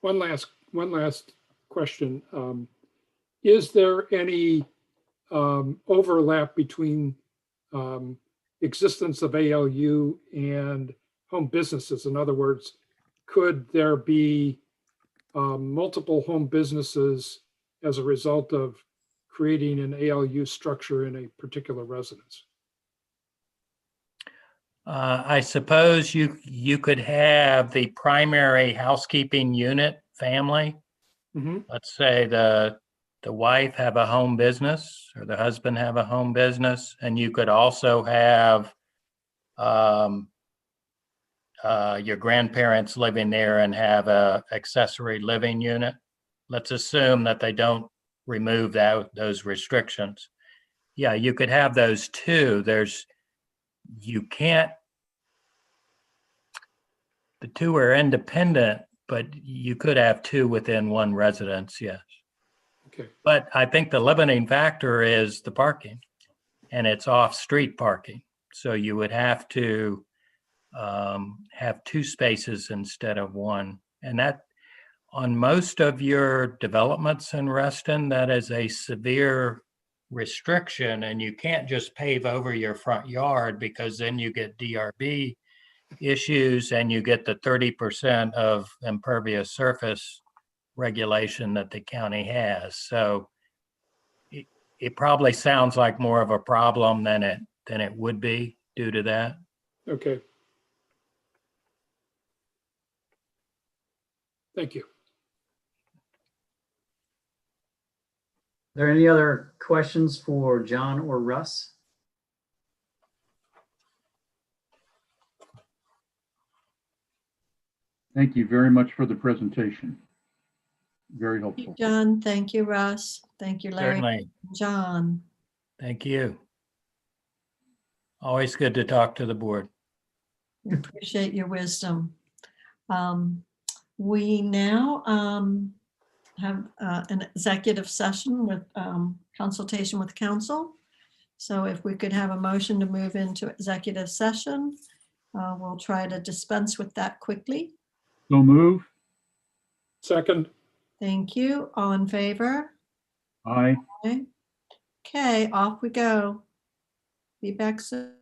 Speaker 2: One last question. Is there any overlap between existence of ALU and home businesses? In other words, could there be multiple home businesses as a result of creating an ALU structure in a particular residence?
Speaker 5: I suppose you could have the primary housekeeping unit family.
Speaker 2: Mhm.
Speaker 5: Let's say the wife have a home business or the husband have a home business, and you could also have your grandparents living there and have a accessory living unit. Let's assume that they don't remove those restrictions. Yeah, you could have those too. You can't, the two are independent, but you could have two within one residence, yes.
Speaker 2: Okay.
Speaker 5: But I think the limiting factor is the parking, and it's off-street parking. So you would have to have two spaces instead of one. And that, on most of your developments in Reston, that is a severe restriction, and you can't just pave over your front yard because then you get DRB issues and you get the 30% of impervious surface regulation that the county has. So it probably sounds like more of a problem than it would be due to that.
Speaker 2: Okay. Thank you.
Speaker 14: Are there any other questions for John or Russ?
Speaker 10: Thank you very much for the presentation. Very
Speaker 1: Thank you,
Speaker 10: helpful.
Speaker 1: John. Thank you, Russ. Thank you, Larry.
Speaker 5: Certainly.
Speaker 1: John.
Speaker 5: Thank you. Always good to talk to the board.
Speaker 1: We appreciate your wisdom. We now have an executive session with consultation with counsel. So if we could have a motion to move into executive session, we'll try to dispense with that quickly.
Speaker 10: So move.
Speaker 2: Second.
Speaker 1: Thank you. All in favor?
Speaker 10: Aye.
Speaker 1: Okay, off we go. Be back soon.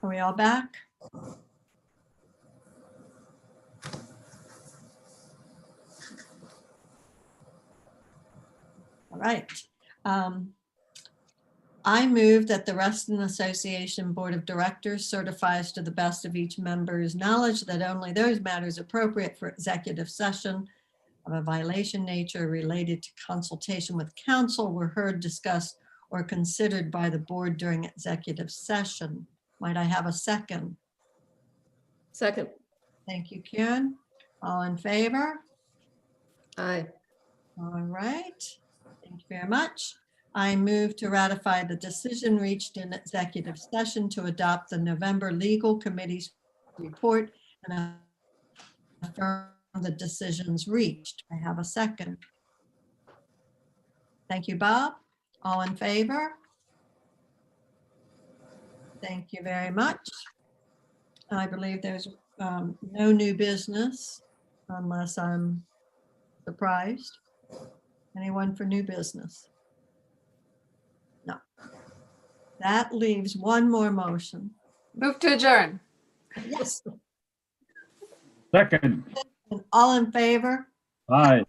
Speaker 1: Are we all back? All right. I move that the Reston Association Board of Directors certifies to the best of each member's knowledge that only those matters appropriate for executive session of a violation nature related to consultation with counsel were heard, discussed, or considered by the board during executive session. Might I have a second?
Speaker 9: Second.
Speaker 1: Thank you, Karen. All in favor?
Speaker 9: Aye.
Speaker 1: All right. Thank you very much. I move to ratify the decision reached in executive session to adopt the November Legal Committee's report and affirm the decisions reached. I have a second. Thank you, Bob. All in favor? Thank you very much. I believe there's no new business unless I'm surprised. Anyone for new business? No. That leaves one more motion.
Speaker 3: Move to adjourn.
Speaker 1: Yes.
Speaker 10: Second.
Speaker 1: And all in favor?
Speaker 10: Aye.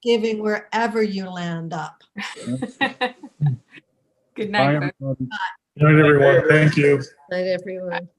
Speaker 1: Giving wherever you land up.
Speaker 3: Good
Speaker 10: Bye,
Speaker 3: night.
Speaker 10: everybody.
Speaker 17: Good night, everyone. Thank you.
Speaker 9: Night, everyone.